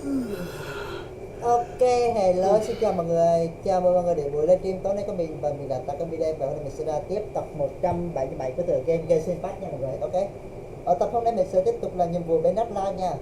Ok, hello, xin chào mọi người. Chào mừng mọi người đến buổi livestream tối nay của mình. Và mình là Takumi đây. Và hôm nay mình sẽ ra tiếp tập 177 của tựa game Genshin nha mọi người. Ok. Ở tập hôm nay mình sẽ tiếp tục làm nhiệm vụ bên đất la nha.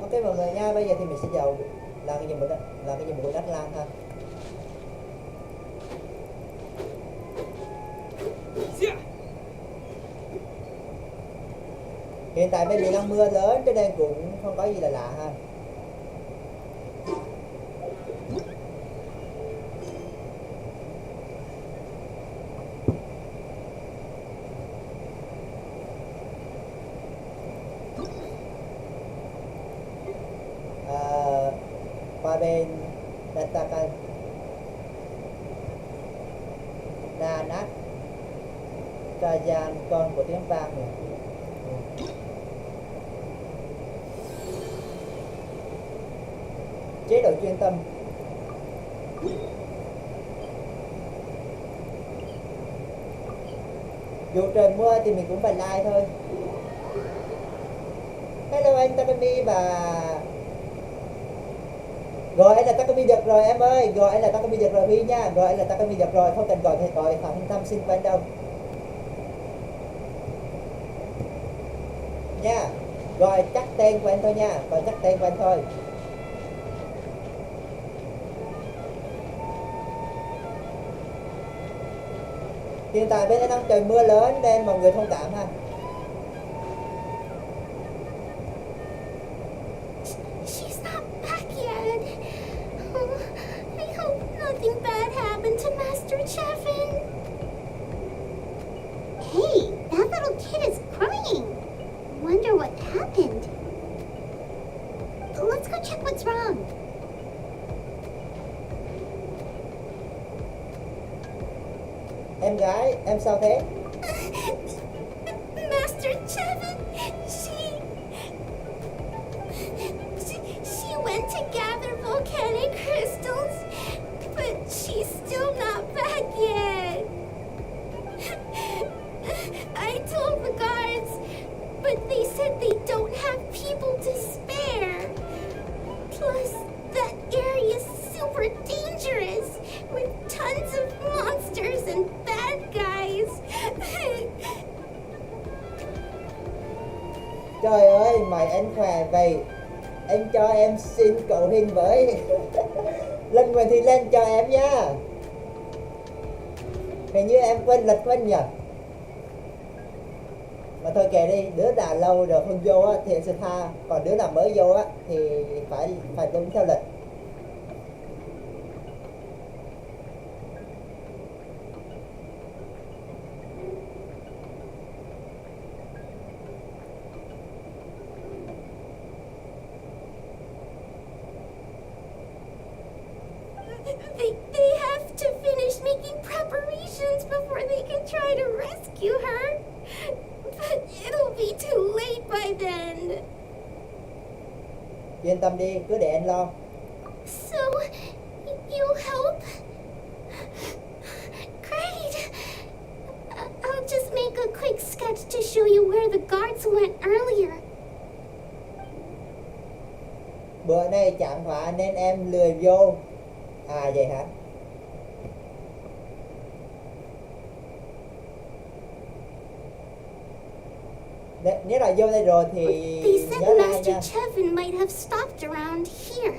Ok mọi người nha, bây giờ thì mình sẽ vào làm cái nhiệm vụ đất lan ha. Hiện tại bên mình đang mưa lớn cho nên cũng không có gì là lạ ha. Qua bên Datakan Nanak Kajan, con của tiếng vang này. Chế độ chuyên tâm. Dù trời mưa thì mình cũng phải like thôi. Hello anh Takumi và gọi anh là Takumi được rồi em ơi, gọi anh là Takumi được rồi Huy nha, gọi anh là Takumi được rồi, không cần gọi thầy gọi Phạm Thăm xin quen đâu nha, gọi chắc tên quen thôi nha, gọi chắc tên quen thôi. Hiện tại bên đây đang trời mưa lớn nên mọi người thông cảm ha. She's not back yet. Oh, I hope nothing bad happened to Master Chevin. Hey, that little kid is crying. Wonder what happened. Let's go check what's wrong. Em gái, em sao thế? Master Chevin, she went to gather volcanic crystals, but she's still not back yet. I told the guards, but they said they don't have people to spare. Plus, that area is super dangerous, with tons of monsters and bad guys. Trời ơi, mày anh khỏe vậy. Anh cho em xin cậu hình với. Lần ngoài thì lên cho em nha. Hình như em quên lịch quên nhỉ. Mà thôi kệ đi, đứa nào lâu rồi không vô á thì em sẽ tha, còn đứa nào mới vô á thì phải đúng theo lịch. They have to finish making preparations before they can try to rescue her. But it'll be too late by then. Yên tâm đi, cứ để anh lo. So, you'll help? Great! I'll just make a quick sketch to show you where the guards went earlier. Bữa nay chẳng phải nên em lười vô. À vậy hả? Nếu là vô đây rồi thì They said nhớ like Master nha. Chevin might have stopped around here.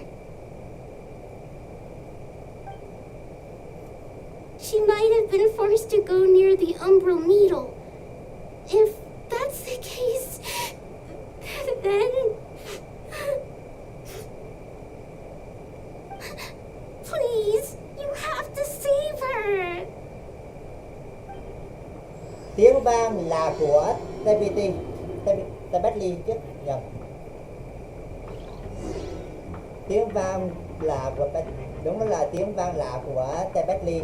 She might have been forced to go near the umbral needle. If Tiếng vang là của Tabetli chứ nhầm. Tiếng vang là của đúng, đó là tiếng vang lạ của Tabetli.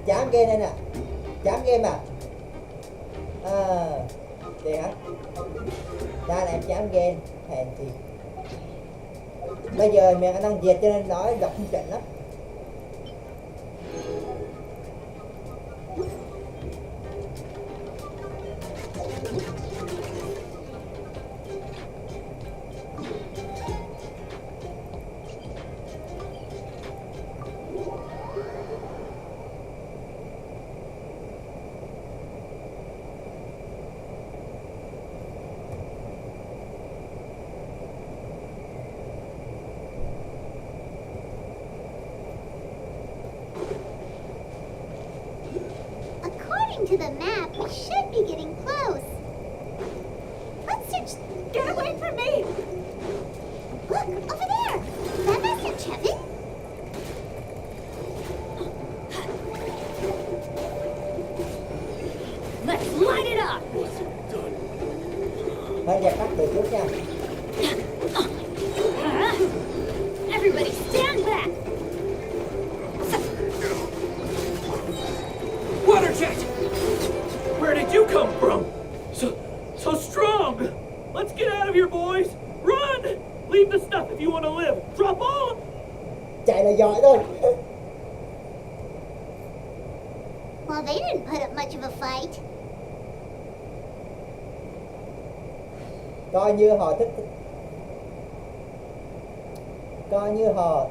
Chán game đây nè, chán game à? Đây hả? Ra là em chán game, hèn gì. Bây giờ mình đang diệt cho nên nói đọc không chuẩn lắm. According to the map, we should be getting close. Let's search. Get away from me! Look, over there! That Master Chevin? Let's light it up! Phải dẹp tắt từ trước nha. Everybody stand back! Water jet! Where did you come from? So strong! Let's get out of here, boys! Run! Leave the stuff if you want to live. Drop all! Chạy là giỏi thôi. Well, they didn't put up much of a fight. Coi như họ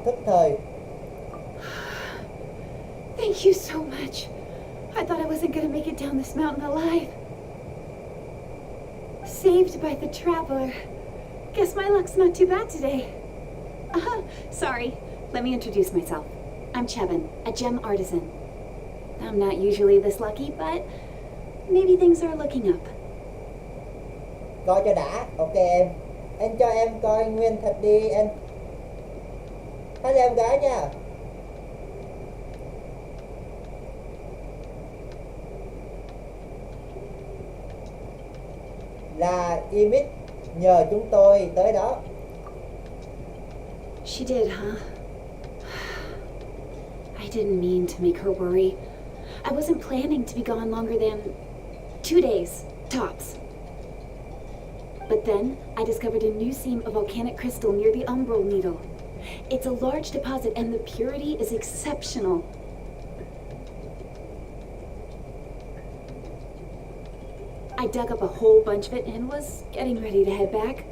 thức thời. Thank you so much. I thought I wasn't gonna make it down this mountain alive. Saved by the traveler. Guess my luck's not too bad today. Sorry. Let me introduce myself. I'm Chevin, a gem artisan. I'm not usually this lucky, but maybe things are looking up. Coi cho đã. Ok em. Anh cho em coi nguyên thật đi anh. Hello em gái nha. Là Imit nhờ chúng tôi tới đó. She did, huh? I didn't mean to make her worry. I wasn't planning to be gone longer than 2 days, tops. But then I discovered a new seam of volcanic crystal near the umbral needle. It's a large deposit and the purity is exceptional. I dug up a whole bunch of it and was getting ready to head back.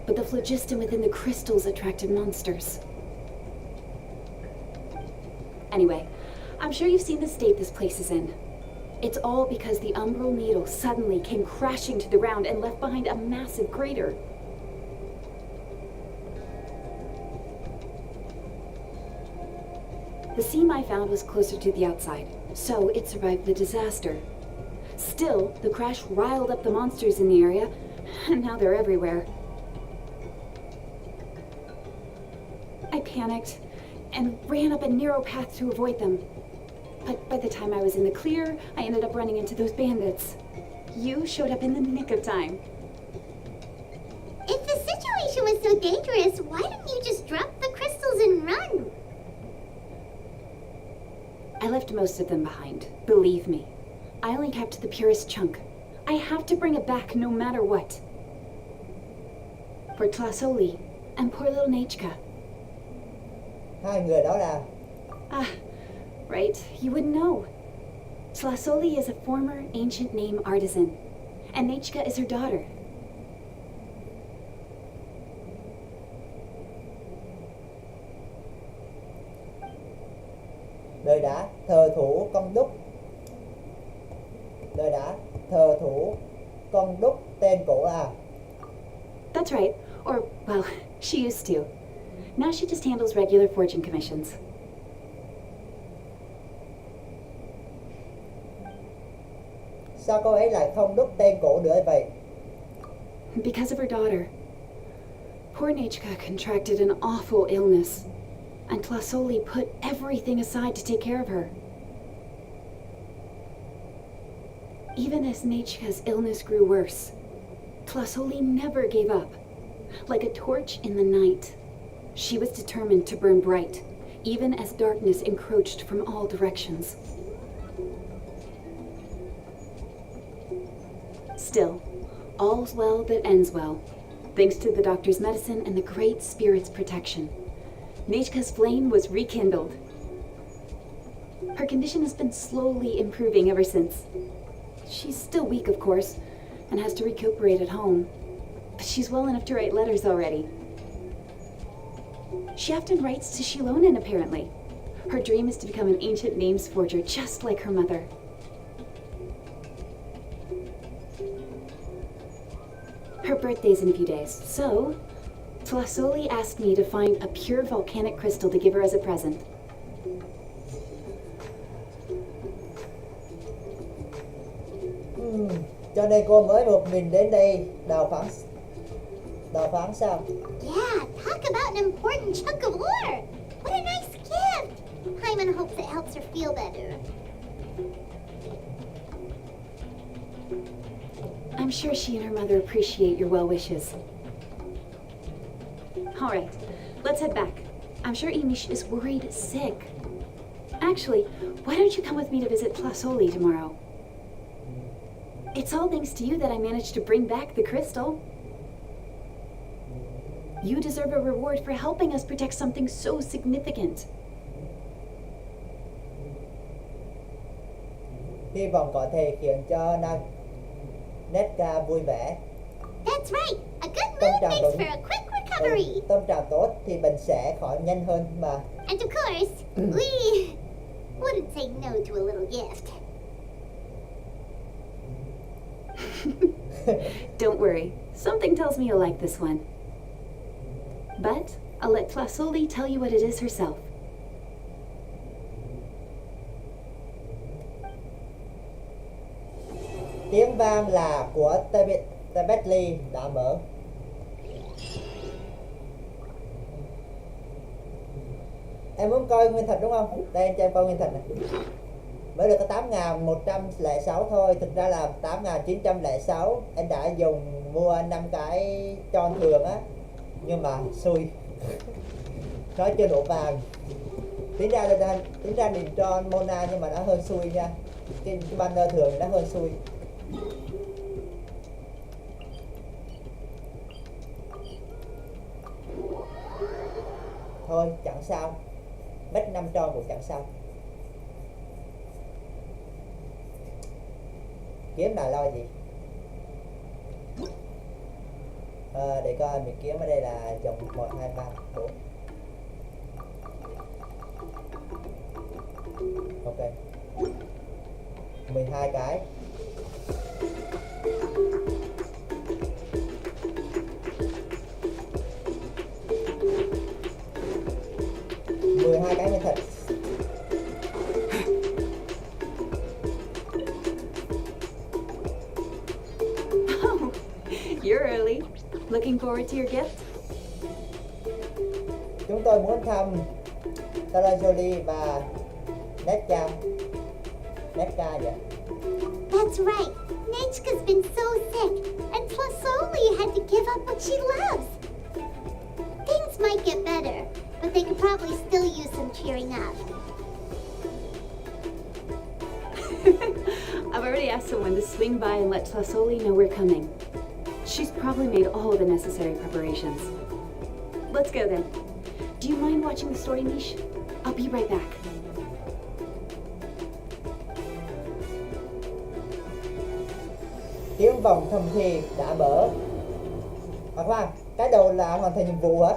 But the phlogiston within the crystals attracted monsters. Anyway, I'm sure you've seen the state this place is in. It's all because the umbral needle suddenly came crashing to the ground and left behind a massive crater. The seam I found was closer to the outside, so it survived the disaster. Still, the crash riled up the monsters in the area, and now they're everywhere. I panicked and ran up a narrow path to avoid them. But by the time I was in the clear, I ended up running into those bandits. You showed up in the nick of time. If the situation was so dangerous, why didn't you just drop the crystals and run? I left most of them behind, believe me. I only kept the purest chunk. I have to bring it back no matter what. For Tlasoli and poor little Nechka. Hai người đó là Right, you wouldn't know. Tlasoli is a former ancient name artisan, and Nechka is her daughter. Đời đã thờ thủ công đúc. Đời đã thờ thủ công đúc tên cổ là. That's right, or, well, she used to. Now she just handles regular forging commissions. Sao cô ấy lại không đúc tên cổ nữa vậy? Because of her daughter. Poor Nechka contracted an awful illness. and Tlasoli put everything aside to take care of her. Even as Nechka's illness grew worse, Tlasoli never gave up. Like a torch in the night, she was determined to burn bright, even as darkness encroached from all directions. Still, all's well that ends well, thanks to the doctor's medicine and the Great Spirit's protection. Nechka's flame was rekindled. Her condition has been slowly improving ever since. She's still weak, of course, and has to recuperate at home, but she's well enough to write letters already. She often writes to Shilonen, apparently. Her dream is to become an ancient names forger, just like her mother. Her birthday's in a few days, so Tlasoli asked me to find a pure volcanic crystal to give her as a present. Cho nên cô mới một mình đến đây đào phán sao? Yeah, talk about an important chunk of ore. What a nice gift. Hyman hopes it helps her feel better. I'm sure she and her mother appreciate your well wishes. All right, let's head back. I'm sure Imish is worried sick. Actually, why don't you come with me to visit Tlasoli tomorrow? It's all thanks to you that I managed to bring back the crystal. You deserve a reward for helping us protect something so significant. Hy vọng có thể khiến cho Netka vui vẻ. That's right. A good Tâm mood trạng makes tốt. for a quick recovery. Tâm trạng tốt thì bệnh sẽ khỏi nhanh hơn mà. And of course, we wouldn't say no to a little gift. Don't worry, something tells me you'll like this one. But I'll let Tlasoli tell you what it is herself. Tiếng vang là của Tebetli đã mở. Em muốn coi nguyên thạch đúng không? Đây anh cho em coi nguyên thạch này. Mới được có 8.106 thôi. Thực ra là 8.906. Anh đã dùng mua 5 cái tròn thường á. Nhưng mà xui. Nó chưa đủ vàng. Tính ra nhìn tròn Mona nhưng mà nó hơi xui nha. Cái banner thường nó hơi xui. Thôi chẳng sao. Mất 5 tròn cũng chẳng sao. Kiếm là lo gì. Để coi mình kiếm ở đây là dòng 1, 2, 3, 4. Ok 12 cái. Cái nhân thịt. Oh, you're early. Looking forward to your gift? Chúng tôi muốn thăm Tarajoli và Netka vậy. That's right. Nechka's been so sick, and Tlasoli had to give up what she loves. Things might get better, but they could probably still use some cheering up. I've already asked someone to swing by and let Tlasoli know we're coming. She's probably made all the necessary preparations. Let's go then. Do you mind watching the story niche? I'll be right back. Tiếng vọng thầm thì đã mở. Khoan, cái đầu là hoàn thành nhiệm vụ hả?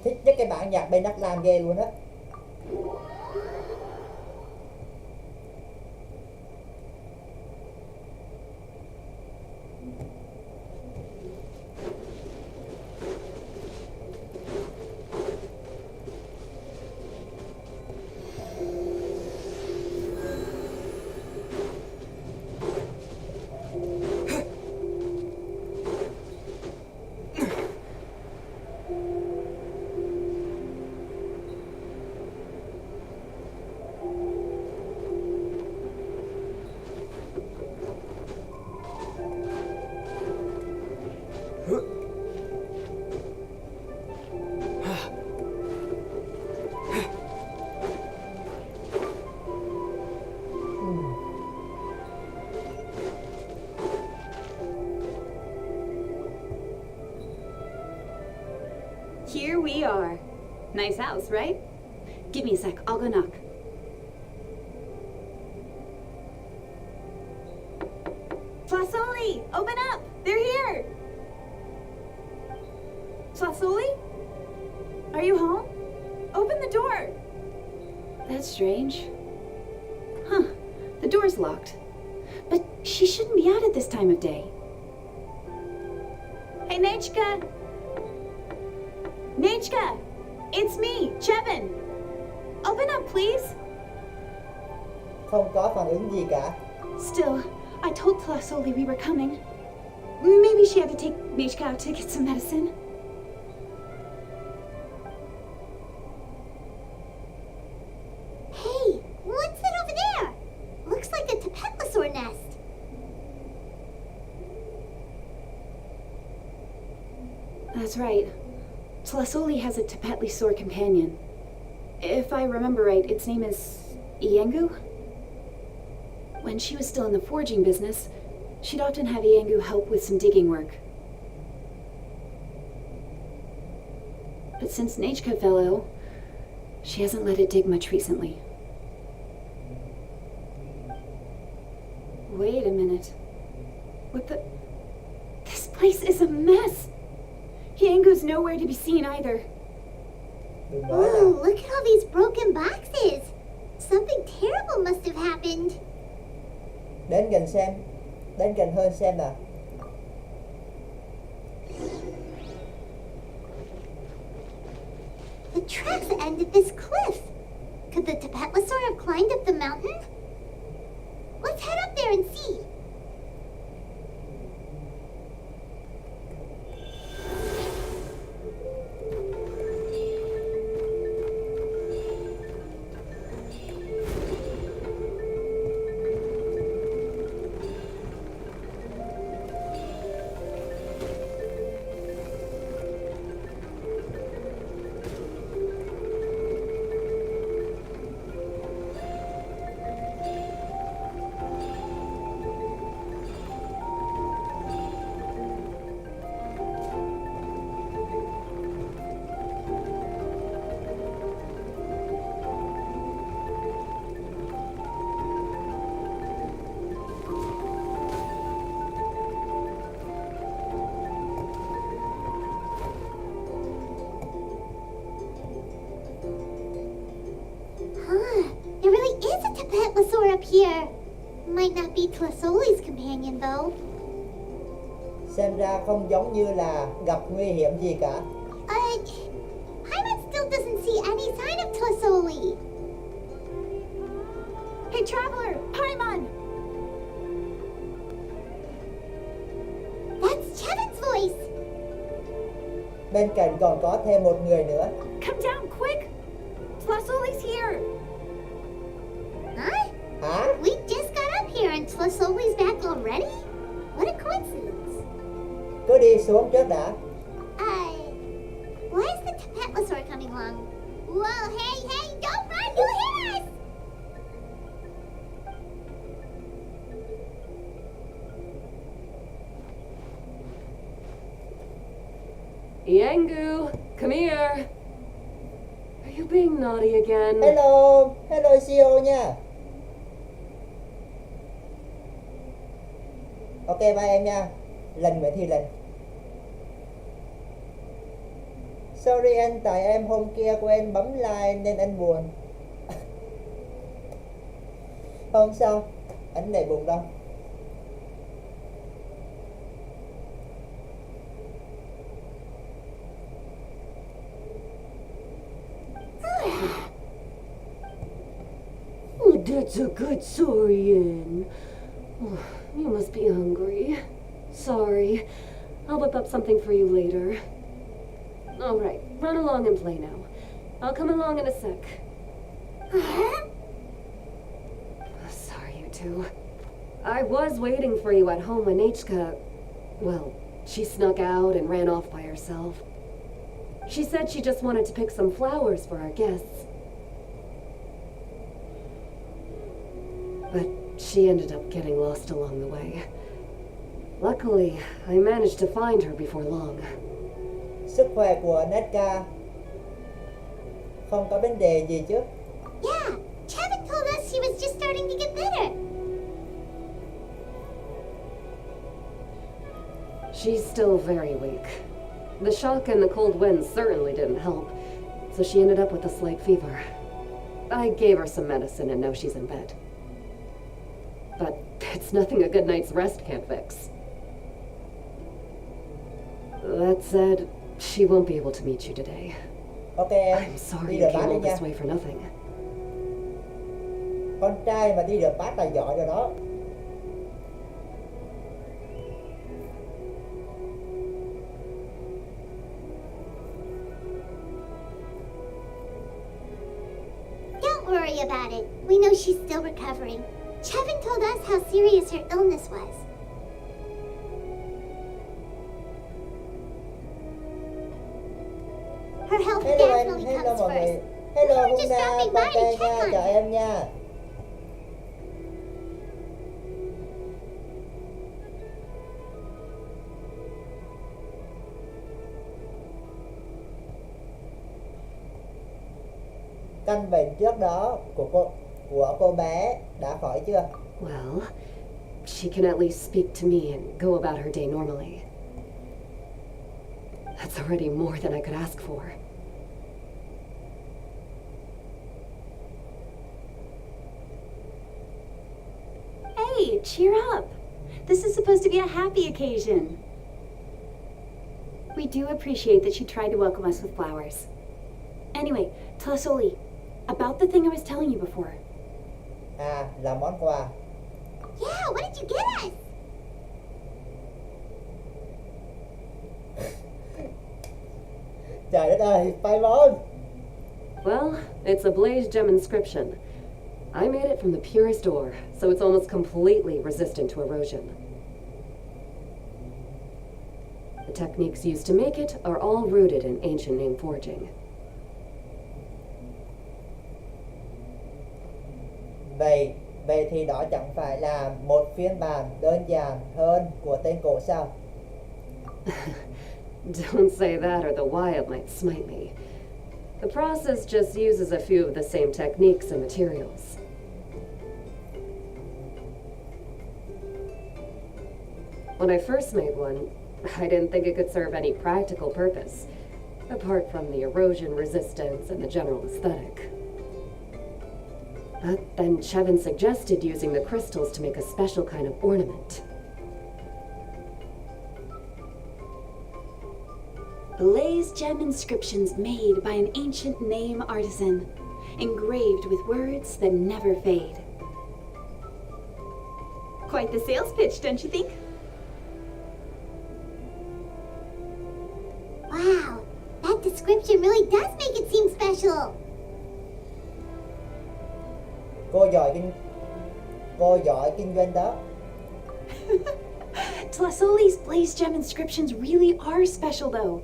Thích nhất cái bản nhạc bên Đắk Lan ghê luôn á. here we are. Nice house, right? Give me a sec, I'll go knock. Fasoli, open up! They're here! Fasoli? Are you home? Open the door! That's strange. Huh, the door's locked. But she shouldn't be out at this time of day. Hey, Nechka! Nechka! It's me, Chevin! Open up, please! Không có phản ứng gì cả. Still, I told Klasoli we were coming. Maybe she had to take Nechka out to get some medicine. Hey, what's that over there? Looks like a tapetlosaur nest. That's right. Tlasoli has a tapetlosaur companion. If I remember right, its name is Iengu? When she was still in the forging business, she'd often have Iengu help with some digging work. But since Nechka fell ill, she hasn't let it dig much recently. Wait a minute. What the... This place is a mess! Iengu's nowhere to be seen either. Đừng nói Oh, là look at all these broken boxes. Something terrible must have happened. đến gần xem, đến gần hơn xem nào. The tracks end at this cliff. Could the tapetlosaur have climbed up the mountain? Let's head up there and see. There really is a tapetlosaur up here. Might not be Tlasoli's companion though. Xem ra không giống như là gặp nguy hiểm gì cả. Paimon still doesn't see any sign of Tlasoli. Hey, Traveler! Paimon! That's Chevin's voice. Bên cạnh còn có thêm một người nữa. Come down, quick! Tlasoli's here! Huh? Hả? We just got up here and Tlasoli's back already? What a coincidence. Cứ đi xuống trước đã. Why is the tapetlosaur coming along? Whoa, hey, don't run, you'll hit us! Iengu, come here. Are you being naughty again? Hello, hello CEO nha. Ok, bye em nha. Lần Nguyễn Thị Lần. Sorry anh, tại em hôm kia quên bấm like nên anh buồn. Không sao, anh này buồn đâu. Oh, that's a good saurian. Oh, you must be hungry. Sorry. I'll whip up something for you later. All right, run along and play now. I'll come along in a sec. Sorry, you two. I was waiting for you at home when Nechka... Well, she snuck out and ran off by herself. She said she just wanted to pick some flowers for our guests. But she ended up getting lost along the way. Luckily, I managed to find her before long. Sức khỏe của Netka không có vấn đề gì chứ. Yeah, Chevin told us she was just starting to get better. She's still very weak. The shock and the cold winds certainly didn't help, so she ended up with a slight fever. I gave her some medicine and now she's in bed. But it's nothing a good night's rest can't fix. That said, she won't be able to meet you today. Ok em, I'm sorry đi you rửa bát came đi all nha. this way for nothing. Con trai mà đi rửa bát là giỏi rồi đó. Don't worry about it. We know she's still recovering. Chevin told us how serious her illness was. Her health Hello anh, definitely hello comes mọi người. first. Hello We were Hung just Na, stopping con by to trai check nha, on chào her. em nha. Căn bệnh trước đó của cô bé đã khỏi chưa? Well, she can at least speak to me and go about her day normally. That's already more than I could ask for. Hey, cheer up. This is supposed to be a happy occasion. We do appreciate that she tried to welcome us with flowers. Anyway, Tlasoli, about the thing I was telling you before. À, là món quà. Yeah, what did you get us? Trời đất ơi, Paimon. Well, it's a blaze gem inscription. I made it from the purest ore, so it's almost completely resistant to erosion. The techniques used to make it are all rooted in ancient name forging. Vậy thì đó chẳng phải là một phiên bản đơn giản hơn của tên cổ sao? Don't say that or the Wyatt might smite me. The process just uses a few of the same techniques and materials. When I first made one, I didn't think it could serve any practical purpose, apart from the erosion resistance and the general aesthetic. But then Chevin suggested using the crystals to make a special kind of ornament. Blaze gem inscriptions made by an ancient name artisan, engraved with words that never fade. Quite the sales pitch, don't you think? Wow, that description really does make it seem special. Cô giỏi kinh doanh đó. Tlasoli's blaze gem inscriptions really are special, though.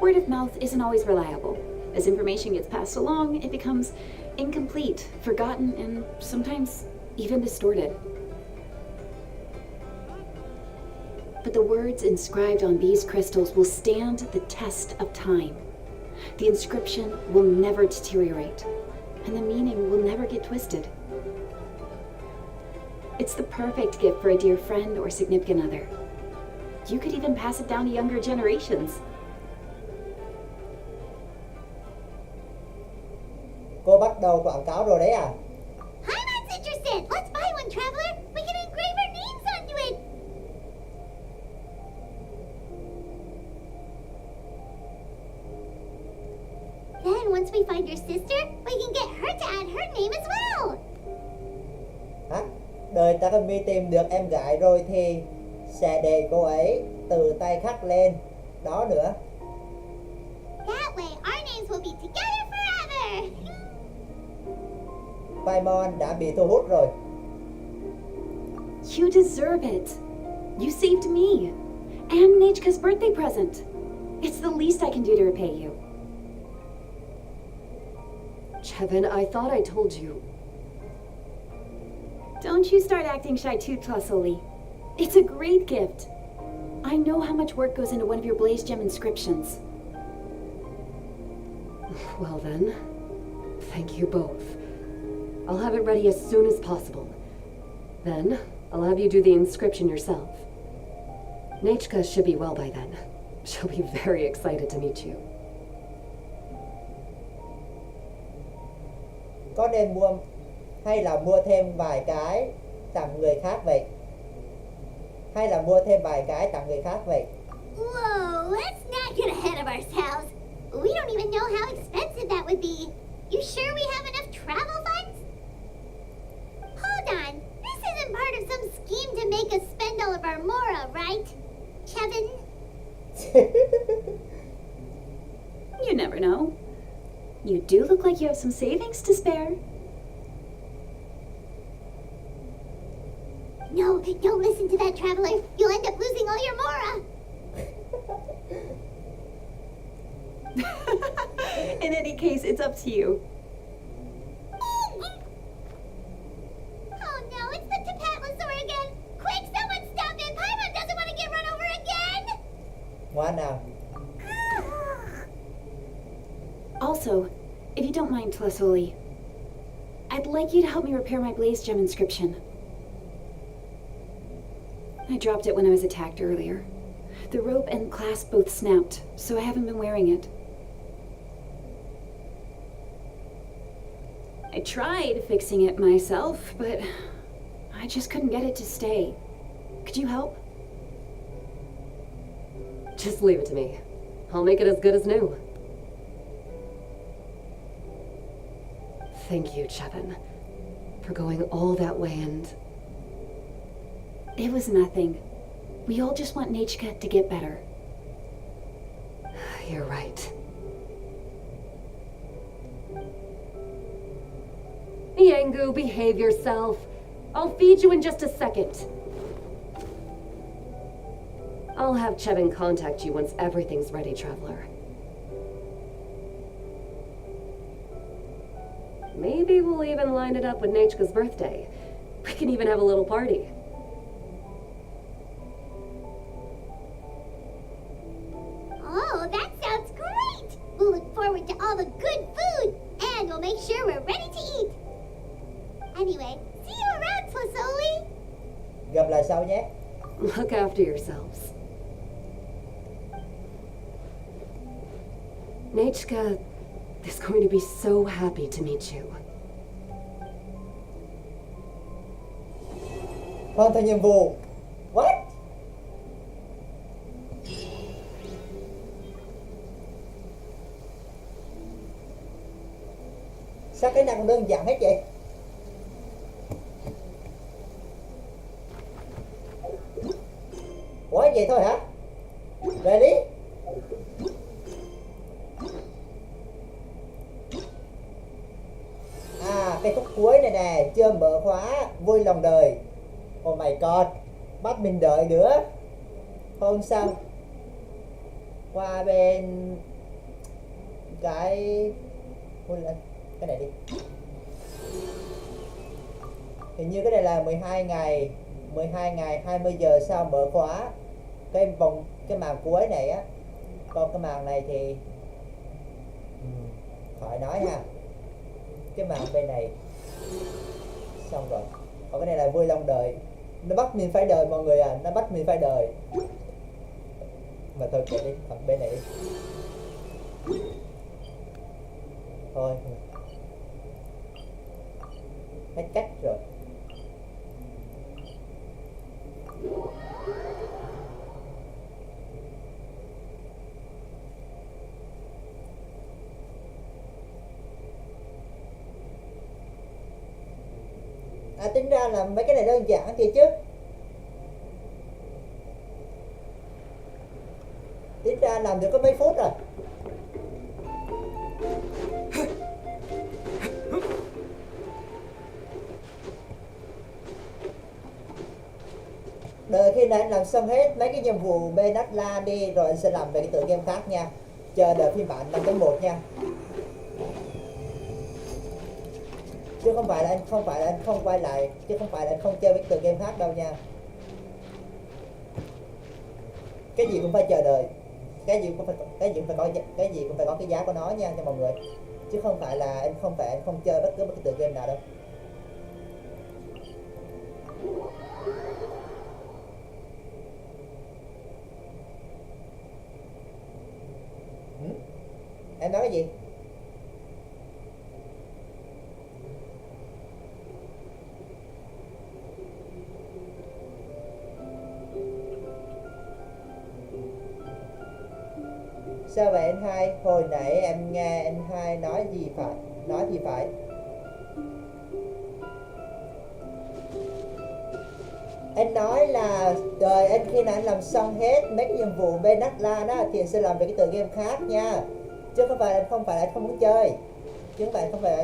Word of mouth isn't always reliable. As information gets passed along, it becomes incomplete, forgotten, and sometimes even distorted. But the words inscribed on these crystals will stand the test of time. The inscription will never deteriorate, and the meaning will never get twisted. It's the perfect gift for a dear friend or significant other. You could even pass it down to younger generations. Cô bắt đầu quảng cáo rồi đấy à? Hyman's interested. Let's buy one, traveler. We can engrave our names onto it. Then once we find your sister, we can get her to add her name as well. Hả? Đời Takumi tìm được em gái rồi thì sẽ để cô ấy tự tay khắc lên đó nữa. That way, our names will be together forever. Paimon đã bị thu hút rồi. You deserve it. You saved me. And Nechka's birthday present. It's the least I can do to repay you. Chevin, I thought I told you. Don't you start acting shy too, Tlasoli. It's a great gift. I know how much work goes into one of your blaze gem inscriptions. Well then, thank you both. I'll have it ready as soon as possible. Then, I'll have you do the inscription yourself. Nechka should be well by then. She'll be very excited to meet you. Có nên mua hay là mua thêm vài cái tặng người khác vậy? Hay là mua thêm vài cái tặng người khác vậy? Whoa, let's not get ahead of ourselves. We don't even know how expensive that would be. You sure we have enough travel funds? Hold on. This isn't part of some scheme to make us spend all of our mora, right? Chevin? You never know. You do look like you have some savings to spare. No, don't listen to that traveler. You'll end up losing all your mora. In any case, it's up to you. Oh no, it's the Tapatlasaur again! Quick, someone stop it! Paimon doesn't want to get run over again! Ngoan nào. Also, if you don't mind, Tlasoli, I'd like you to help me repair my blaze gem inscription. I dropped it when I was attacked earlier. The rope and clasp both snapped, so I haven't been wearing it. I tried fixing it myself, but I just couldn't get it to stay. Could you help? Just leave it to me. I'll make it as good as new. Thank you, Chevin, for going all that way and... It was nothing. We all just want Nechka to get better. You're right. Yangu, behave yourself. I'll feed you in just a second. I'll have Chevin contact you once everything's ready, Traveler. Maybe we'll even line it up with Nechka's birthday. We can even have a little party. Oh, that sounds great! We'll look forward to all the good food, and we'll make sure we're ready to eat. Anyway, see you around, Tlasoli! Gặp lại sau nhé. Look after yourselves. Nechka is going to be so happy to meet you. Hoàn thành nhiệm vụ. What? Sao cái này còn đơn giản hết vậy? Ủa vậy thôi hả? Ready? À, cái khúc cuối này nè, chưa mở khóa, vui lòng đời. Oh my god, bắt mình đợi nữa. Không sao. Qua bên cái lên cái này đi. Hình như cái này là 12 ngày 20 giờ sau mở khóa cái vòng cái màn cuối này á. Còn cái màn này thì khỏi nói ha. Cái màn bên này xong rồi. Còn cái này là vui lòng đời. Nó bắt mình phải đời mọi người à, nó bắt mình phải đời. Mà thôi kệ đi, còn bên này đi. Thôi hết cách rồi. À, tính ra là mấy cái này đơn giản kìa chứ. Tính ra làm được có mấy phút rồi. Đợi khi nào anh làm xong hết mấy cái nhiệm vụ bên Atlas đi rồi anh sẽ làm về cái tựa game khác nha. Chờ đợi phiên bản 5.1 nha. Chứ không phải là anh không quay lại, chứ không phải là anh không chơi với tựa game khác đâu nha. Cái gì cũng phải chờ đợi. cái gì cũng phải có cái giá của nó nha mọi người, chứ không phải là anh không chơi bất cứ một cái tựa game nào đâu. Em nói cái gì? Sao vậy anh hai? Hồi nãy em nghe anh hai nói gì phải? Anh nói là trời, anh khi nào anh làm xong hết mấy cái nhiệm vụ bên Đắk Lan á thì anh sẽ làm về cái tựa game khác nha, chứ không phải là anh không muốn chơi,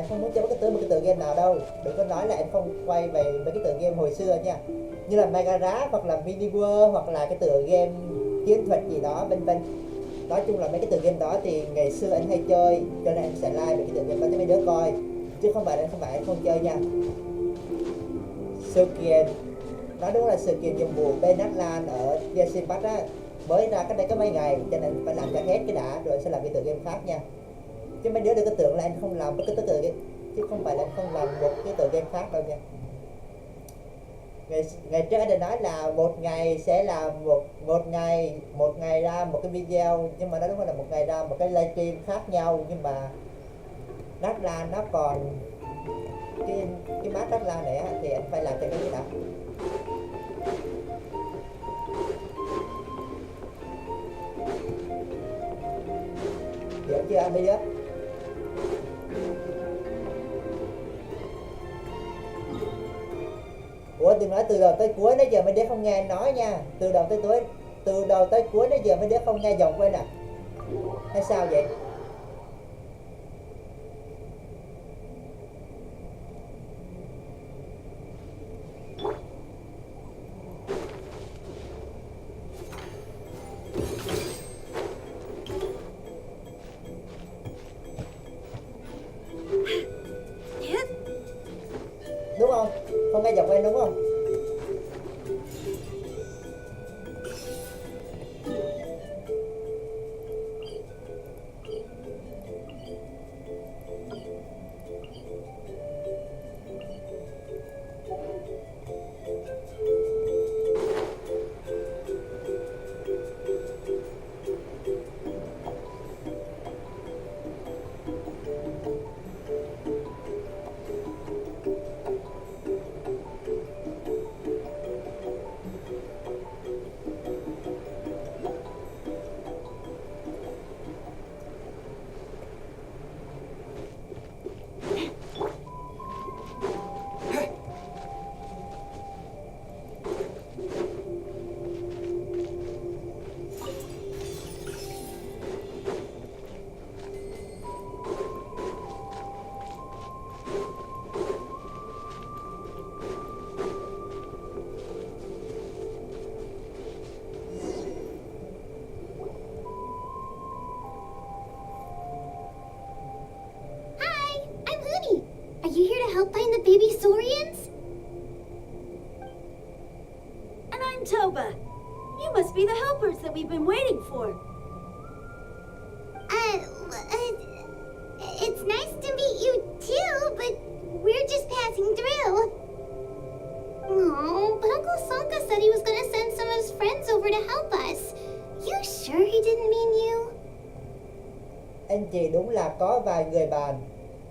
không muốn chơi bất cứ một cái tựa game nào đâu. Đừng có nói là anh không quay về mấy cái tựa game hồi xưa nha, như là Mega Rap hoặc là Mini World hoặc là cái tựa game chiến thuật gì đó vân vân. Nói chung là mấy cái tựa game đó thì ngày xưa anh hay chơi, cho nên anh sẽ like về cái tựa game đó cho mấy đứa coi, chứ không phải anh không chơi nha. Sự kiện nói đúng là sự kiện nhiệm vụ bên Đắk Lan ở genshin Pass á mới ra cách đây có mấy ngày, cho nên phải làm cho hết cái đã rồi anh sẽ làm cái tựa game khác nha. Chứ mấy đứa đừng có tưởng là anh không làm bất cứ tựa game, chứ không phải là anh không làm một cái tựa game khác đâu nha. Ngày trước anh đã nói là một ngày sẽ là một ngày ra một cái video, nhưng mà nó đúng là một ngày ra một cái livestream khác nhau. Nhưng mà Đắk Lan nó còn cái mát Đắk Lan này á, thì anh phải làm cho cái gì đã. Hiểu chưa anh bây giờ? Ủa đừng nói từ đầu tới cuối nãy giờ mấy đứa không nghe anh nói nha. Từ đầu tới cuối nãy giờ mấy đứa không nghe giọng của anh à? Hay sao vậy? Đúng không? Không nghe giọng của anh đúng không? help find the baby saurians? And I'm Toba. You must be the helpers that we've been waiting for. It's nice to meet you too, but we're just passing through. Oh, but Uncle Sonka said he was gonna send some of his friends over to help us. You sure he didn't mean you? Anh chị đúng là có vài người bạn,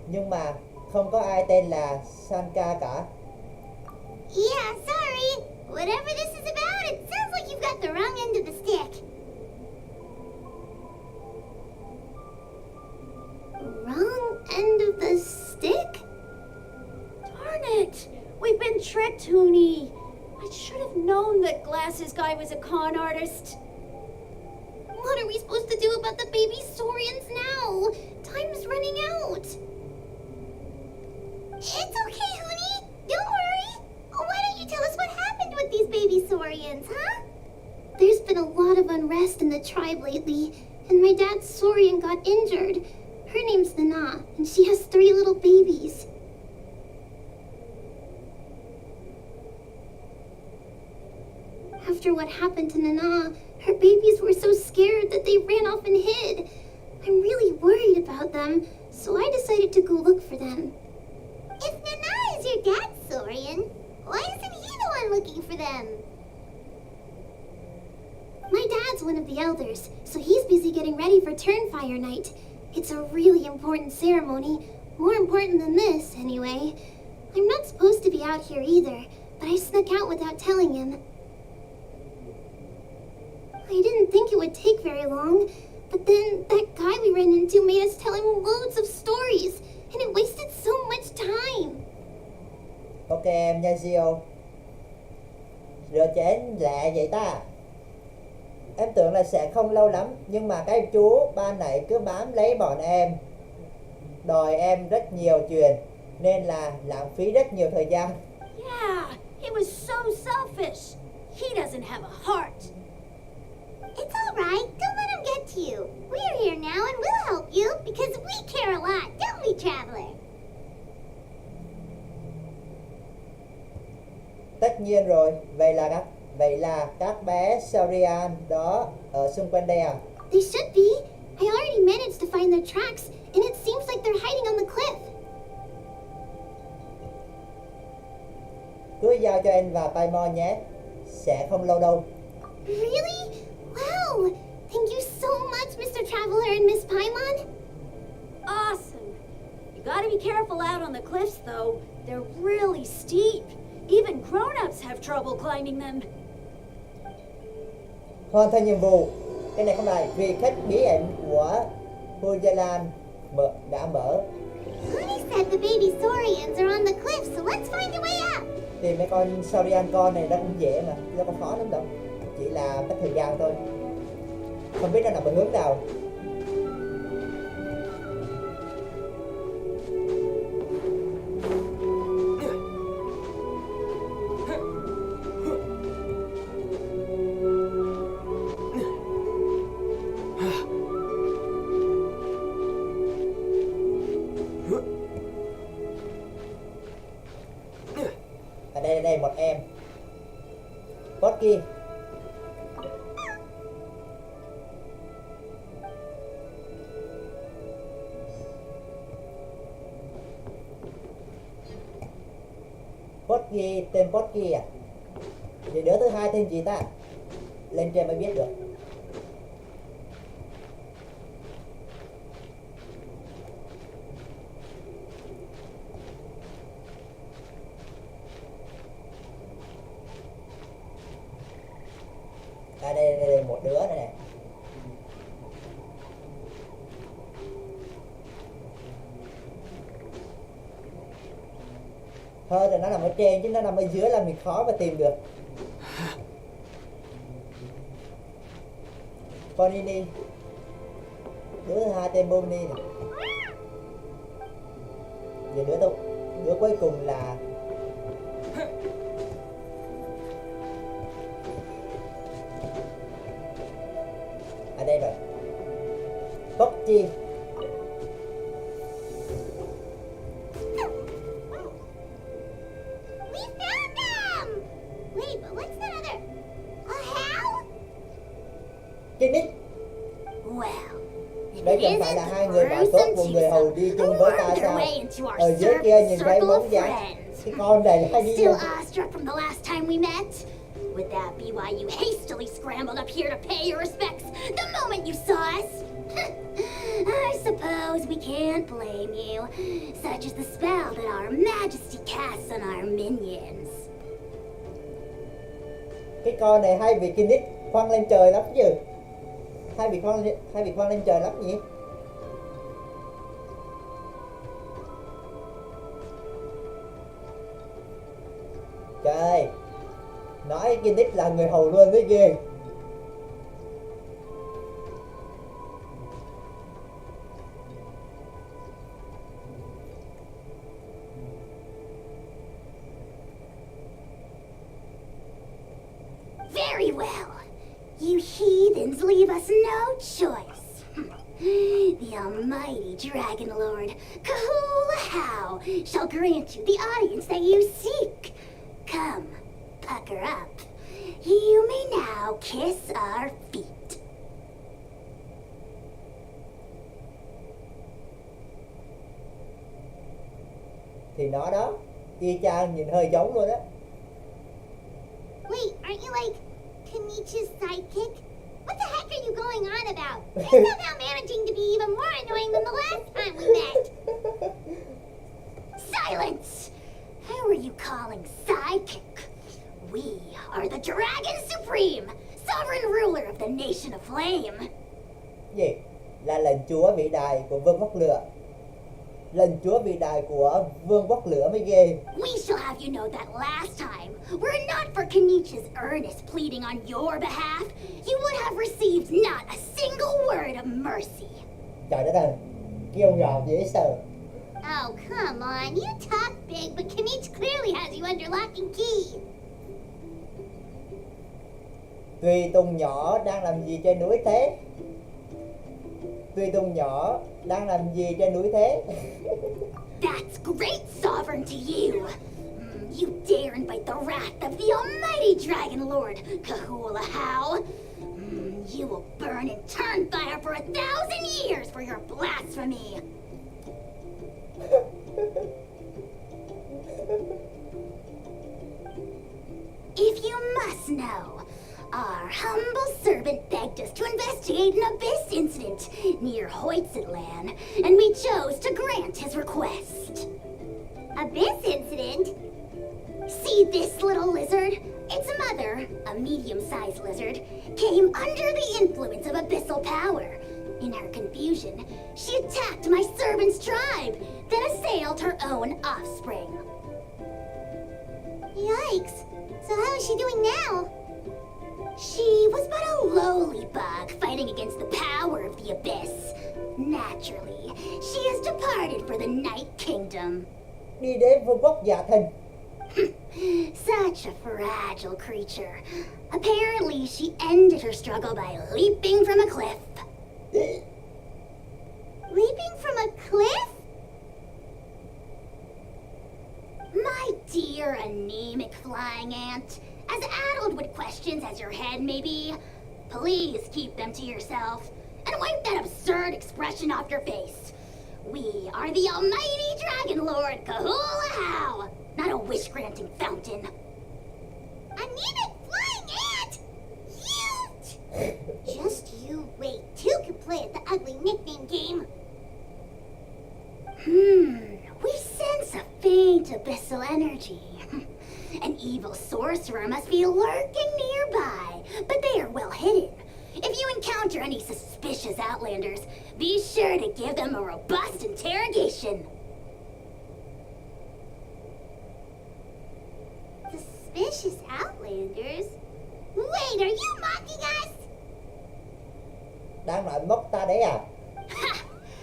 nhưng mà không có ai tên là Sanka cả. Yeah, sorry. Whatever this is about, it sounds like you've got the wrong end of the stick. Wrong end of the stick? Darn it! We've been tricked, Hoonie. I should have known that Glasses guy was a con artist. What are we supposed to do about the baby saurians now? Time's running out. It's okay, Hoonie. Don't worry. Why don't you tell us what happened with these baby saurians, huh? There's been a lot of unrest in the tribe lately, and my dad's saurian got injured. Her name's Nana, and she has 3 little babies. Have After what happened to Nana, her babies were so scared that they ran off and hid. I'm really worried about them, so I decided to go look for them. If Nana is your dad, Sorian, why isn't he the one looking for them? My dad's one of the elders, so he's busy getting ready for Turnfire Night. It's a really important ceremony, more important than this, anyway. I'm not supposed to be out here either, but I snuck out without telling him. I didn't think it would take very long, but then that guy we ran into made us tell him loads of stories, and it wasted so much time. Ok em nha Gio. Rửa chén lẹ vậy ta. Em tưởng là sẽ không lâu lắm, nhưng mà cái chú ban nãy cứ bám lấy bọn em, đòi em rất nhiều chuyện, nên là lãng phí rất nhiều thời gian. Yeah, he was so selfish. He doesn't have a heart. It's alright, don't let him get to you. We're here now and we'll help you because we care a lot, don't we, Traveler? Tất nhiên rồi, vậy là các bé Saurian đó ở xung quanh đây à? They should be. I already managed to find their tracks, and it seems like they're hiding on the cliff. Cứ giao cho anh và Paimon nhé, sẽ không lâu đâu. Really? Wow! Thank you so much, Mr. Traveler and Miss Paimon. Awesome. You gotta be careful out on the cliffs, though. They're really steep. Even grown-ups have trouble climbing them. Hoàn thành nhiệm vụ. Cái này không phải vì khách bí ẩn của Fujilan đã mở. Honey said the baby Saurians are on the cliff, so let's find a way up. Tìm mấy con Saurian con này nó cũng dễ mà, nó không khó lắm đâu. Chỉ là mất thời gian thôi. Không biết nó nằm ở hướng nào. Đây một em. Potki. Potki, tên Potki à? Vậy đứa thứ hai tên gì ta? Lên trên mới biết được. Đây một đứa này nè. Thôi thì nó nằm ở trên chứ nó nằm ở dưới là mình khó mà tìm được. Bonini. Đứa thứ hai tên Bonini này. Và đứa cuối cùng là đây rồi. Bokchi. We found them! Wait, but what's that other... A how? Kinnick. Well, Đây chẳng phải là hai người bạn tốt của người hầu đi chung với ta sao? Ở dưới kia nhìn thấy bóng dáng. Cái con này hay đi Still awestruck from the last time we met? Would that be why you hastily scrambled up here to pay your respects the moment you saw us? I suppose we can't blame you. Such is the spell that our majesty casts on our minions. Cái con này hay bị Kinnick khoăng lên trời lắm chứ. Hay bị khoăng lên trời lắm nhỉ? Trời, nói Kinnick là người hầu luôn với ghê. Very well. You heathens leave us no choice. The almighty Dragon Lord, Kahula shall grant you the audience that you seek. Come, pucker up. You may kiss our feet. Thì nó đó, y chang, nhìn hơi giống luôn á. Wait, aren't you like Kenichi's sidekick? What the heck are you going on about? You're somehow managing to be even more annoying than the last time we met. Silence! Who are you calling sidekick? We are the Dragon Supreme, sovereign ruler of the nation of flame. Gì? Là lệnh chúa vĩ đại của vương quốc lửa. Lệnh chúa vĩ đại của vương quốc lửa mới ghê. We shall have you know that last time, were it not for Kenichi's earnest pleading on your behalf, you would have received not a single word of mercy. Trời đất ơi, kêu gào dễ sợ. Oh, come on. You talk big, but Kenichi clearly has you under lock and key. Tùy Tùng nhỏ đang làm gì trên núi thế? Tùy Tùng nhỏ đang làm gì trên núi thế? That's great sovereign to you. You dare invite the wrath of the almighty Dragon Lord, Kahula How. You will burn in turn fire for 1,000 years for your blasphemy. If you must know, our humble servant begged us to investigate an abyss incident near Hoytzenland, and we chose to grant his request. Abyss incident? See this little lizard? Its mother, a medium-sized lizard, came under the influence of abyssal power. In her confusion, she attacked my servant's tribe, then assailed her own offspring. Yikes. So how is she doing now? She was but a lowly bug fighting against the power of the abyss. Naturally, she has departed for the Night Kingdom. Đi đến vương quốc giả thần. Such a fragile creature. Apparently, she ended her struggle by leaping from a cliff. Leaping from a cliff? My dear anemic flying ant, as addled with questions as your head may be, please keep them to yourself and wipe that absurd expression off your face. We are the almighty Dragon Lord Kahula How, not a wish-granting fountain. Anemic flying ant! Huge! Just you wait. Two can play at the ugly nickname game. We sense a faint abyssal energy. An evil sorcerer must be lurking nearby, but they are well hidden. If you encounter any suspicious outlanders, be sure to give them a robust interrogation. Suspicious outlanders? Wait, are you mocking us? Đang nói móc ta đấy à? Ha!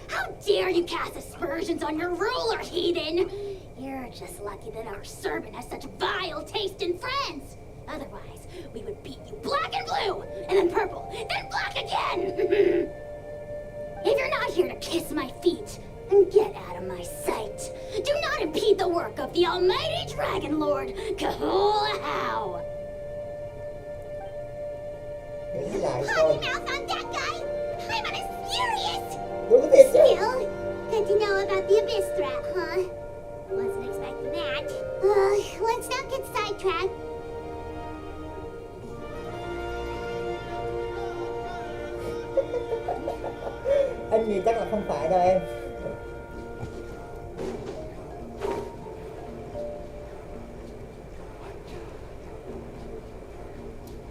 How dare you cast aspersions on your ruler, heathen! You're just lucky that our servant has such vile taste in friends. Otherwise, we would beat you black and blue, and then purple, then black again! If you're not here to kiss my feet, then get out of my sight. Do not impede the work of the almighty Dragon Lord, Kahula How! Nghĩ lại Potty coi. mouth on that guy! I'm on his furious! Đúng thiệt chứ. Still, good to know about the abyss threat, huh? Wasn't expecting that. Let's not get sidetracked. Anh nghĩ chắc là không phải đâu em.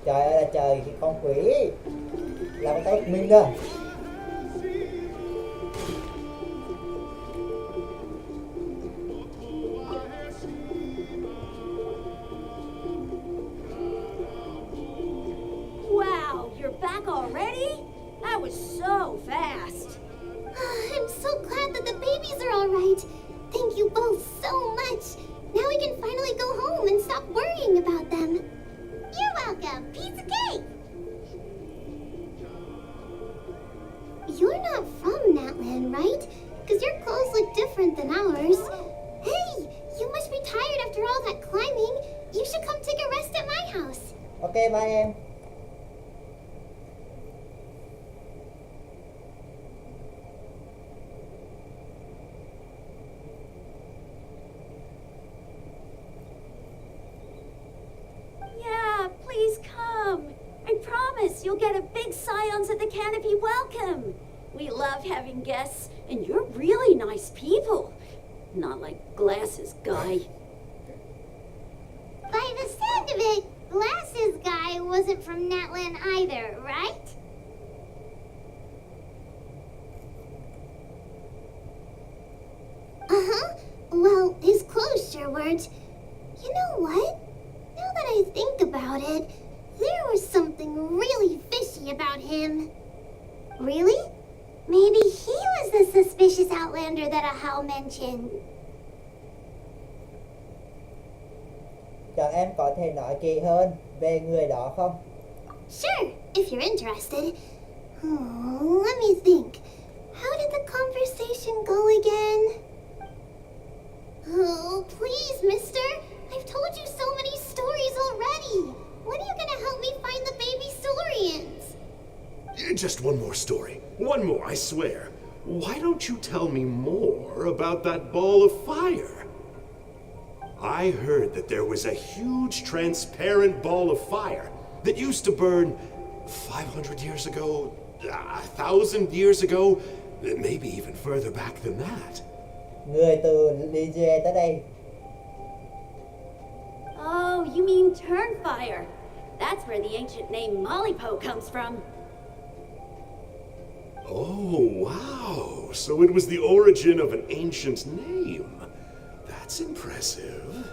Trời ơi là trời, cái con quỷ là con tay của mình đó. Wow, you're back already? That was so fast. I'm so glad that the babies are all right. Thank you both so much. Now we can finally go home and stop worrying about them. You're welcome. Piece of cake. You're not from that land, right? Because your clothes look different than ours. Hey, you must be tired after all that climbing. You should come take a rest at my house. Ok bye em. you'll get a big Scions at the Canopy welcome. We love having guests, and you're really nice people. Not like Glasses Guy. By the sound of it, Glasses Guy wasn't from Natlan either, right? Uh-huh. Well, his clothes sure weren't. You know what? Now that I think about it, there was something really fishy about him. Really? Maybe he was the suspicious outlander that Ahal mentioned. Cho em có thể nói kỹ hơn về người đó không? Sure, if you're interested. Oh, let me think. How did the conversation go again? Oh, please, mister. I've told you so many stories already. When are you gonna help me find the baby Saurians? Just one more story. One more, I swear. Why don't you tell me more about that ball of fire? I heard that there was a huge transparent ball of fire that used to burn 500 years ago, 1,000 years ago, maybe even further back than that. Người từ Liege tới đây. Oh, you mean Turnfire. That's where the ancient name Mollypo comes from. Oh, wow. So it was the origin of an ancient name. That's impressive.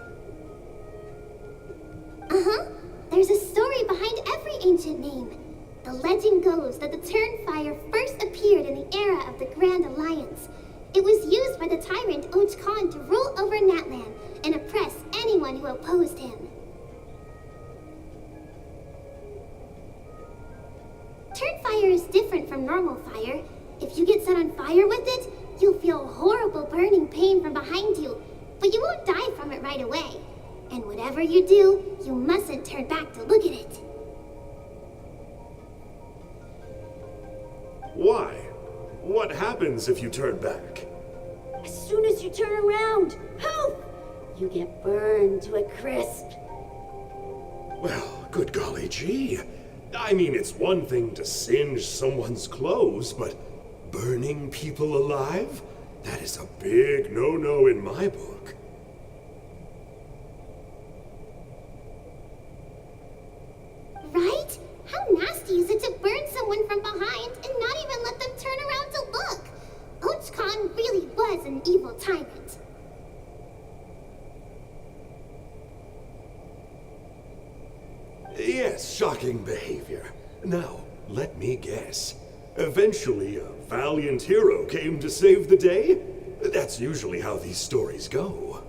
Uh-huh. There's a story behind every ancient name. The legend goes that the Turnfire first appeared in the era of the Grand Alliance. It was used by the tyrant Och Khan to rule over Natlan and oppress anyone who opposed him. Turnfire is different from normal fire. If you get set on fire with it, you'll feel horrible burning pain from behind you, but you won't die from it right away. And whatever you do, you mustn't turn back to look at it. Why? What happens if you turn back? As soon as you turn around, poof! You get burned to a crisp. Well, good golly gee. I mean, it's one thing to singe someone's clothes, but burning people alive? That is a big no-no in my book. Right? How nasty is it to burn someone from behind and not even let them turn around to look? Och Khan really was an evil tyrant. Yes, shocking behavior. Now, let me guess. Eventually, a valiant hero came to save the day? That's usually how these stories go.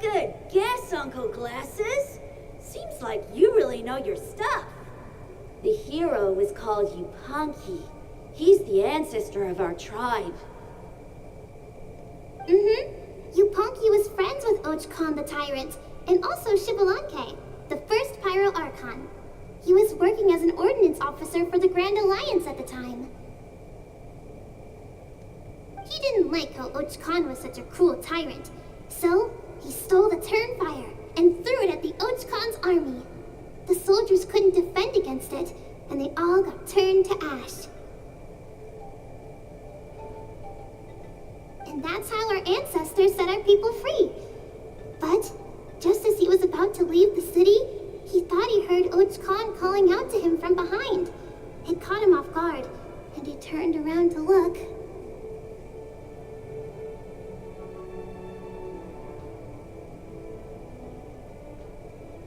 Good guess, Uncle Glasses. Seems like you really know your stuff. The hero is called Yupanqui. He's the ancestor of our tribe. Mm-hmm. Yupanqui was friends with Och Khan the Tyrant, and also Shibalanke, the first Pyro Archon. He was working as an ordnance officer for the Grand Alliance at the time. He didn't like how Och Khan was such a cruel tyrant, so he stole the Turnfire and threw it at the Och Khan's army. The soldiers couldn't defend against it, and they all got turned to ash. And that's how our ancestors set our people free. But just as he was about to leave the city, he thought he heard Och Khan calling out to him from behind. It caught him off guard, and he turned around to look.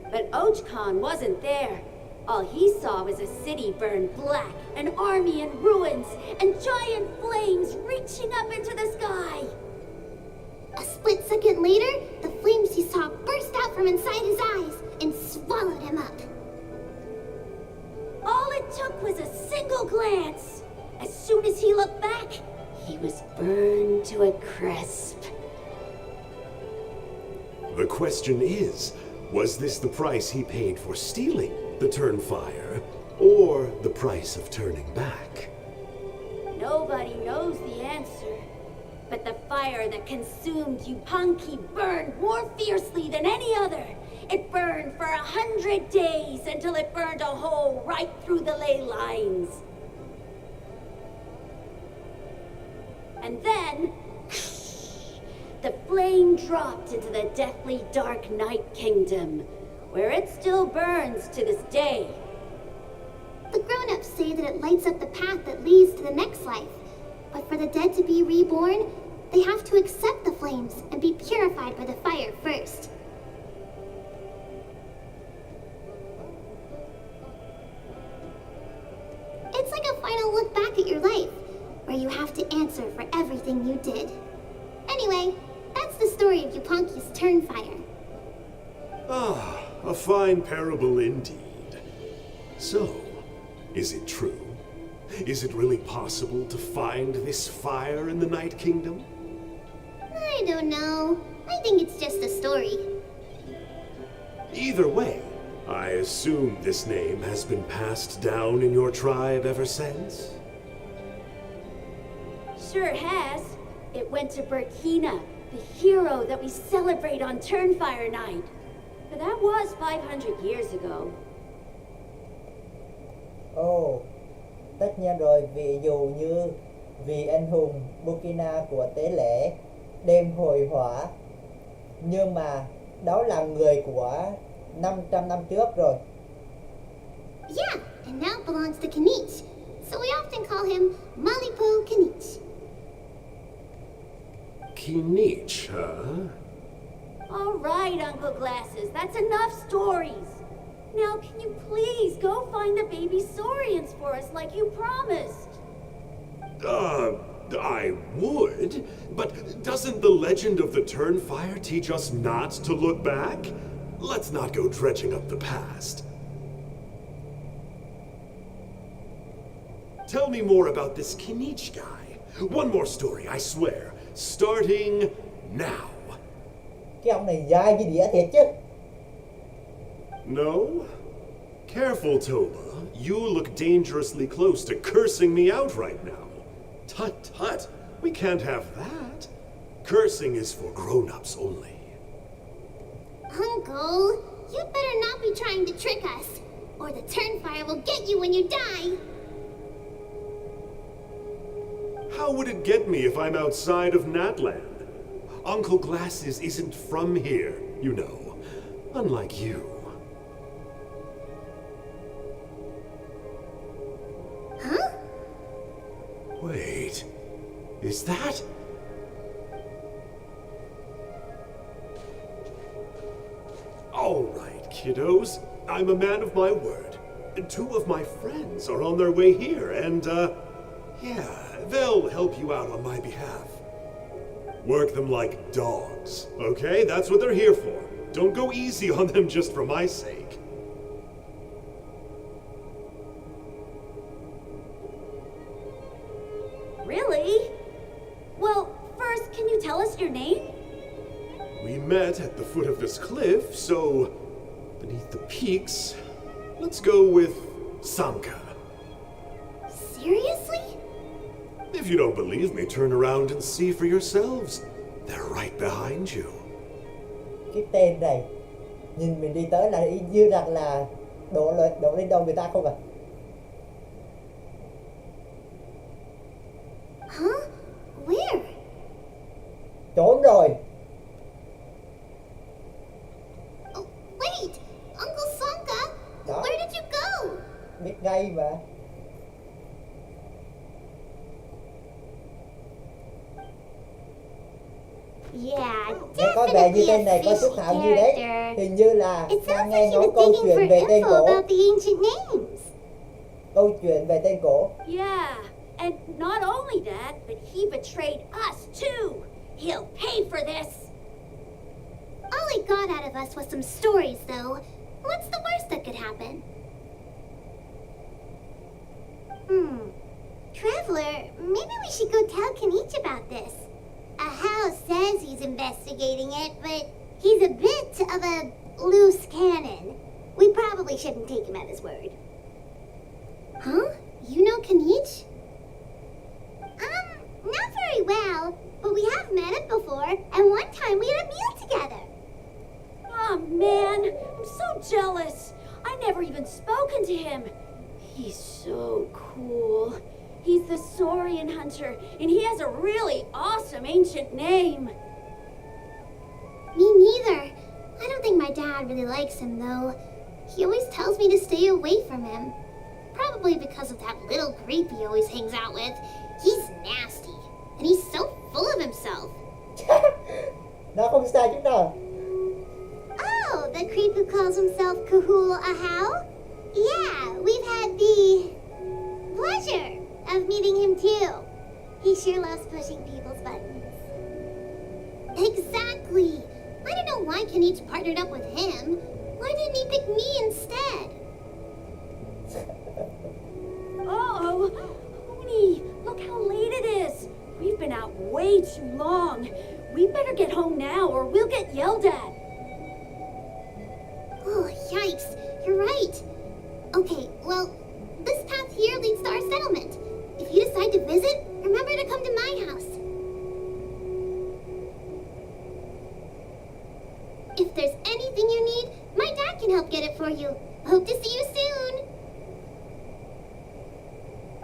But Och Khan wasn't there. All he saw was a city burned black, an army in ruins, and giant flames reaching up into the sky. A split second later, the flames he saw burst out from inside his eyes and swallowed him up. All it took was a single glance. As soon as he looked back, he was burned to a crisp. The question is, was this the price he paid for stealing the Turnfire, or the price of turning back? Nobody knows the answer. But the fire that consumed Yupanqui burned more fiercely than any other. It burned for 100 days until it burned a hole right through the ley lines. And then, the flame dropped into the deathly dark night kingdom, where it still burns to this day. The grown-ups say that it lights up the path that leads to the next life. But for the dead to be reborn, they have to accept the flames and be purified by the fire first. It's like a final look back at your life, where you have to answer for everything you did. Anyway, that's the story of Yupanki's Turnfire. Ah, a fine parable indeed. So, is it true? Is it really possible to find this fire in the Night Kingdom? I don't know. I think it's just a story. Either way, I assume this name has been passed down in your tribe ever since? Sure has. It went to Burkina, the hero that we celebrate on Turnfire Night. But that was 500 years ago. Tất nhiên rồi, ví dụ như vị anh hùng Burkina của tế lễ đêm hồi hỏa, nhưng mà đó là người của 500 năm trước rồi. Yeah, and now belongs to Kanich, so we often call him Malipu Kanich. Kinich, huh? All right, Uncle Glasses, that's enough stories. Now, can you please go find the baby saurians for us like you promised? I would, but doesn't the legend of the Turnfire teach us not to look back? Let's not go dredging up the past. Tell me more about this Kinich guy. One more story, I swear. Starting now. Cái ông này dai như đĩa thiệt chứ. No? Careful, Toba. You look dangerously close to cursing me out right now. Tut tut. We can't have that. Cursing is for grown-ups only. Uncle, you'd better not be trying to trick us, or the Turnfire will get you when you die. How would it get me if I'm outside of Natland? Uncle Glasses isn't from here, you know. Unlike you. Huh? Wait. Is that? All right, kiddos. I'm a man of my word. 2 of my friends are on their way here, and, yeah, they'll help you out on my behalf. Work them like dogs, okay? That's what they're here for. Don't go easy on them just for my sake. Really? Well, first, can you tell us your name? We met at the foot of this cliff, so beneath the peaks, let's go with Samka. Seriously? If you don't believe me, turn around and see for yourselves. They're right behind you. Cái tên này, nhìn mình đi tới là y như rằng là đổ lên đầu người ta không à? Huh? Where? Trốn rồi. Oh, wait! Uncle Sanka! Đó. Where did you go? Biết ngay mà. Yeah, Nghe có vẻ như definitely tên này a có sức fishy hào như đấy. character. Hình như là It đang sounds nghe like he ngóng was câu digging chuyện for về tên info cổ. about the ancient names. Câu chuyện về tên cổ. Yeah, and not only that, but he betrayed us too. He'll pay for this. All he got out of us was some stories, though. What's the worst that could happen? Traveler, maybe we should go tell Kanich about this. Hal says he's investigating it, but he's a bit of a loose cannon. We probably shouldn't take him at his word. Huh? You know Kanich? Not very well, but we have met him before, and one time we had a meal together. Oh man, I'm so jealous. I never even spoken to him. He's so cool. He's the Saurian hunter, and he has a really awesome ancient name. Me neither. I don't think my dad really likes him, though. He always tells me to stay away from him. Probably because of that little creep he always hangs out with. He's nasty, and he's so full of himself. Nó không sai chút nào. Oh, the creep who calls himself Kahul Ahau? Yeah, we've had the pleasure of meeting him too. He sure loves pushing people's buttons. Exactly. I don't know why Kenichi partnered up with him. Why didn't he pick me instead? Uh-oh. Oni, look how late it is. We've been out way too long. We better get home now or we'll get yelled at. Oh, yikes. You're right. Okay, well, this path here leads to our settlement. If you decide to visit, remember to come to my house. If there's anything you need, my dad can help get it for you. Hope to see you soon.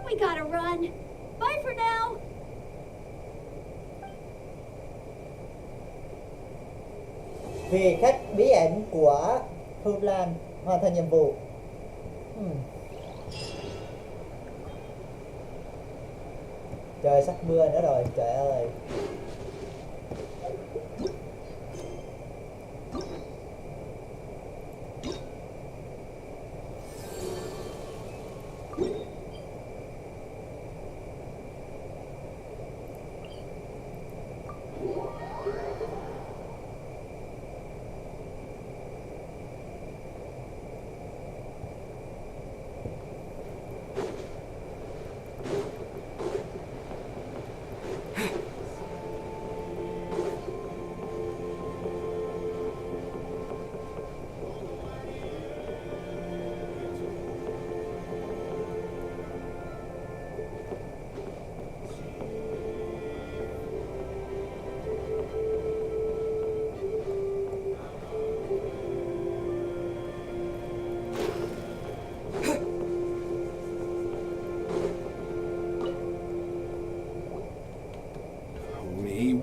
We gotta run. Bye for now. Vì khách bí ẩn của Thu Lan hoàn thành nhiệm vụ. Trời sắp mưa nữa rồi, trời ơi.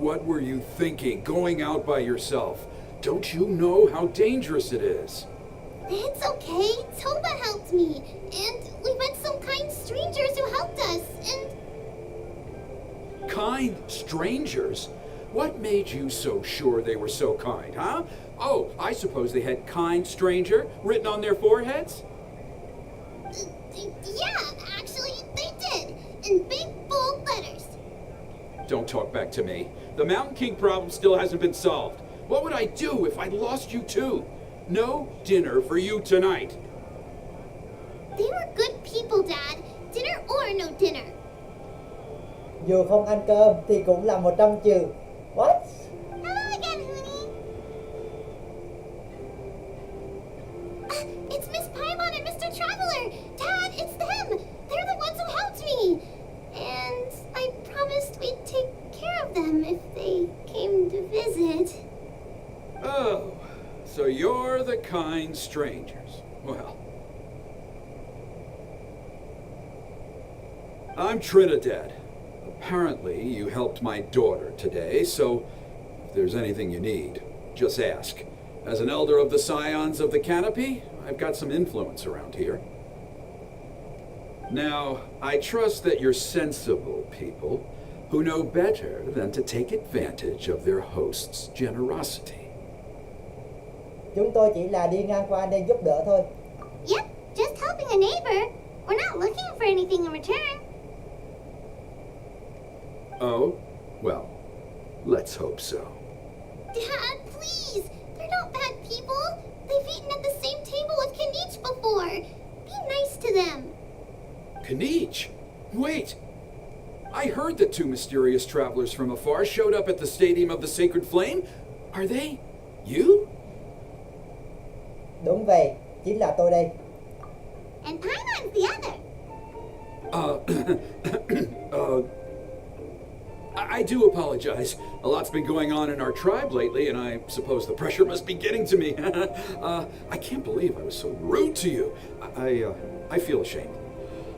What were you thinking, going out by yourself? Don't you know how dangerous it is? It's okay. Toba helped me. And we met some kind strangers who helped us. And Kind strangers? What made you so sure they were so kind, huh? Oh, I suppose they had kind stranger written on their foreheads? yeah, actually, they did. In big, bold letters. Don't talk back to me. The Mountain King problem still hasn't been solved. What would I do if I'd lost you too? No dinner for you tonight. They were good people, Dad. Dinner or no dinner. Dù không ăn cơm thì cũng là 100 trừ. What? Hello again, Huni. It's Miss Paimon and Mr. Traveler. Dad, it's them. They're the ones who helped me. And I promised we'd take care of them if they came to visit. Oh, so you're the kind strangers. Well, I'm Trinidad. Apparently, you helped my daughter today, so if there's anything you need, just ask. As an elder of the Scions of the Canopy, I've got some influence around here. Now, I trust that you're sensible people who know better than to take advantage of their host's generosity. Chúng tôi chỉ là đi ngang qua nên giúp đỡ thôi. Yep, just helping a neighbor. We're not looking for anything in return. Oh? Well, let's hope so. Dad, please. They're not bad people. They've eaten at the same table with Kenichi before. Be nice to them. Kenichi? Wait! I heard that two mysterious travelers from afar showed up at the Stadium of the Sacred Flame. Are they you? Đúng vậy, chính là tôi đây. And Paimon's the other. I do apologize. A lot's been going on in our tribe lately, and I suppose the pressure must be getting to me. I can't believe I was so rude to you. I feel ashamed.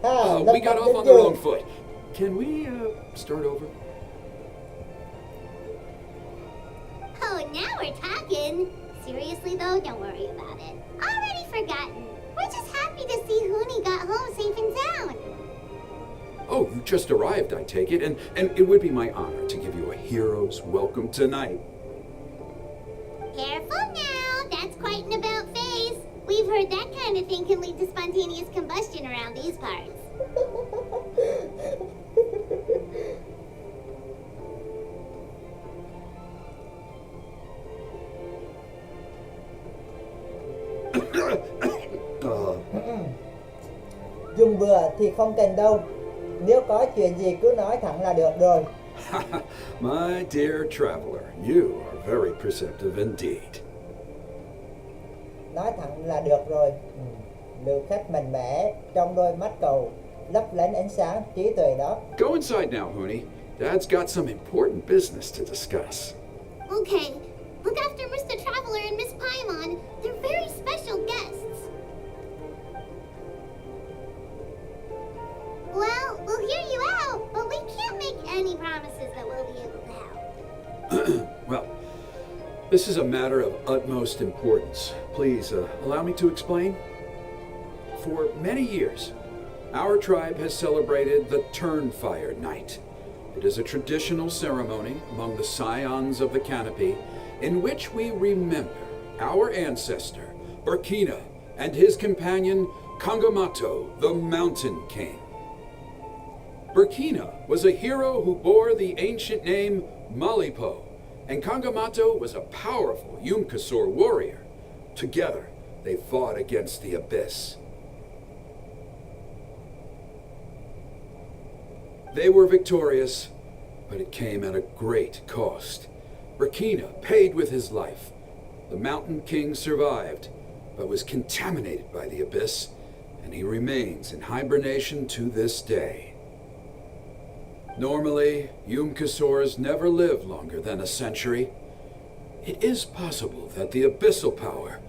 Lớp We got tập off đến on the trường. wrong foot. Can we start over? Oh, now we're talking. Seriously though, don't worry about it. Already forgotten. We're just happy to see Huni got home safe and sound. Oh, you just arrived, I take it, and it would be my honor to give you a hero's welcome tonight. Careful now, that's quite an about face. We've heard that kind of thing can lead to spontaneous combustion around these parts. Dùng bừa thì không cần đâu. Nếu có chuyện gì cứ nói thẳng là được rồi. My dear traveler, you are very perceptive indeed. Nói thẳng là được rồi. Lượt khách mạnh mẽ, trong đôi mắt cậu lấp lánh ánh sáng trí tuệ đó. Go inside now, Huni. Dad's got some important business to discuss. Okay, look after Mr. Traveler and Miss Paimon. They're very special guests. Well, we'll hear you out, but we can't make any promises that we'll be able to help. Well, this is a matter of utmost importance. Please allow me to explain. For many years, our tribe has celebrated the Turnfire Night. It is a traditional ceremony among the scions of the canopy in which we remember our ancestor, Burkina, and his companion, Kangamato, the Mountain King. Burkina was a hero who bore the ancient name Malipo, and Kangamato was a powerful Yumkasor warrior. Together, they fought against the Abyss. They were victorious, but it came at a great cost. Burkina paid with his life. The Mountain King survived, but was contaminated by the Abyss, and he remains in hibernation to this day. Normally, Yumkasors never live longer than a century. It is possible that the abyssal power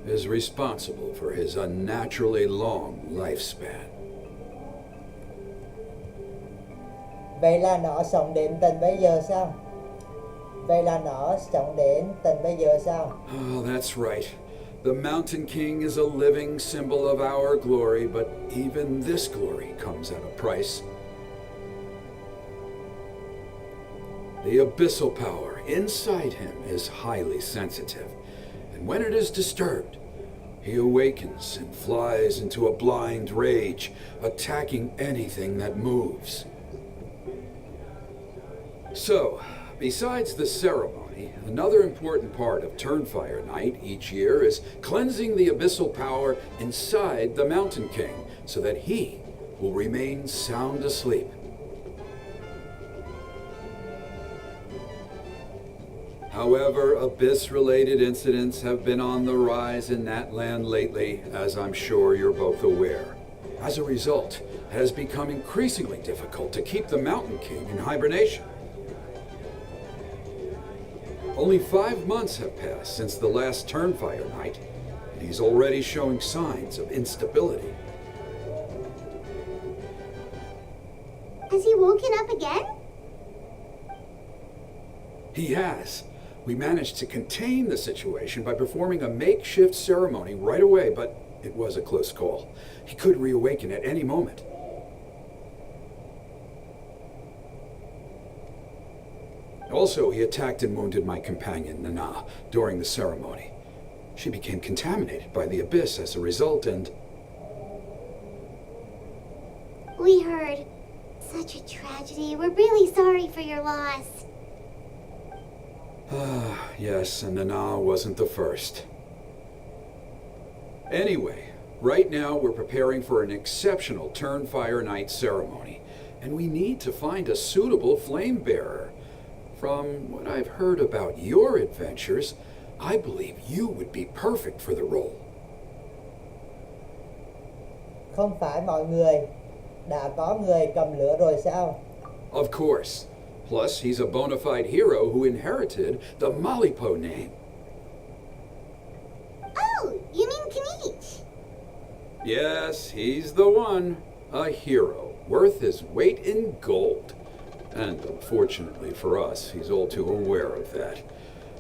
is responsible for his unnaturally long lifespan. Vậy là nó sống đến tận bây giờ sao? Vậy là nó sống đến tận bây giờ sao? Oh, that's right. The Mountain King is a living symbol of our glory, but even this glory comes at a price. The abyssal power inside him is highly sensitive, and when it is disturbed, he awakens and flies into a blind rage, attacking anything that moves. So, besides the ceremony, another important part of Turnfire Night each year is cleansing the abyssal power inside the Mountain King so that he will remain sound asleep. However, Abyss-related incidents have been on the rise in that land lately, as I'm sure you're both aware. As a result, it has become increasingly difficult to keep the Mountain King in hibernation. Only 5 months have passed since the last Turnfire Night, and he's already showing signs of instability. Has he woken up again? He has. We managed to contain the situation by performing a makeshift ceremony right away, but it was a close call. He could reawaken at any moment. Also, he attacked and wounded my companion, Nana, during the ceremony. She became contaminated by the Abyss as a result, and... We heard. Such a tragedy. We're really sorry for your loss. Yes, and Nana wasn't the first. Anyway, right now we're preparing for an exceptional Turnfire Night ceremony, and we need to find a suitable flame bearer. From what I've heard about your adventures, I believe you would be perfect for the role. Không phải mọi người đã có người cầm lửa rồi sao? Of course. Plus, he's a bona fide hero who inherited the Malipo name. Oh, you mean Kinich? Yes, he's the one. A hero, worth his weight in gold. And unfortunately for us, he's all too aware of that.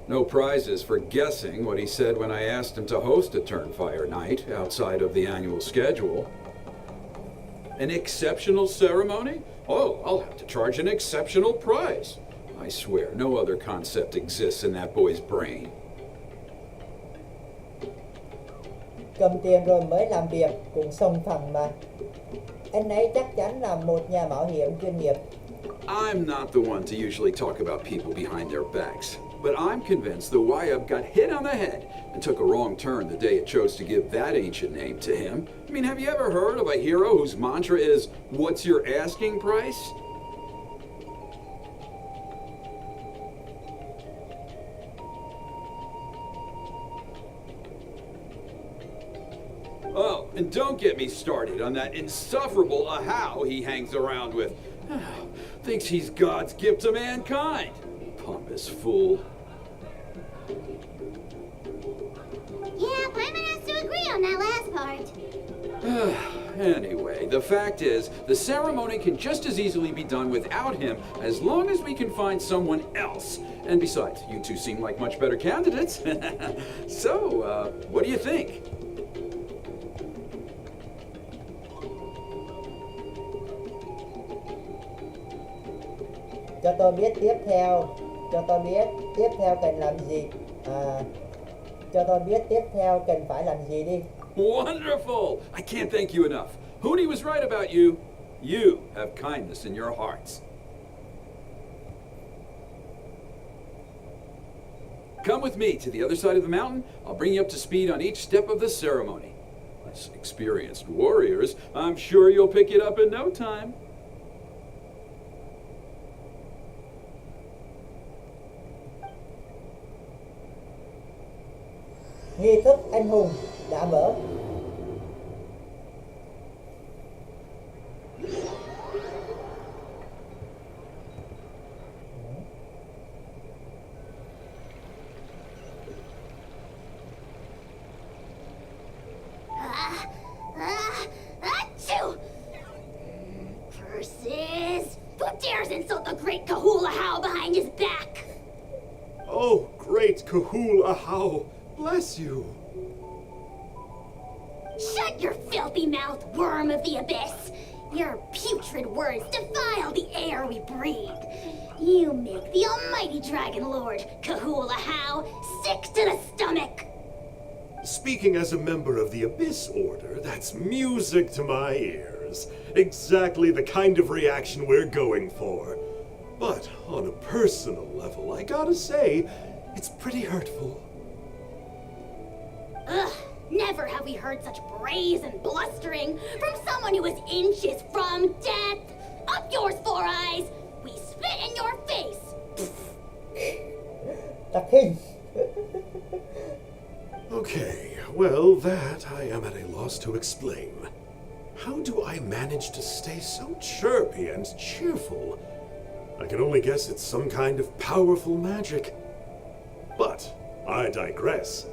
No prizes for guessing what he said when I asked him to host a Turnfire night outside of the annual schedule. An exceptional ceremony? Oh, I'll have to charge an exceptional price. I swear, no other concept exists in that boy's brain. Cầm tiền rồi mới làm việc cũng song phẳng mà. Anh ấy chắc chắn là một nhà mạo hiểm chuyên nghiệp. I'm not the one to usually talk about people behind their backs, but I'm convinced the Wyub got hit on the head and took a wrong turn the day it chose to give that ancient name to him. I mean, have you ever heard of a hero whose mantra is, "What's your asking price?" Oh, and don't get me started on that insufferable Ahau he hangs around with. Thinks he's God's gift to mankind. Pompous fool. Yeah, Paimon has to agree on that last part. Anyway, the fact is, the ceremony can just as easily be done without him as long as we can find someone else. And besides, you two seem like much better candidates. So, what do you think? Cho tôi biết tiếp theo. Cho tôi biết tiếp theo cần làm gì. Cho tôi biết tiếp theo cần phải làm gì đi. Wonderful! I can't thank you enough. Hoonie was right about you. You have kindness in your hearts. Come with me to the other side of the mountain. I'll bring you up to speed on each step of the ceremony. As experienced warriors, I'm sure you'll pick it up in no time. Nghi thức anh hùng đã mở. Achoo! Curses! Who dares insult the great Kahula How behind his back? Oh, great Kahul Ahau, bless you. Shut your filthy mouth, worm of the abyss! Your putrid words defile the air we breathe. You make the almighty Dragon Lord, Kahula How, sick to the stomach! Speaking as a member of the Abyss Order, that's music to my ears. Exactly the kind of reaction we're going for. But on a personal level, I gotta say, it's pretty hurtful. Ugh, never have we heard such brazen blustering from someone who is inches from death. Up yours, Four Eyes! We spit in your face! Tặc hình. Okay, well, that I am at a loss to explain. How do I manage to stay so chirpy and cheerful? I can only guess it's some kind of powerful magic. But I digress.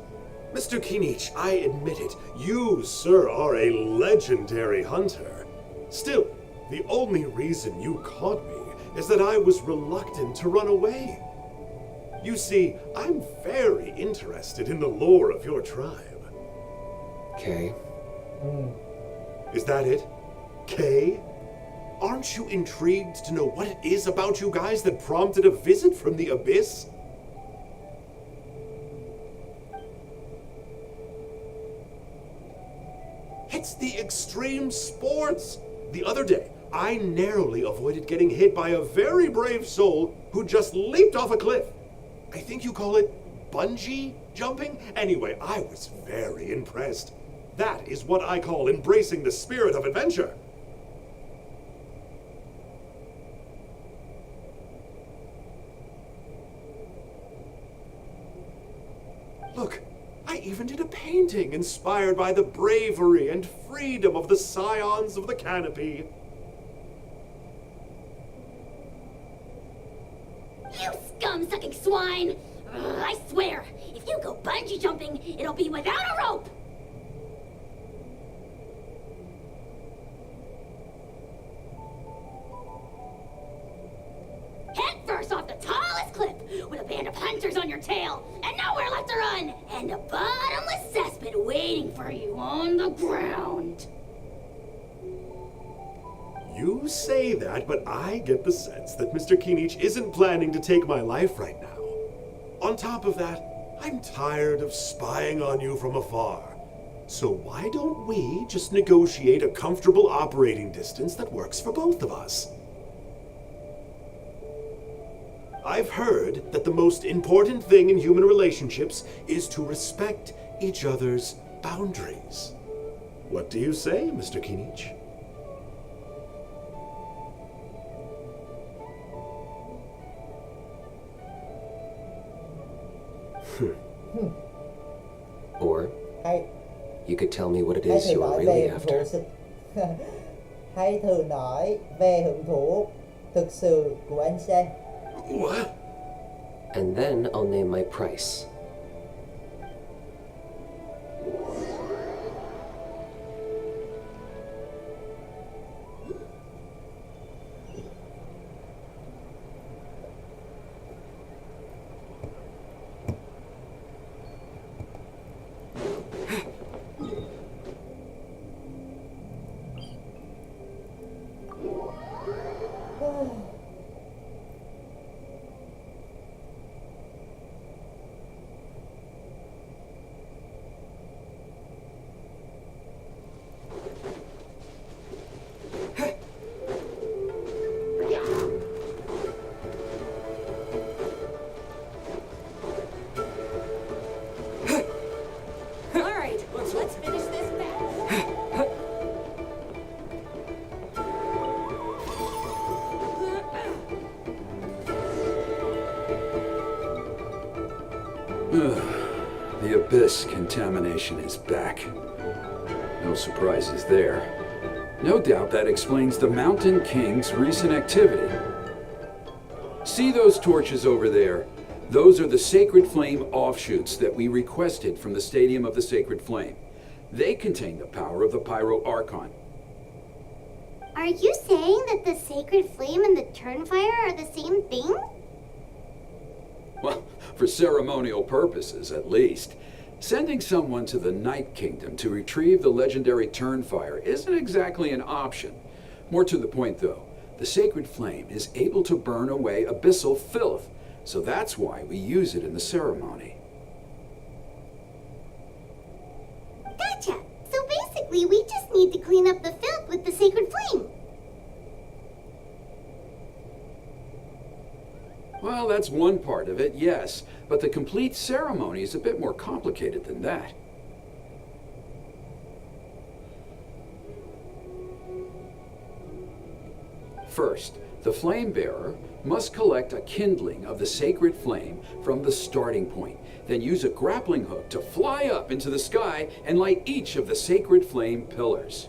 Mr. Kinich, I admit it, you, sir, are a legendary hunter. Still, the only reason you caught me is that I was reluctant to run away. You see, I'm very interested in the lore of your tribe. Okay. Is that it? Kay? Aren't you intrigued to know what it is about you guys that prompted a visit from the Abyss? It's the extreme sports! The other day, I narrowly avoided getting hit by a very brave soul who just leaped off a cliff. I think you call it bungee jumping? Anyway, I was very impressed. That is what I call embracing the spirit of adventure. Look, I even did a painting inspired by the bravery and freedom of the scions of the canopy. swine! I swear, if you go bungee jumping, it'll be without a rope! Head first off the tallest cliff, with a band of hunters on your tail, and nowhere left to run, and a bottomless cesspit waiting for you on the ground. You say that, but I get the sense that Mr. Kinich isn't planning to take my life right now. On top of that, I'm tired of spying on you from afar. So why don't we just negotiate a comfortable operating distance that works for both of us? I've heard that the most important thing in human relationships is to respect each other's boundaries. What do you say, Mr. Kinich? Or Hay you could tell me what it hãy is thử you are nói really về hưởng thụ after. hãy thử nói về hưởng thụ thực sự của anh xem. What? And then I'll name my price. Alright, let's finish this fast. The abyss contamination is back. No surprises there. No doubt that explains the Mountain King's recent activity. See those torches over there? Those are the Sacred Flame offshoots that we requested from the Stadium of the Sacred Flame. They contain the power of the Pyro Archon. Are you saying that the sacred flame and the turnfire are the same thing? Well, for ceremonial purposes, at least. Sending someone to the Night Kingdom to retrieve the legendary Turnfire isn't exactly an option. More to the point, though, the Sacred Flame is able to burn away abyssal filth, so that's why we use it in the ceremony. Gotcha! So basically, we just need to clean up the filth with the sacred flame. Well, that's one part of it, yes, but the complete ceremony is a bit more complicated than that. First, the flame bearer must collect a kindling of the sacred flame from the starting point, then use a grappling hook to fly up into the sky and light each of the sacred flame pillars.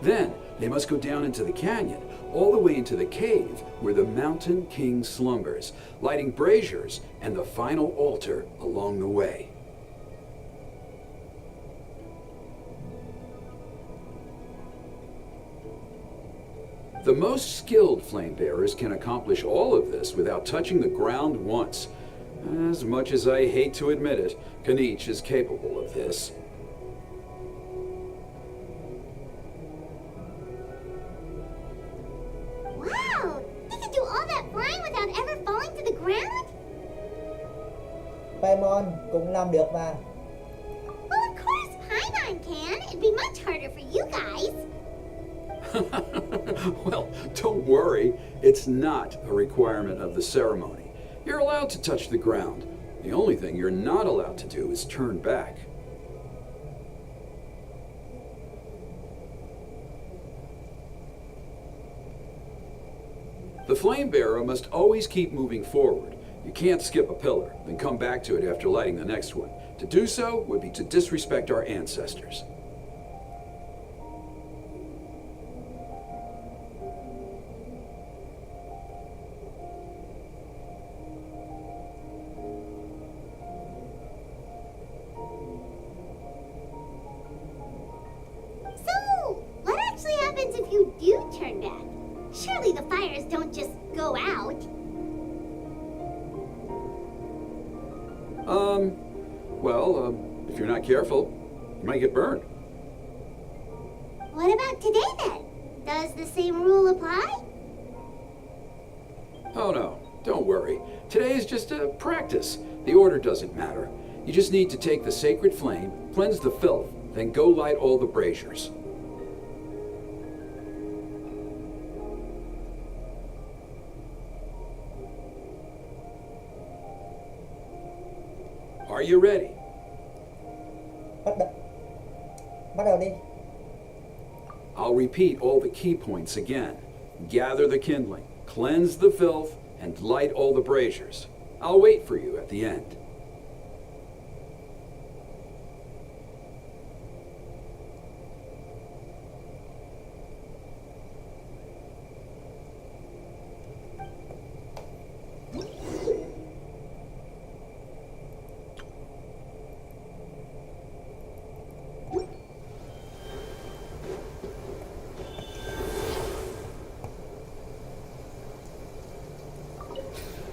Then, they must go down into the canyon, all the way into the cave where the Mountain King slumbers, lighting braziers and the final altar along the way. The most skilled flame bearers can accomplish all of this without touching the ground once. As much as I hate to admit it, Kinich is capable of this. Wow! They can do all that flying without ever falling to the ground? Paimon cũng làm được mà. Well, of course Paimon can. It'd be much harder for you guys. Well, don't worry. It's not a requirement of the ceremony. You're allowed to touch the ground. The only thing you're not allowed to do is turn back. The flame bearer must always keep moving forward. You can't skip a pillar, then come back to it after lighting the next one. To do so would be to disrespect our ancestors. go out. Well, if you're not careful, you might get burned. What about today then? Does the same rule apply? Oh no, don't worry. Today is just a practice. The order doesn't matter. You just need to take the sacred flame, cleanse the filth, then go light all the braziers. Are you ready? Bắt đầu. Bắt đầu đi. I'll repeat all the key points again. Gather the kindling, cleanse the filth, and light all the braziers. I'll wait for you at the end.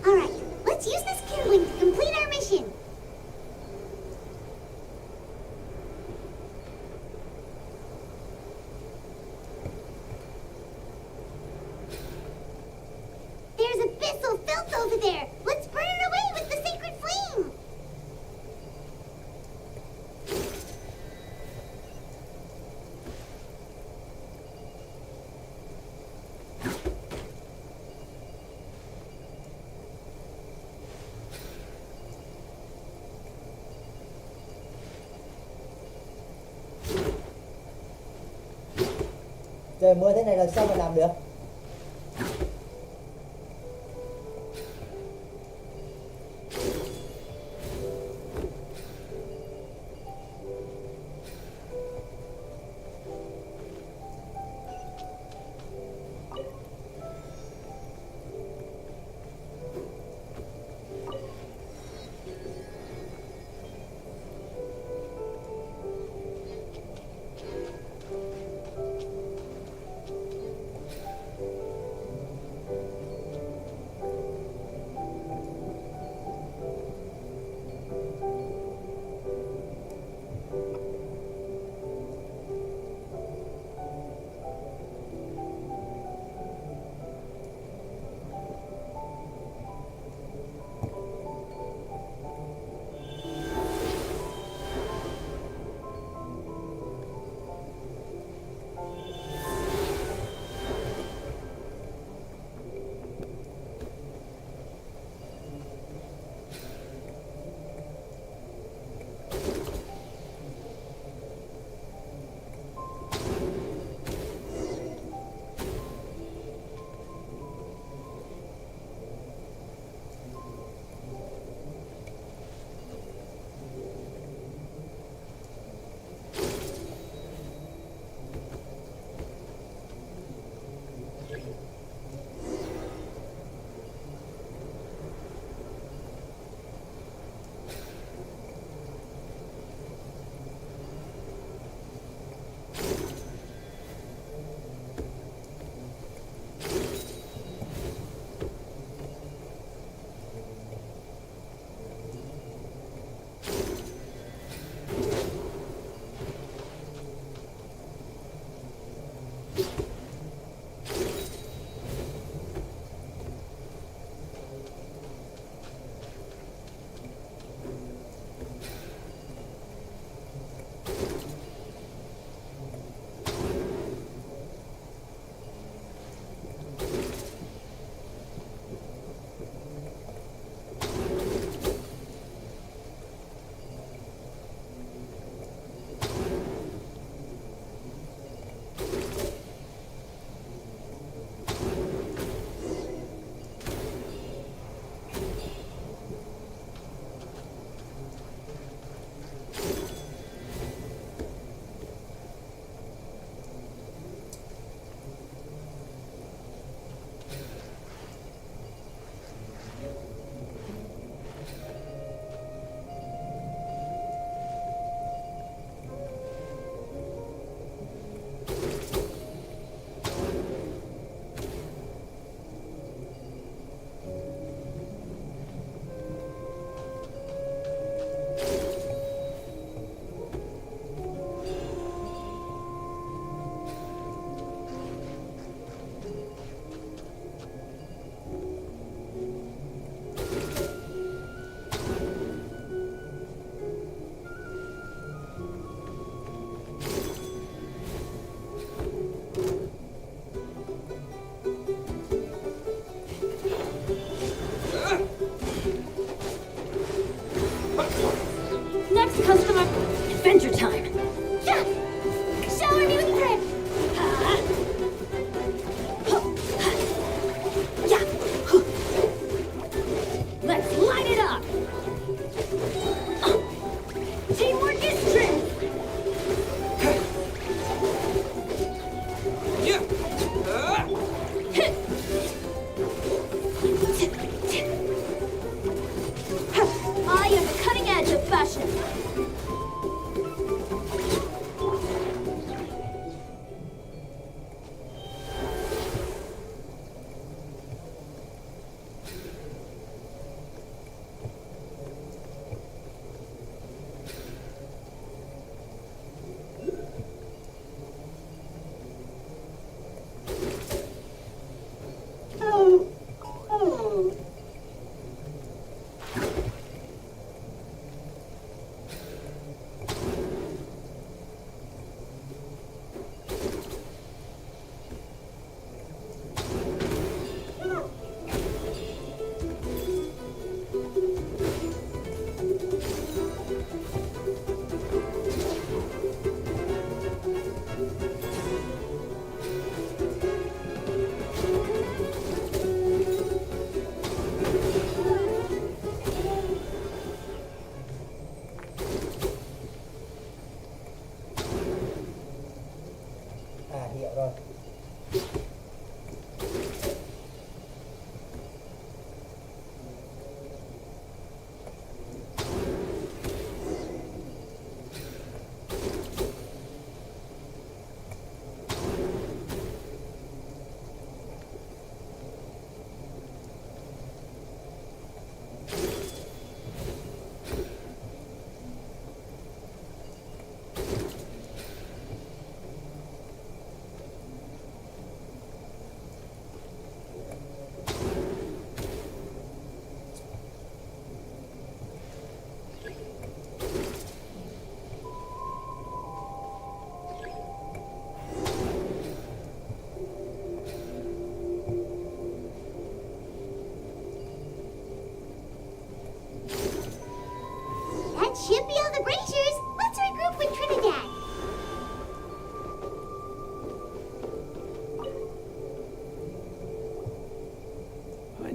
Alright, let's use this kindling to complete our mission. There's a abyssal filth over there. Let's burn it away with the sacred flame. Trời mưa thế này là sao mà làm được?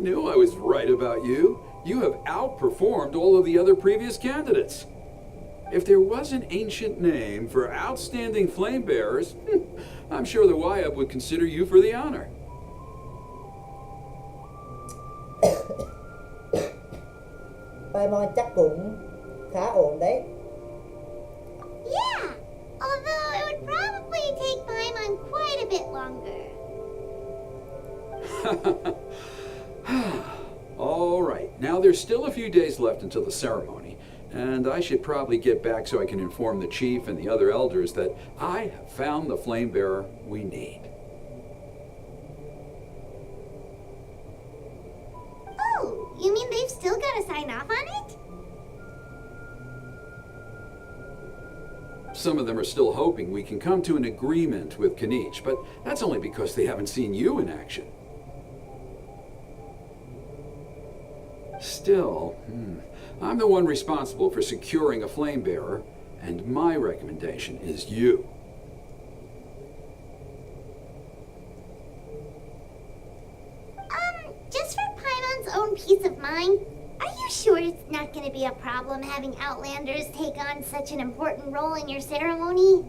knew I was right about you. You have outperformed all of the other previous candidates. If there was an ancient name for outstanding flame bearers, I'm sure the Wyab would consider you for the honor. Paimon chắc cũng khá ổn đấy. Yeah, although it would probably take Paimon quite a bit longer. All right, now there's still a few days left until the ceremony, and I should probably get back so I can inform the chief and the other elders that I have found the flame bearer we need. Oh, you mean they've still got to sign off on it? Some of them are still hoping we can come to an agreement with Kanich, but that's only because they haven't seen you in action. Still, I'm the one responsible for securing a flame bearer, and my recommendation is you. Just for Paimon's own peace of mind, are you sure it's not going to be a problem having Outlanders take on such an important role in your ceremony?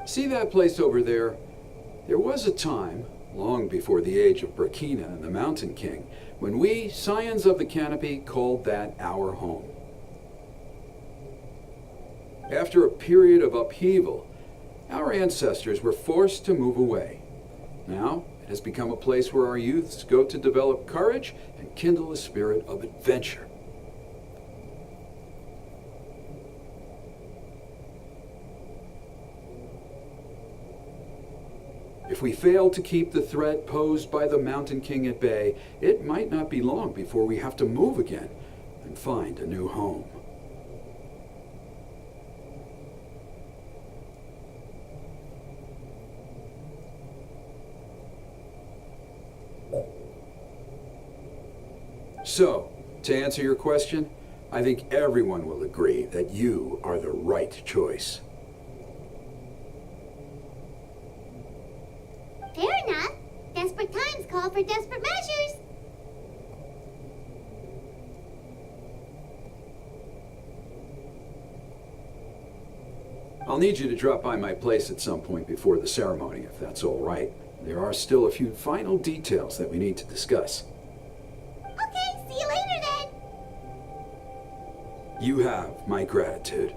See that place over there? There was a time, long before the age of Burkina and the Mountain King, when we, Scions of the Canopy, called that our home. After a period of upheaval, our ancestors were forced to move away. Now, it has become a place where our youths go to develop courage and kindle a spirit of adventure. If we fail to keep the threat posed by the Mountain King at bay, it might not be long before we have to move again and find a new home. So, to answer your question, I think everyone will agree that you are the right choice. Fair enough. Desperate times call for desperate measures. I'll need you to drop by my place at some point before the ceremony, if that's all right. There are still a few final details that we need to discuss. Okay, see you later then. You have my gratitude.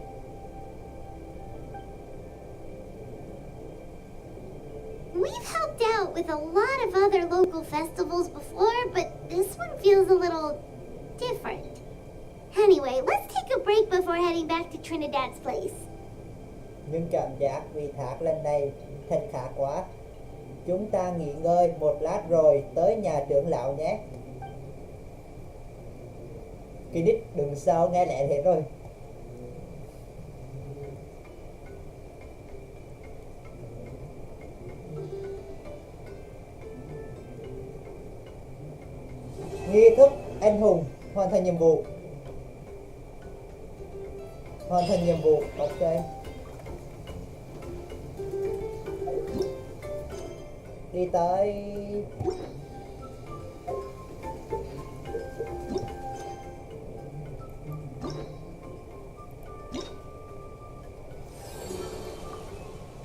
We've helped out with a lot of other local festivals before, but this one feels a little different. Anyway, let's take a break before heading back to Trinidad's place. Nhưng cảm giác vì thác lần này thật khác quá. Chúng ta nghỉ ngơi một lát rồi tới nhà trưởng lão nhé. Kinnick đừng sao nghe lẹ thế rồi. Nghi thức anh hùng hoàn thành nhiệm vụ. Hoàn thành nhiệm vụ, ok. Đi tới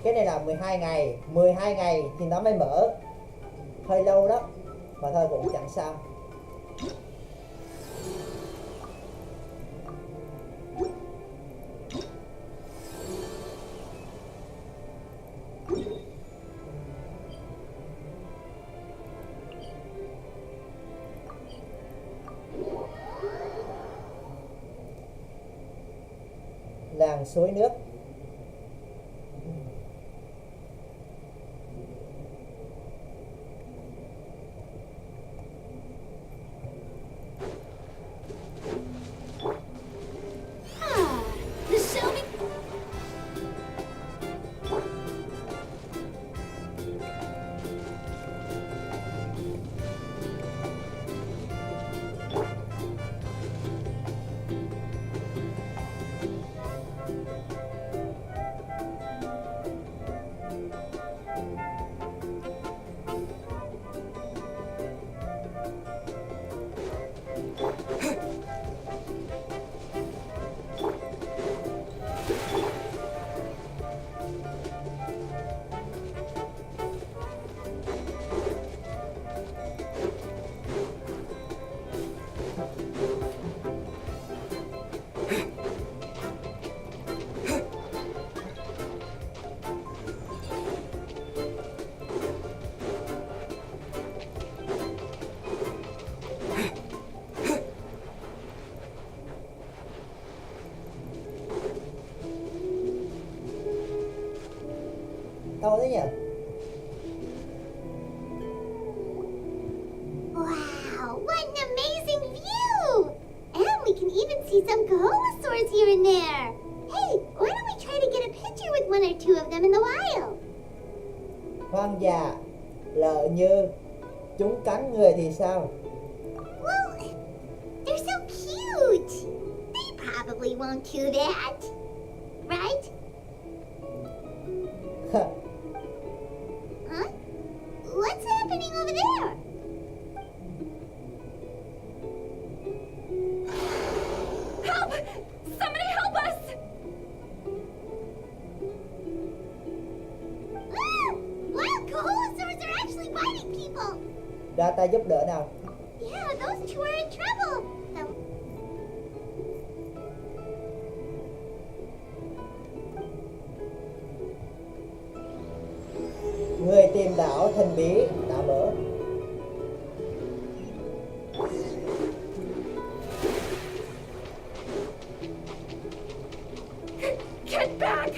cái này là 12 ngày 12 ngày thì nó mới mở, hơi lâu đó mà thôi cũng chẳng sao. Làng suối nước. The Shelby. cao đấy nhỉ. Wow, what an amazing view! And we can even see some Golosaurs here and there. Hey, why don't we try to get a picture with one or two of them in the wild? Hoang dã, lỡ như chúng cắn người thì sao? Well, they're so cute. They probably won't do that. Right? Huh? What's happening over there? Help! Somebody help us! Ah! Wild Golosaurs are actually biting people. Ra tay giúp đỡ nào. Yeah, those two are in trouble. Người tìm đảo thần bí đã mở. Get back!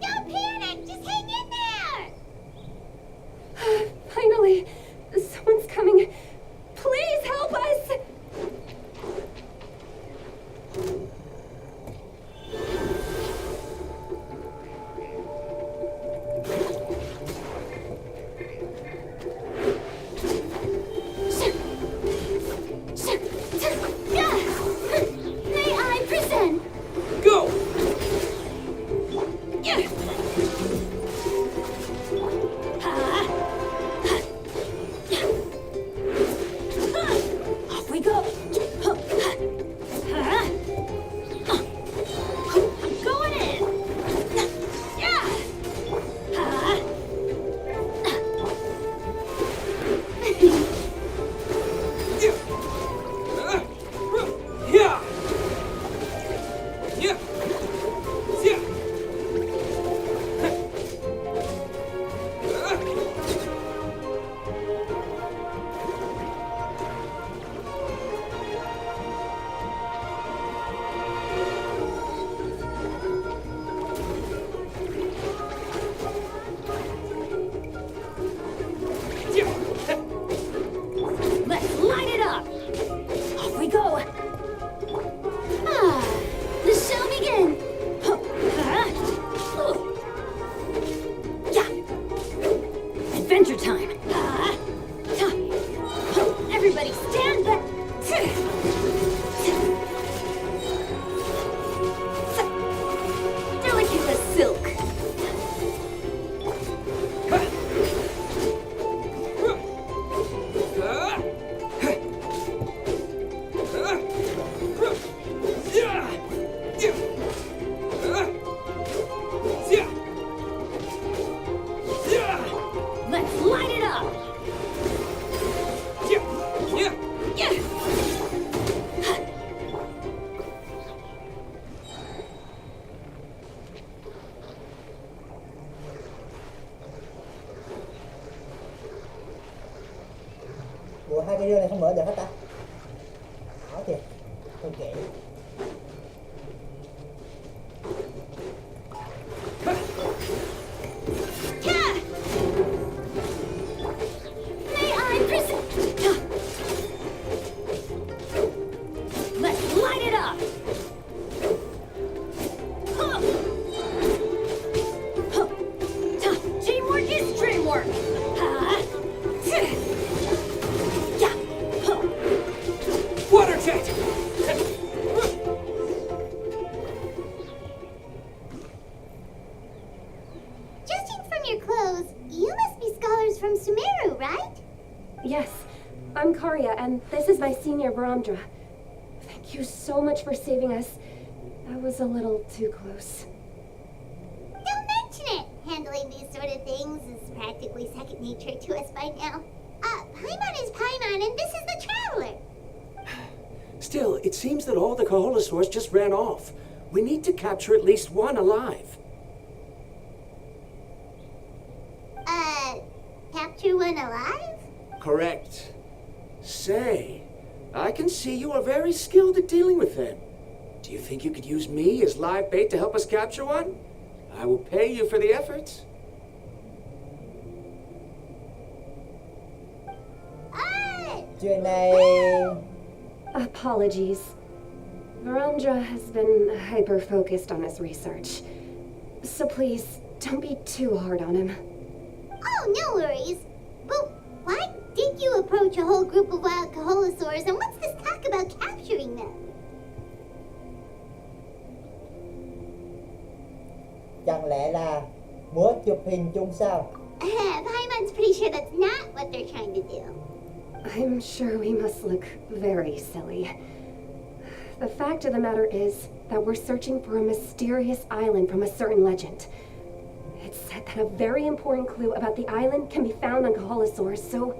Don't panic, just hang in there. Finally, someone's coming. Please help us! May I present? Go! Off we go. Going in. Yeah! Yeah! Yeah! Let's light it up. Off we go. Ah, the show begin. Yeah. Adventure time. Everybody stand back. Delicate as silk. Let's light it up. Yeah. Ủa hai cái rương này không mở được hết ta? Khó thiệt. Không kể. May I present? Let's light it up. Teamwork is dreamwork. Yeah. Water jet! Judging from your clothes, you must be scholars from Sumeru, right? Yes, I'm Karya, and this is my senior Baramdra. Thank you so much for saving us. That was a little too close. Don't mention it. Handling these sort of things is practically second nature to us by now. Paimon is Paimon, and this is the Traveler. Still, it seems that all the Kaholosaurs just ran off. We need to capture at least one alive. Capture one alive? Correct. Say, I can see you are very skilled at dealing with them. Do you think you could use me as live bait to help us capture one? I will pay you for the efforts. Chuyện này Apologies. Varandra has been hyper-focused on his research. So please, don't be too hard on him. Oh, no worries. But why did you approach a whole group of wild Kaholosaurs, and what's this talk about capturing them? chẳng lẽ là muốn chụp hình chung sao? Paimon's pretty sure that's not what they're trying to do. I'm sure we must look very silly. The fact of the matter is that we're searching for a mysterious island from a certain legend. It's said that a very important clue about the island can be found on Kaholosaurs, so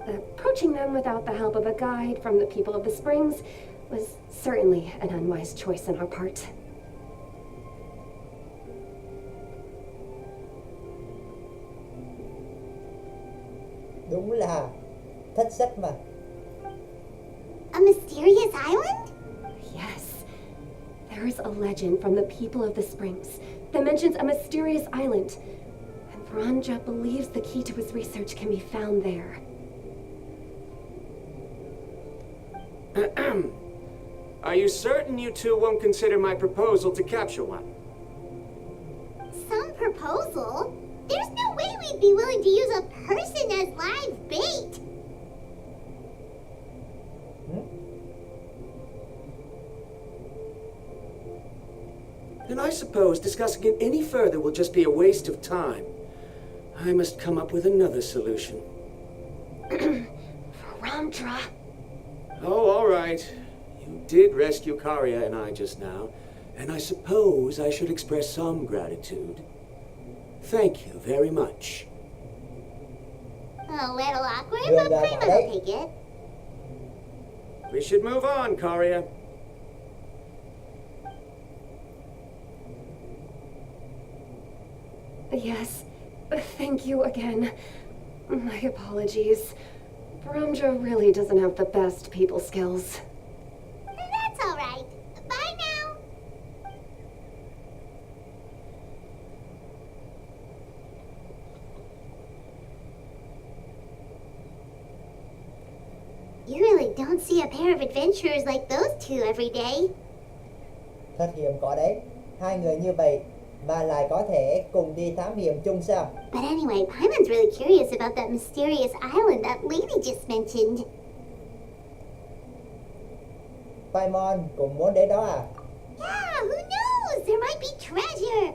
approaching them without the help of a guide from the people of the springs was certainly an unwise choice on our part. Đúng là thất sách mà. A mysterious island? Yes. There is a legend from the people of the springs that mentions a mysterious island, and Varandra believes the key to his research can be found there. Are you certain you two won't consider my proposal to capture one? Some proposal? There's no way we'd be willing to use a person as live bait. Then I suppose discussing it any further will just be a waste of time. I must come up with another solution. Varandra. Oh, all right. You did rescue Karya and I just now, and I suppose I should express some gratitude. Thank you very much. A little awkward, Good, but Paimon right? will take it. We should move on, Karya. Yes, thank you again. My apologies. Varandra really doesn't have the best people skills. That's all right. Bye now. You really don't see a pair of adventurers like those two every day. Thật hiếm có đấy. Hai người như vậy mà lại có thể cùng đi thám hiểm chung sao? But anyway, Paimon's really curious about that mysterious island that lady just mentioned. Paimon cũng muốn đến đó à? Yeah, who knows? There might be treasure.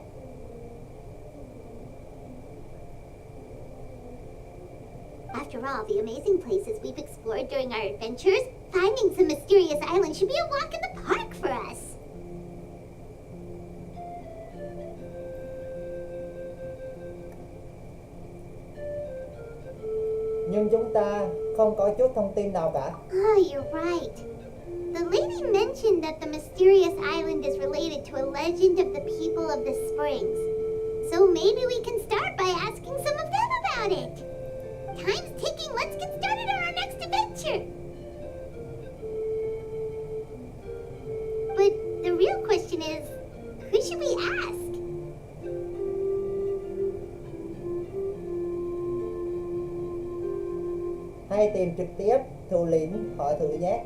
After all, the amazing places we've explored during our adventures, finding some mysterious island should be a walk in the park for us. Nhưng chúng ta không có chút thông tin nào cả. Oh, you're right. The lady mentioned that the mysterious island is related to a legend of the people of the springs. So maybe we can start by asking some of them about it. Time's ticking. Let's get started on our next adventure. But the real question is, who should we ask? Hay tìm trực tiếp thủ lĩnh hỏi thử nhé.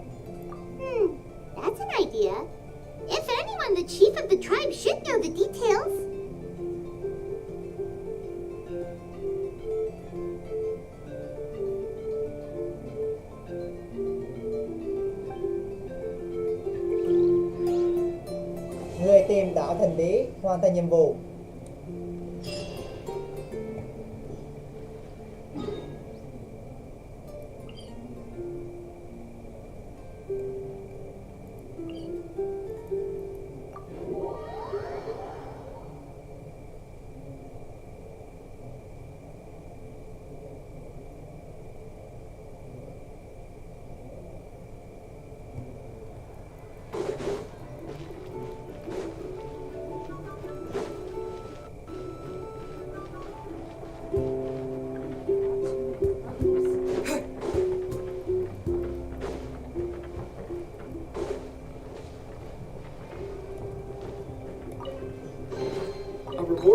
That's an idea. If anyone, the chief of the tribe should know the details. Người tìm đảo thần bí hoàn thành nhiệm vụ.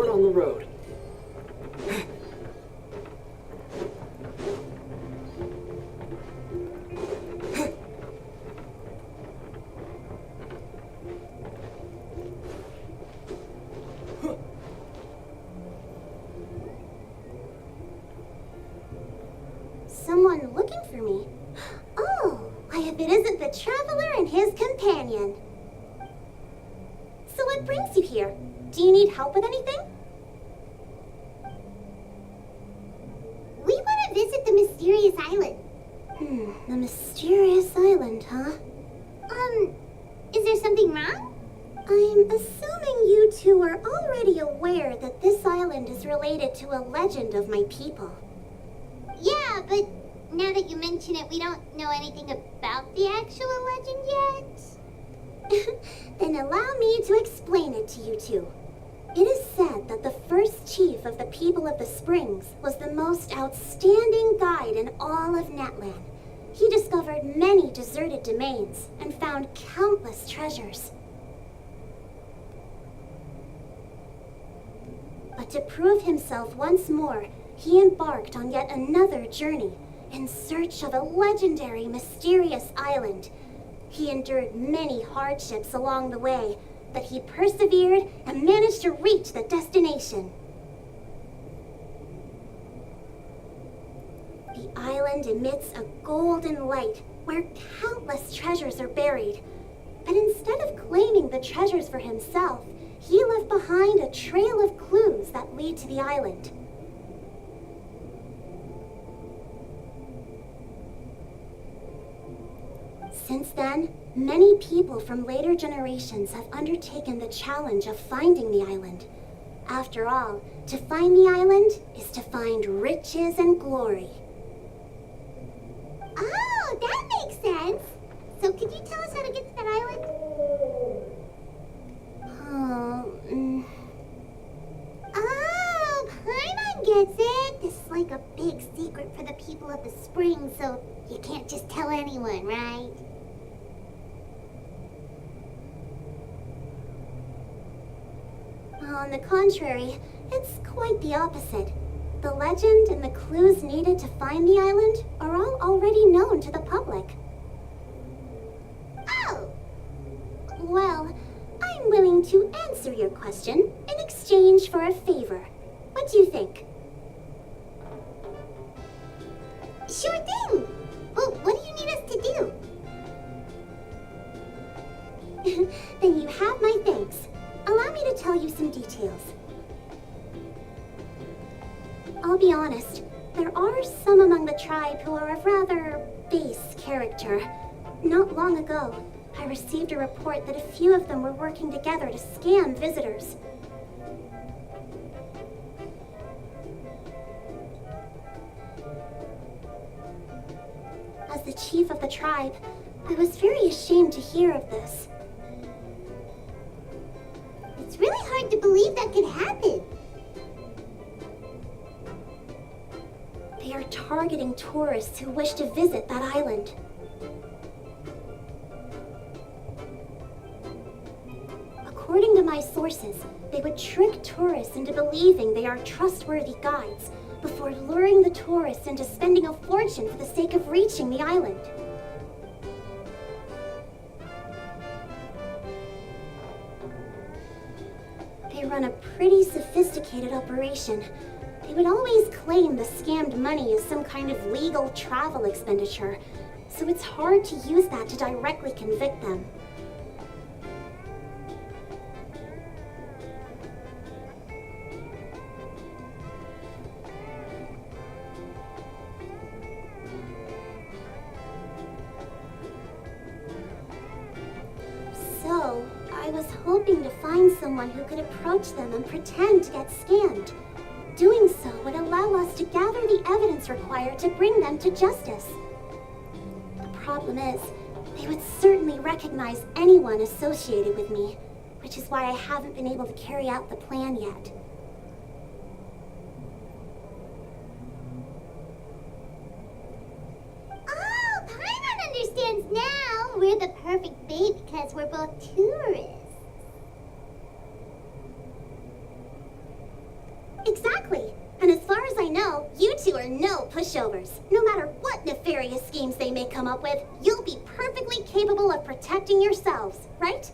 port on the road. Someone looking for me? Oh, why if it isn't the traveler and his companion. So what brings you here? Do you need help with anything? We want to visit the mysterious island. The mysterious island, huh? Is there something wrong? I'm assuming you two are already aware that this island is related to a legend of my people. Yeah, but now that you mention it, we don't know anything about the actual legend yet. Then allow me to explain it to you two. It is said that the first chief of the people of the Springs was the most outstanding guide in all of Netland. He discovered many deserted domains and found countless treasures. But to prove himself once more, he embarked on yet another journey in search of a legendary, mysterious island. He endured many hardships along the way, but he persevered and managed to reach the destination. The island emits a golden light where countless treasures are buried. But instead of claiming the treasures for himself, he left behind a trail of clues that lead to the island. Since then, many people from later generations have undertaken the challenge of finding the island. After all, to find the island is to find riches and glory. Oh, that makes sense. So could you tell us how to get to that island? Oh, Paimon gets it. This is like a big secret for the people of the spring, so you can't just tell anyone, right? On the contrary, it's quite the opposite. The legend and the clues needed to find the island are all already known to the public. Oh! Well, I'm willing to answer your question in exchange for a favor. What do you think? Sure thing! Well, what do you need us to do? Then you have my thanks. Allow me to tell you some details. I'll be honest, there are some among the tribe who are of rather base character. Not long ago, I received a report that a few of them were working together to scam visitors. As the chief of the tribe, I was very ashamed to hear of this. It's really hard to believe that could happen. They are targeting tourists who wish to visit that island. According to my sources, they would trick tourists into believing they are trustworthy guides before luring the tourists into spending a fortune for the sake of reaching the island. They run a pretty sophisticated operation. They would always claim the scammed money is some kind of legal travel expenditure, so it's hard to use that to directly convict them. So, I was hoping to find someone who could approach them and pretend to get scammed. Doing so would allow us to gather the evidence required to bring them to justice. The problem is, they would certainly recognize anyone associated with me, which is why I haven't been able to carry out the plan yet. Oh, Paimon understands now! We're the perfect bait because we're both tourists. two are no pushovers. No matter what nefarious schemes they may come up with, you'll be perfectly capable of protecting yourselves, right?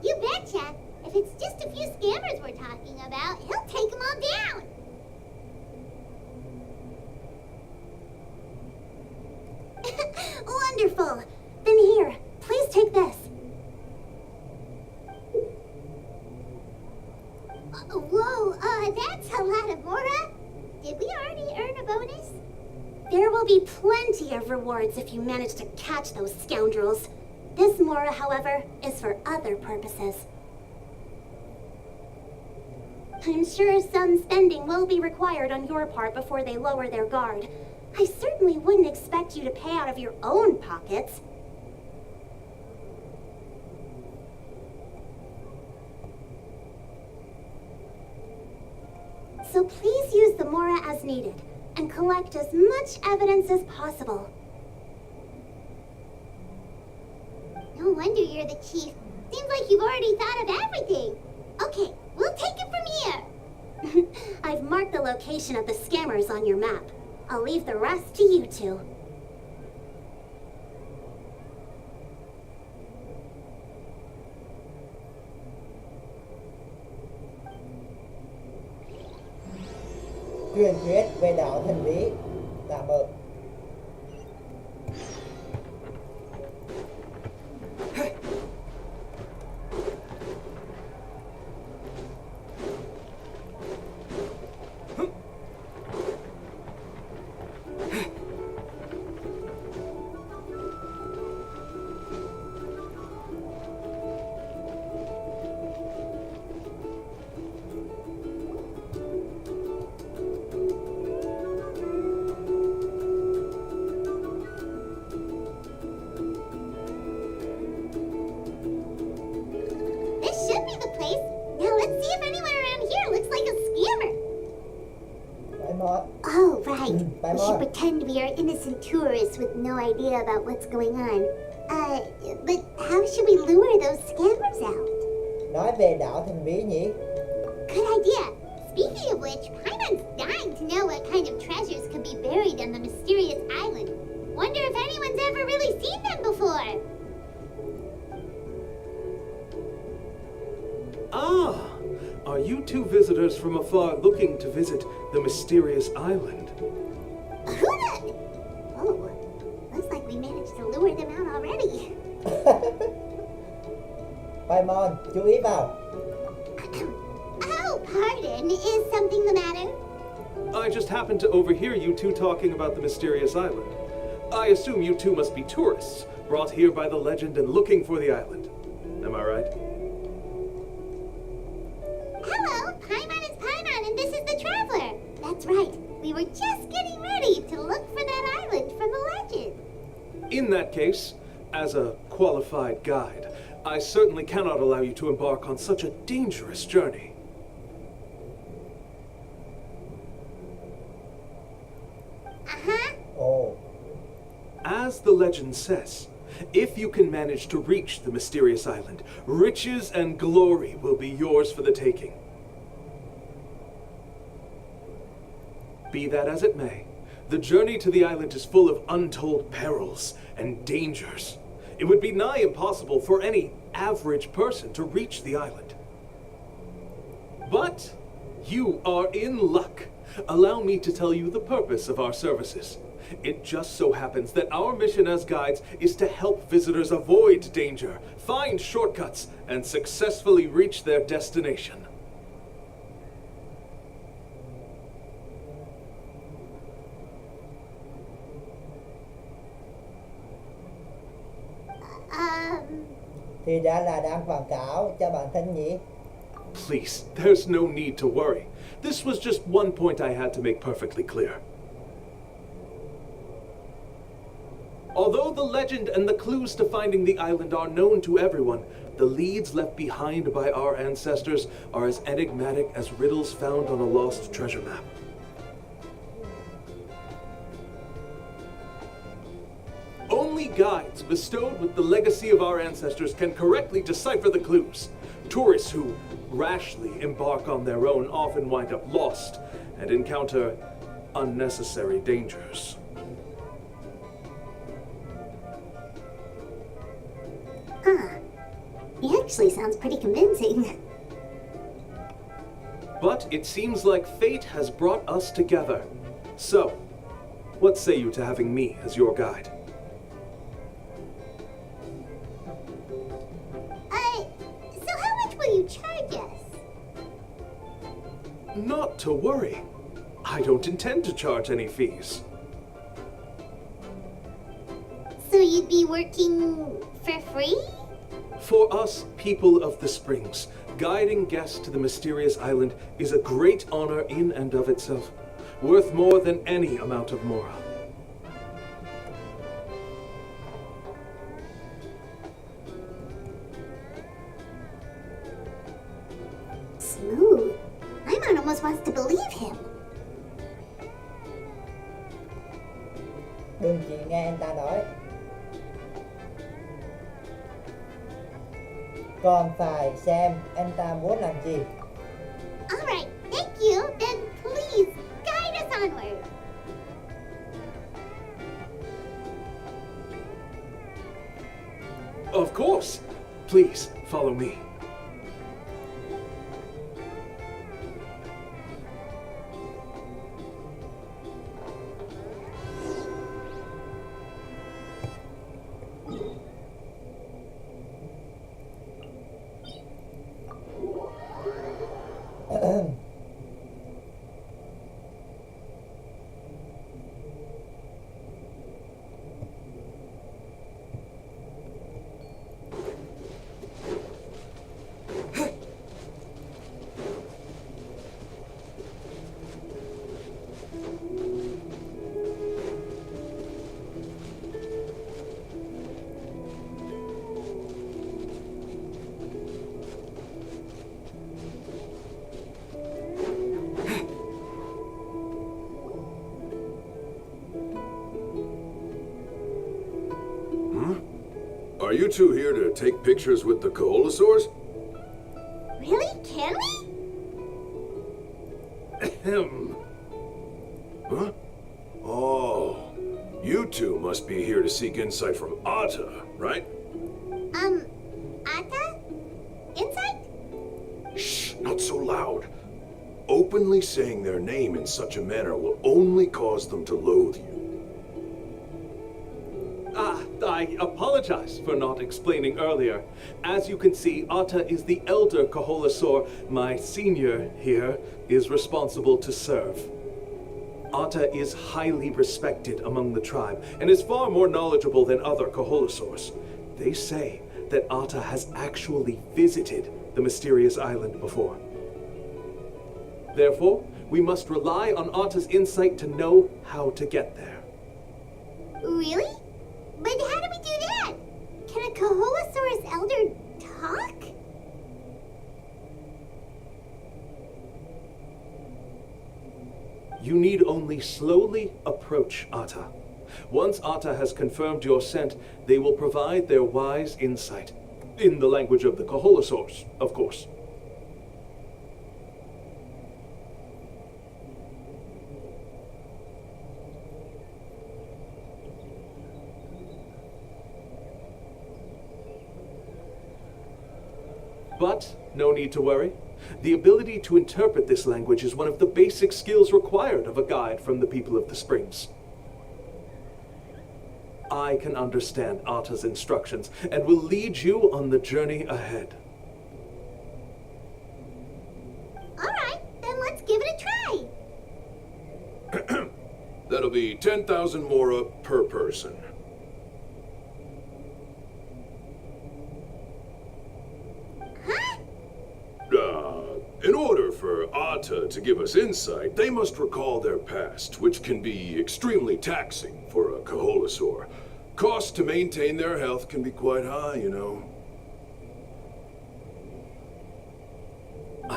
You betcha. If it's just a few scammers we're talking about, he'll take them all down. Wonderful. Then here, please take this. Whoa, that's a lot of Mora. Did we already earn a bonus? There will be plenty of rewards if you manage to catch those scoundrels. This Mora, however, is for other purposes. I'm sure some spending will be required on your part before they lower their guard. I certainly wouldn't expect you to pay out of your own pockets. So please use the Mora as needed, and collect as much evidence as possible. No wonder you're the chief. Seems like you've already thought of everything. Okay, we'll take it from here. I've marked the location of the scammers on your map. I'll leave the rest to you two. Truyền thuyết về đảo thần bí. Tạm bợ. This should be the place. Now let's see if anyone around here looks like a scammer. Bye Mọt. Oh, right. Bye, We should Mom. pretend we are innocent tourists with no idea about what's going on. But how should we lure those scammers out? Nói về đảo thần bí nhỉ? Good idea. Speaking of which, Paimon's dying to know what kind of treasures could be buried on the mysterious island. Wonder if anyone's ever really seen them before. Ah! Are you two visitors from afar looking to visit the mysterious island? Oh, looks like we managed to lure them out already. Paimon, chú ý vào. Oh, pardon. Is something the matter? I just happened to overhear you two talking about the mysterious island. I assume you two must be tourists, brought here by the legend and looking for the island. Am I right? Hello, Paimon is Paimon, and this is the Traveler. That's right. We were just getting ready to look for that island from the legend. In that case, as a qualified guide, I certainly cannot allow you to embark on such a dangerous journey. Uh-huh. Ồ, As the legend says, if you can manage to reach the mysterious island, riches and glory will be yours for the taking. Be that as it may, the journey to the island is full of untold perils and dangers. It would be nigh impossible for any average person to reach the island. But you are in luck. Allow me to tell you the purpose of our services. It just so happens that our mission as guides is to help visitors avoid danger, find shortcuts, and successfully reach their destination. thì ra là đang quảng cáo cho bản thân nhỉ? Please, there's no need to worry. This was just one point I had to make perfectly clear. Although the legend and the clues to finding the island are known to everyone, the leads left behind by our ancestors are as enigmatic as riddles found on a lost treasure map. Only guides bestowed with the legacy of our ancestors can correctly decipher the clues. Tourists who rashly embark on their own often wind up lost and encounter unnecessary dangers. He actually sounds pretty convincing. But it seems like fate has brought us together. So, what say you to having me as your guide? So how much will you charge us? Not to worry. I don't intend to charge any fees. So you'd be working for free? For us, people of the Springs, guiding guests to the mysterious island is a great honor in and of itself, worth more than any amount of morale. Smooth. Paimon almost wants to believe him. Đừng chỉ nghe anh ta nói. Còn phải xem anh ta muốn làm gì. Alright, thank you. Then please guide us onward. Of course. Please, follow me. Are you two here to take pictures with the Koholosaurs? Really? Can we? Ahem. Huh? Oh, you two must be here to seek insight from Atta, right? Atta? Insight? Shh, not so loud. Openly saying their name in such a manner will only cause them to loathe you. I apologize for not explaining earlier. As you can see, Atta is the elder Koholosaur. My senior here is responsible to serve. Atta is highly respected among the tribe and is far more knowledgeable than other Koholosaurs. They say that Atta has actually visited the mysterious island before. Therefore, we must rely on Atta's insight to know how to get there. Really? But how do we do that? Can a Koholosaurus elder talk? You need only slowly approach Atta. Once Atta has confirmed your scent, they will provide their wise insight. In the language of the Koholosaurs, of course. But no need to worry. The ability to interpret this language is one of the basic skills required of a guide from the people of the Springs. I can understand Atta's instructions and will lead you on the journey ahead. Alright, then let's give it a try. That'll be 10,000 mora per person. In order for Atta to give us insight, they must recall their past, which can be extremely taxing for a Koholosaur. Costs to maintain their health can be quite high, you know.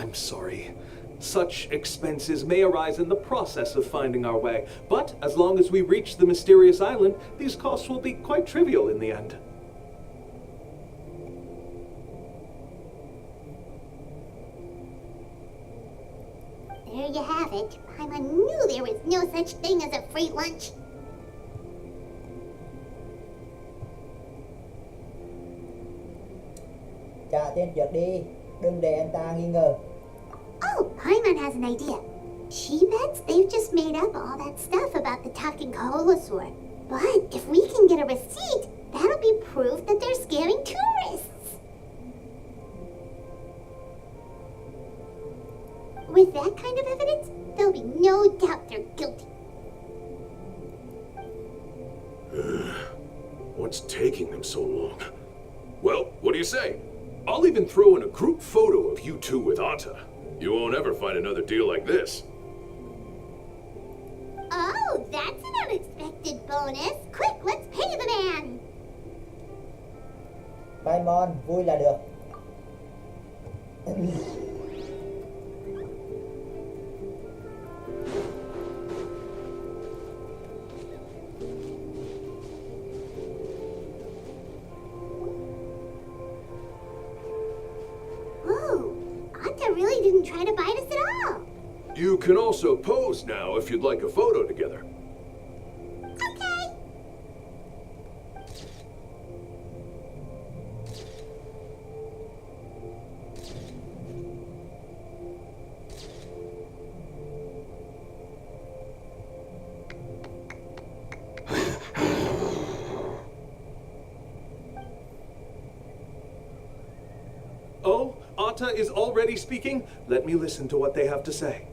I'm sorry. Such expenses may arise in the process of finding our way, but as long as we reach the mysterious island, these costs will be quite trivial in the end. There you have it. Paimon knew there was no such thing as a free lunch. Trả tiền trước đi, đừng để anh ta nghi ngờ. Oh, Paimon has an idea. She bets they've just made up all that stuff about the talking Koholosaur. But if we can get a receipt, that'll be proof that they're scamming tourists. With that kind of evidence, there'll be no doubt they're guilty. What's taking them so long? Well, what do you say? I'll even throw in a group photo of you two with Atta. You won't ever find another deal like this. Oh, that's an unexpected bonus. Quick, let's pay the man. Paimon, vui là được. Whoa, Atta really didn't try to bite us at all. You can also pose now if you'd like a photo together. Okay. Oh, Atta is already speaking? Let me listen to what they have to say.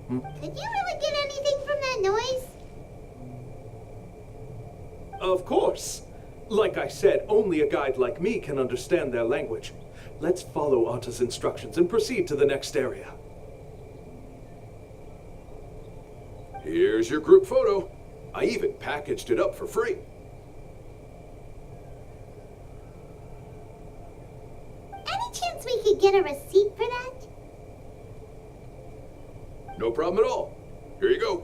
Could you really get anything from that noise? Of course. Like I said, only a guide like me can understand their language. Let's follow Atta's instructions and proceed to the next area. Here's your group photo. I even packaged it up for free. Any chance we could get a receipt for that? No problem at all. Here you go.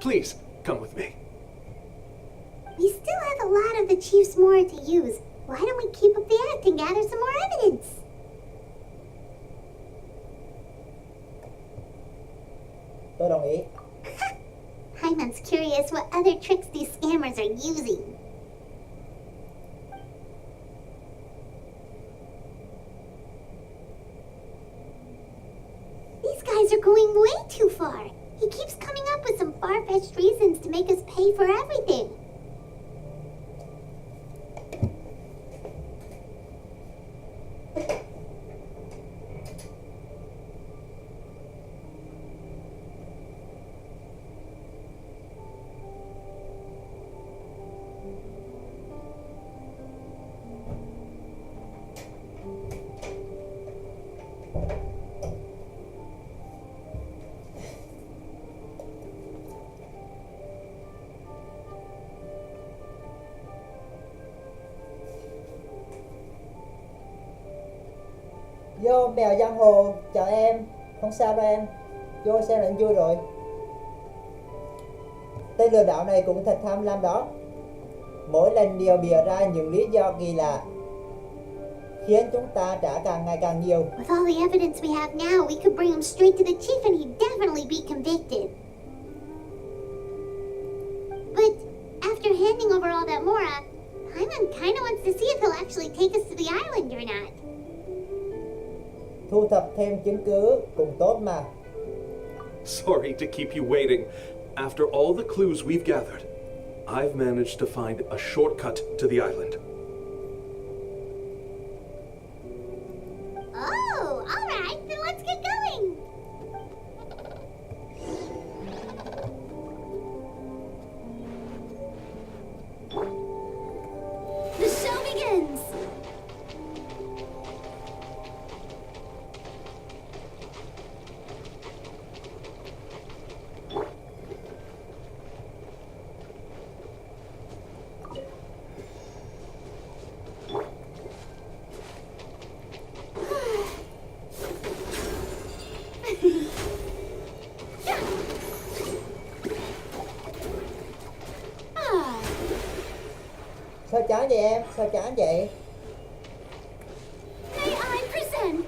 Please, come with me. We still have a lot of the chief's more to use. Why don't we keep up the act and gather some more evidence? Tôi đồng ý. Paimon's curious what other tricks these scammers are using. These guys are going way too far. He keeps coming up with some far-fetched reasons to make us pay for everything. Vô mèo giang hồ, chào em. Không sao đâu em. Vô xem là vui rồi. Tên lừa đảo này cũng thật tham lam đó. Mỗi lần điều bịa ra những lý do kỳ lạ, khiến chúng ta trả càng ngày càng nhiều. With all the evidence we have now, we could bring him straight to the chief and he'd definitely be convicted. But after handing over all that Mora, Paimon kinda wants to see if he'll actually take us to the island or not. Thu thập thêm chứng cứ cũng tốt mà. Sorry to keep you waiting. After all the clues we've gathered, I've managed to find a shortcut to the island. Oh, alright, then let's get going. The show begins! chán vậy em? Sao chán vậy? May I present?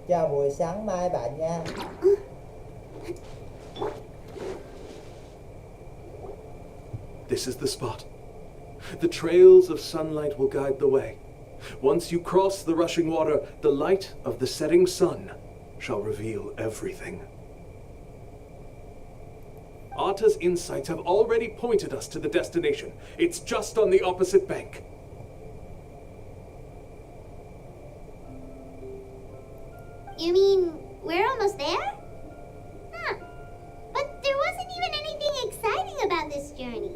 Chào buổi sáng mai bạn nha. This is the spot. The trails of sunlight will guide the way. Once you cross the rushing water, the light of the setting sun shall reveal everything. Atta's insights have already pointed us to the destination. It's just on the opposite bank. You mean we're almost there? Huh. But there wasn't even anything exciting about this journey.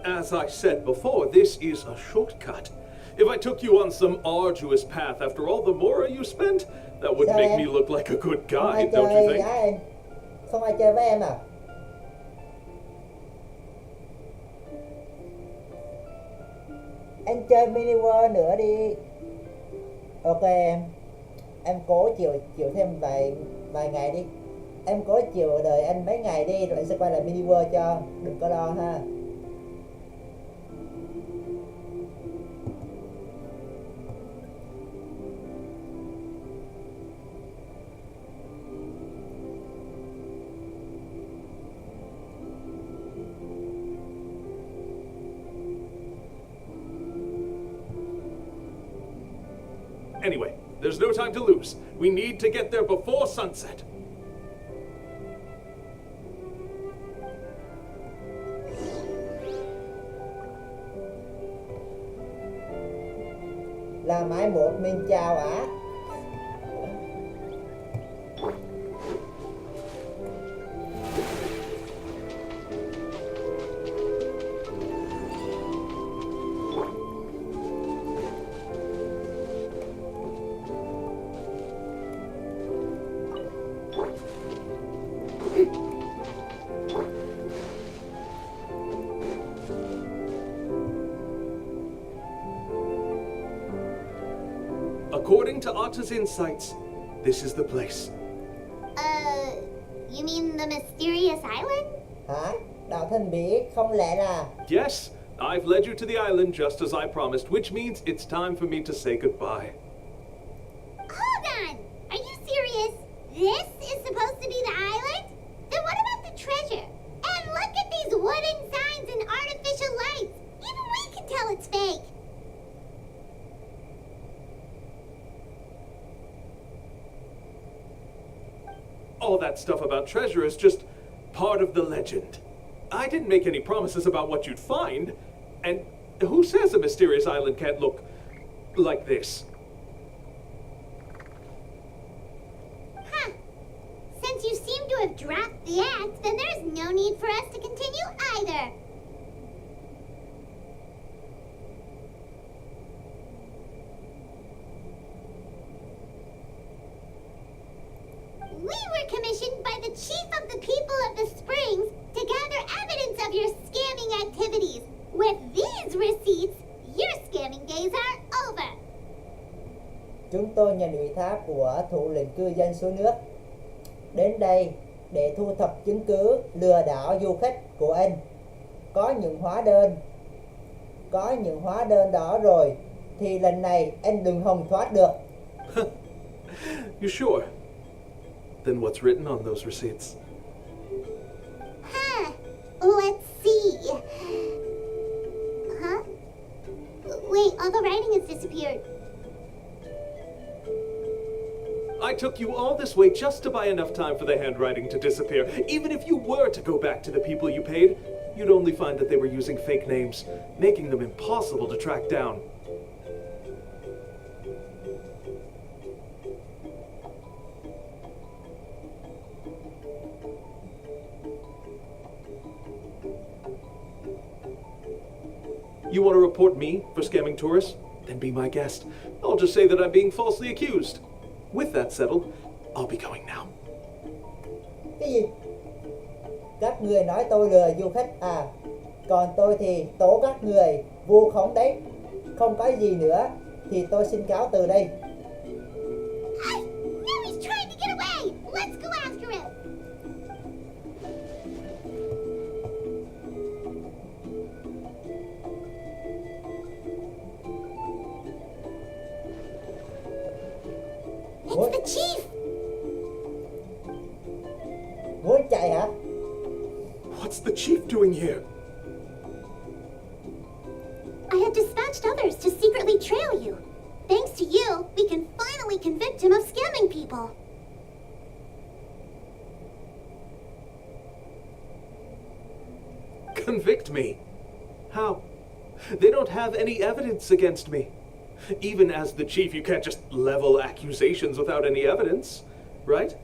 As I said before, this is a shortcut. If I took you on some arduous path after all the mora you spent, that would make me look like a good Không ai guide, don't you chơi think? gái em. Không ai chơi với em à? Anh chơi mini world nữa đi. Ok em. Em cố chịu thêm vài ngày đi. Em cố chịu đợi anh mấy ngày đi rồi anh sẽ quay lại mini world cho. Đừng có lo ha. Anyway, there's no time to lose. We need to get there before sunset. Là mãi một mình chào ạ. According to Atta's insights, this is the place. You mean the mysterious island? Hả? Đảo thần bí không lẽ là... Yes, I've led you to the island just as I promised, which means it's time for me to say goodbye. Hold on! Are you serious? This is supposed to be the island? Then what about the treasure? And look at these wooden signs and artificial lights! Even we can tell it's fake! All that stuff about treasure is just part of the legend. I didn't make any promises about what you'd find. And who says a mysterious island can't look like this? Huh. Since you seem to have dropped the act, then there's no need for us to continue either. We were commissioned by the chief of the people of the Springs to gather evidence of your scamming activities. With these receipts, your scamming days are over. Chúng tôi nhận ủy thác của thủ lĩnh cư dân suối nước đến đây để thu thập chứng cứ lừa đảo du khách của anh. Có những hóa đơn đó rồi thì lần này anh đừng hòng thoát được. You sure? Then what's written on those receipts? Huh. Let's see. Huh? Wait, all the writing has disappeared. I took you all this way just to buy enough time for the handwriting to disappear. Even if you were to go back to the people you paid, you'd only find that they were using fake names, making them impossible to track down. You want to report me for scamming tourists? Then be my guest. I'll just say that I'm being falsely accused. With that settled, I'll be going now. Cái gì? Các người nói tôi lừa du khách à? Còn tôi thì tố các người vu khống đấy. Không có gì nữa thì tôi xin cáo từ đây. Now he's trying to get away! Let's go after him! Muốn, It's the chief! muốn chạy hả? What's the chief doing here? I had dispatched others to secretly trail you. Thanks to you, we can finally convict him of scamming people. Convict me? How? They don't have any evidence against me. Even as the chief, you can't just level accusations without any evidence, right?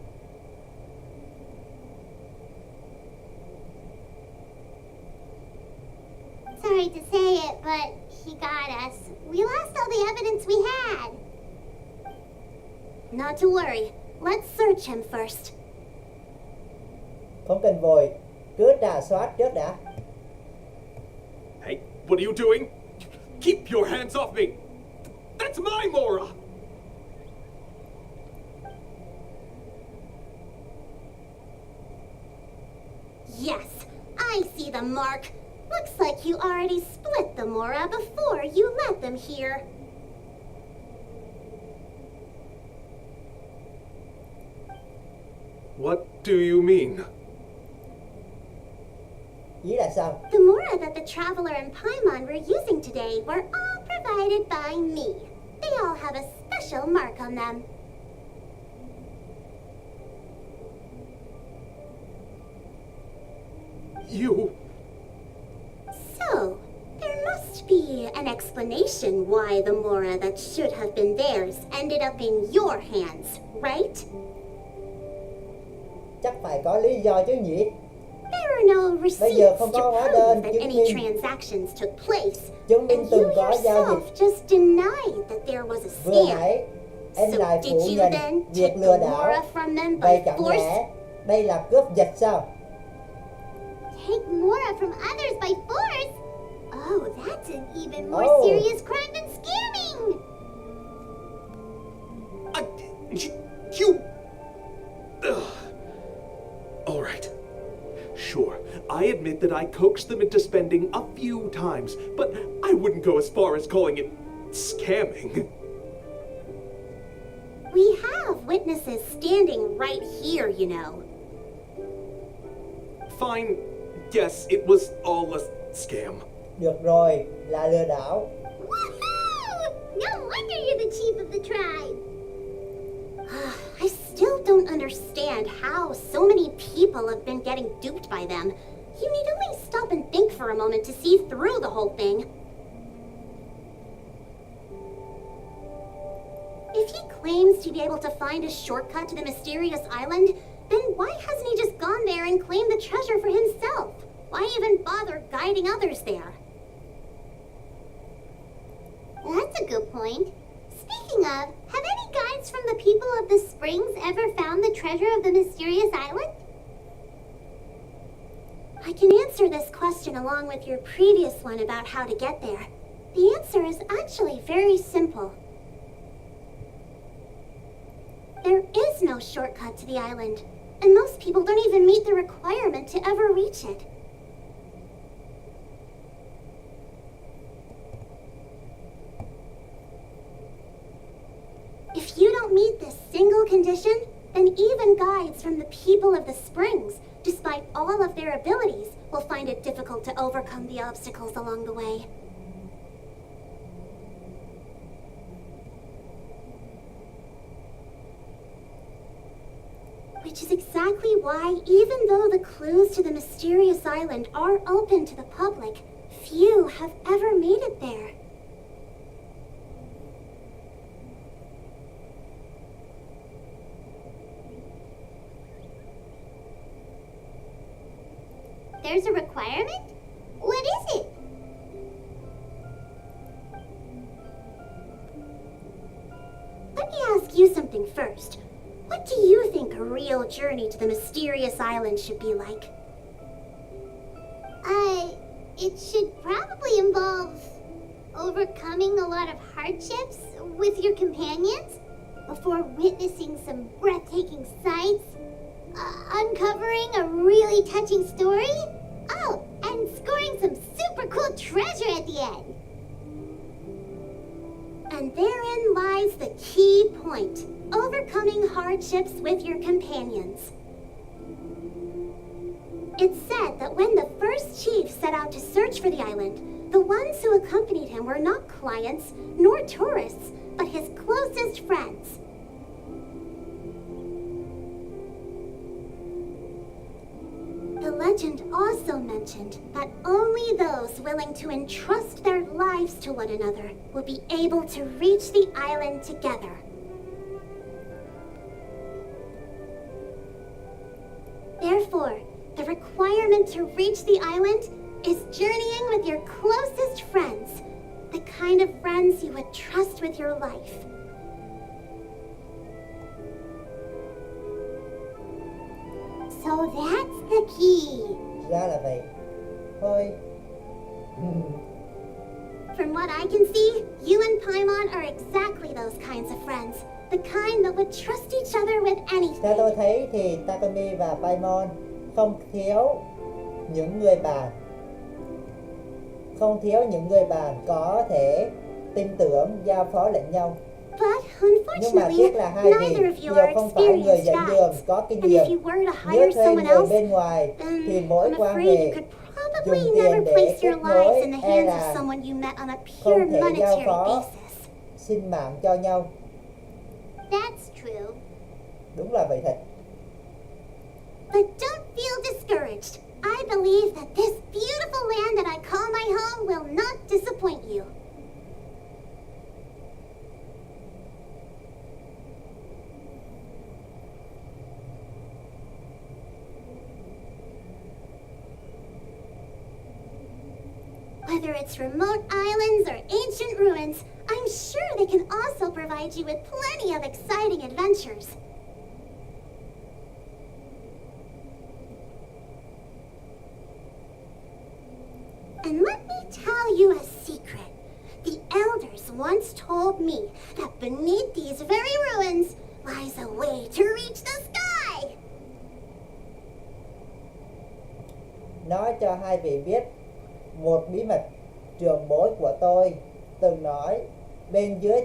Sorry to say it, but he got us. We lost all the evidence we had. Not to worry. Let's search him first. Không cần vội, cứ rà soát trước đã. Hey, what are you doing? Keep your hands off me! That's my Mora! Yes, I see the mark. Looks like you already split the Mora before you let them here. What do you mean? Ý là sao? The Mora that the Traveler and Paimon were using today were all provided by me. They all have a special mark on them. You... So, there must be an explanation why the Mora that should have been theirs ended up in your hands, right? Chắc phải có lý do chứ nhỉ? There are no Bây receipts giờ to không có hóa đơn prove that chứng any minh. transactions took place, Chứng minh and you từng có giao yourself dịch. just denied that there was a Vừa scam. nãy em So lại did phủ you nhận then việc take lừa the đảo. Mora from them Vậy by chẳng force? lẽ đây là cướp giật sao? Take Mora from others by force? Oh, that's an even more Oh. serious crime than scamming! You... Ugh. All right. Sure, I admit that I coaxed them into spending a few times, but I wouldn't go as far as calling it scamming. We have witnesses standing right here, you know. Fine, yes, it was all a scam. Được rồi, là lừa đảo. Woohoo! No wonder you're the chief of the tribe. I still don't understand how so many people have been getting duped by them. You need only stop and think for a moment to see through the whole thing. If he claims to be able to find a shortcut to the mysterious island, then why hasn't he just gone there and claimed the treasure for himself? Why even bother guiding others there? That's a good point. Speaking of, have any guides from the people of the springs ever found the treasure of the mysterious island? I can answer this question along with your previous one about how to get there. The answer is actually very simple. There is no shortcut to the island, and most people don't even meet the requirement to ever reach it. If you don't meet this single condition, then even guides from the people of the springs, despite all of their abilities, will find it difficult to overcome the obstacles along the way. Which is exactly why, even though the clues to the mysterious island are open to the public, few have ever made it there. There's a requirement? What is it? Let me ask you something first. What do you think a real journey to the mysterious island should be like? It should probably involve overcoming a lot of hardships with your companions before witnessing some breathtaking sights, uncovering a really touching story, oh, and scoring some super cool treasure at the end. And therein lies the key point: overcoming hardships with your companions. It's said that when the first chief set out to search for the island, the ones who accompanied him were not clients nor tourists, but his closest friends. The legend also mentioned that only those willing to entrust their lives to one another would be able to reach the island together. Therefore, the requirement to reach the island is journeying with your closest friends, the kind of friends you would trust with your life. So that's the key. Ra là vậy. Thôi. From what I can see, you and Paimon are exactly those kinds of friends. The kind that would trust each other with anything. Theo tôi thấy thì Takumi và Paimon không thiếu những người bạn. Không thiếu những người bạn có thể tin tưởng giao phó lẫn nhau. But Nhưng mà unfortunately, tiếc là hai vị neither of you đều are không phải người experienced dẫn đường guides. có kinh And nghiệm. if you were to Nếu hire thuê someone người else, bên ngoài thì mối I'm quan afraid hệ you could dùng probably tiền never để place kết your lives nối in the e hands of là someone you met on a pure không thể giao monetary phó basis. xin mạng cho nhau. That's true. Đúng là vậy thật. But don't feel discouraged. I believe that this beautiful land that I call my home will not disappoint you. Whether it's remote islands or ancient ruins, I'm sure they can also provide you with plenty of exciting adventures. And let me tell you a secret. The elders once told me that beneath these very ruins lies a way to reach the sky. Nói cho hai vị biết một bí mật trưởng bối của tôi từng nói bên dưới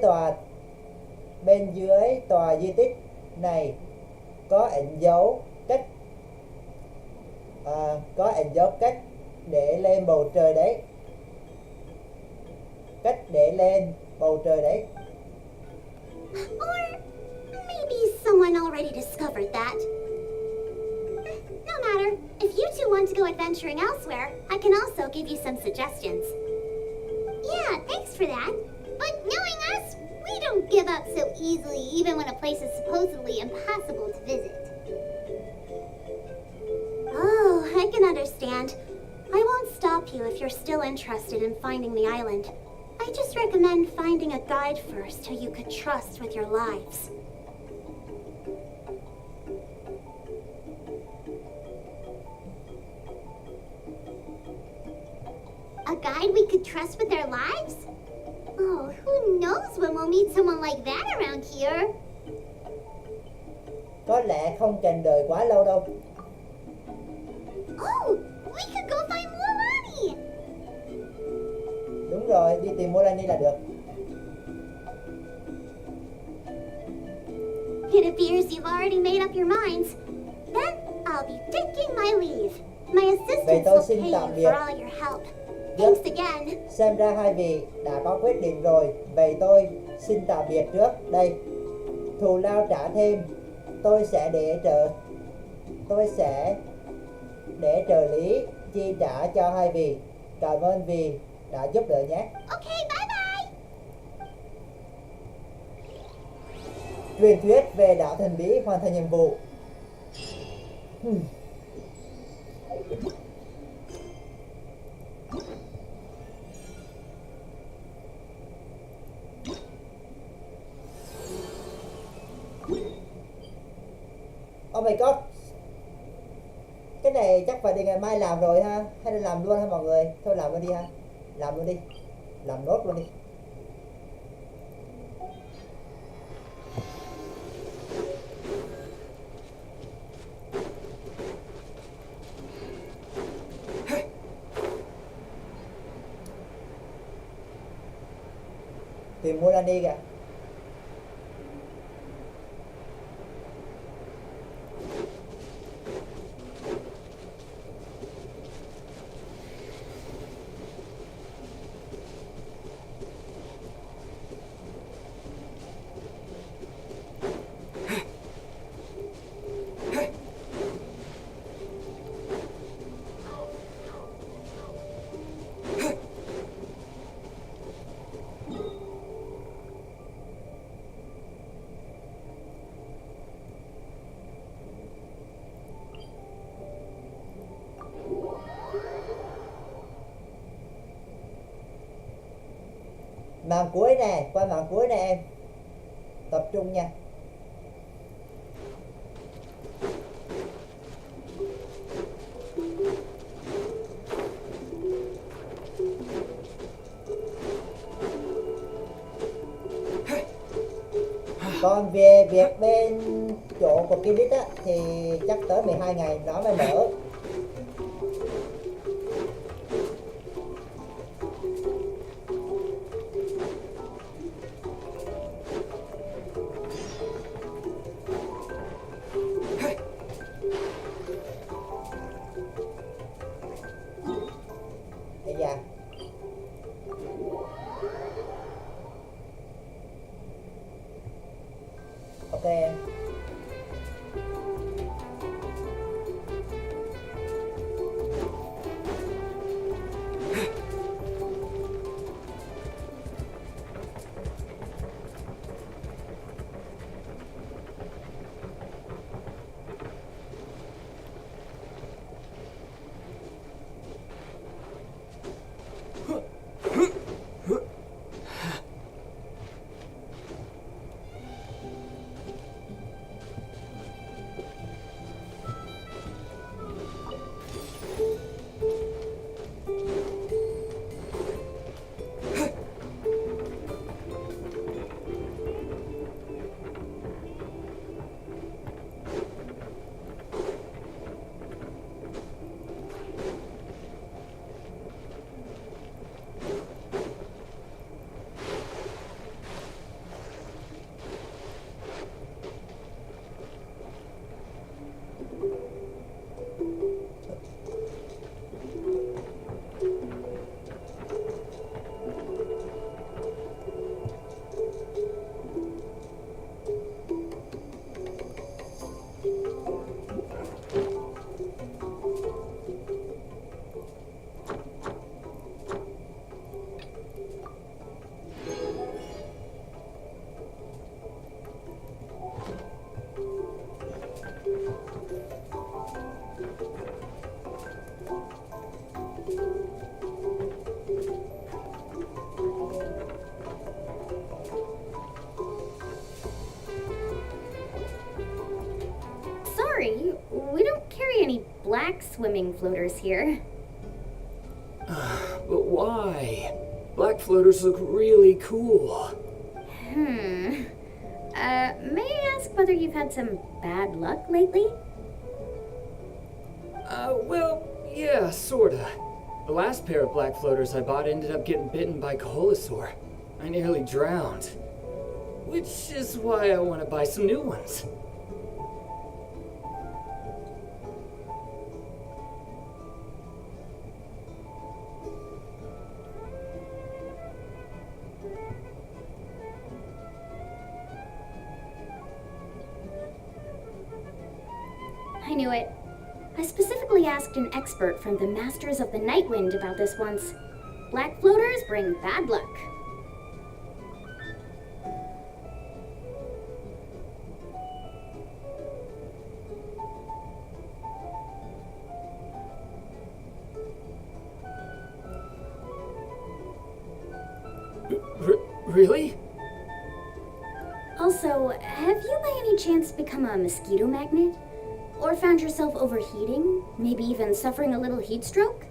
tòa di tích này có ẩn dấu cách để lên bầu trời đấy. Cách để lên bầu trời đấy. Or maybe someone already discovered that. No matter. If you two want to go adventuring elsewhere, I can also give you some suggestions. Yeah, thanks for that. But knowing us, we don't give up so easily even when a place is supposedly impossible to visit. Oh, I can understand. I won't stop you if you're still interested in finding the island. I just recommend finding a guide first who you could trust with your lives. A guide we could trust with their lives? Oh, who knows when we'll meet someone like that around here? Có lẽ không cần đợi quá lâu đâu. Oh, we could go find Mulan! Đúng rồi, đi tìm Molani là được. It appears you've already made up your minds. Then I'll be taking my leave. My assistants tôi will xin pay tạm you biệt. for all your help. Thanks again. Xem ra hai vị đã có quyết định rồi. Vậy tôi xin tạm biệt trước đây. Thù lao trả thêm, tôi sẽ để trợ lý chi trả cho hai vị. Cảm ơn vì đã giúp đỡ nhé. Okay, bye bye. Truyền thuyết về đảo thần bí hoàn thành nhiệm vụ. Oh my god. Cái này chắc phải để ngày mai làm rồi ha. Hay là làm luôn ha mọi người. Thôi làm luôn đi ha. Làm luôn đi. Làm nốt luôn đi. Tìm mua đi kìa. Màn cuối nè, qua màn cuối nè em. Tập trung nha. Còn về việc bên chỗ của Kilit á thì chắc tới 12 ngày nó mới mở. Ok em. Sorry, we don't carry any black swimming floaters here. But why? Black floaters look really cool. May I ask whether you've had some bad luck lately? Well, yeah, sorta. The last pair of black floaters I bought ended up getting bitten by Koholosaur. I nearly drowned. Which is why I want to buy some new ones. I knew it. I specifically asked an expert from the Masters of the Nightwind about this once. Black floaters bring bad luck. Really? Also, have you by any chance become a mosquito magnet? Or found yourself overheating? Maybe even suffering a little heat stroke?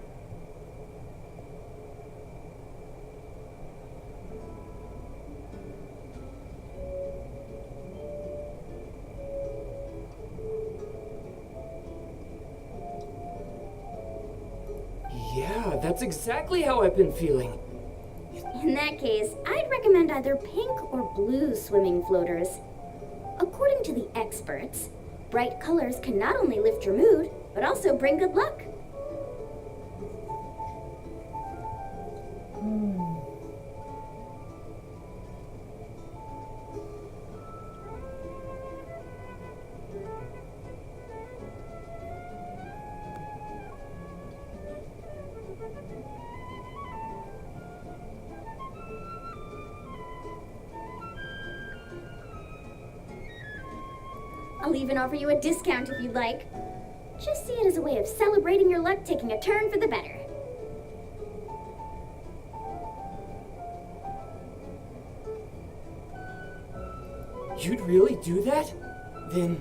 Yeah, that's exactly how I've been feeling. In that case, I'd recommend either pink or blue swimming floaters. According to the experts, bright colors can not only lift your mood, but also bring good luck. I'll even offer you a discount if you'd like. Just see it as a way of celebrating your luck taking a turn for the better. You'd really do that? Then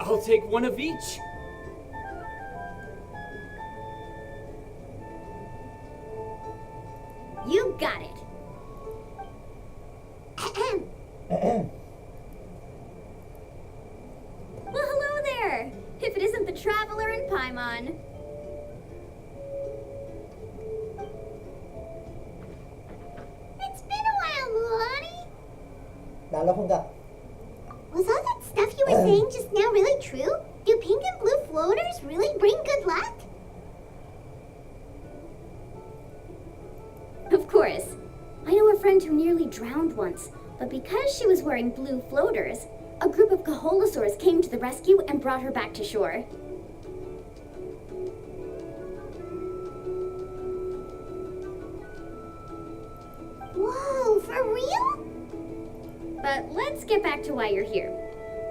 I'll take one of each. You got it. Well, hello there! If it isn't the Traveler in Paimon. It's been a while, Mulan. Đã lâu không gặp. Was all that stuff you were saying just now really true? Do pink and blue floaters really bring good luck? Of course. I know a friend who nearly drowned once, but because she was wearing blue floaters, a group of Kaholosaurs came to the rescue and brought her back to shore. Whoa, for real? But let's get back to why you're here.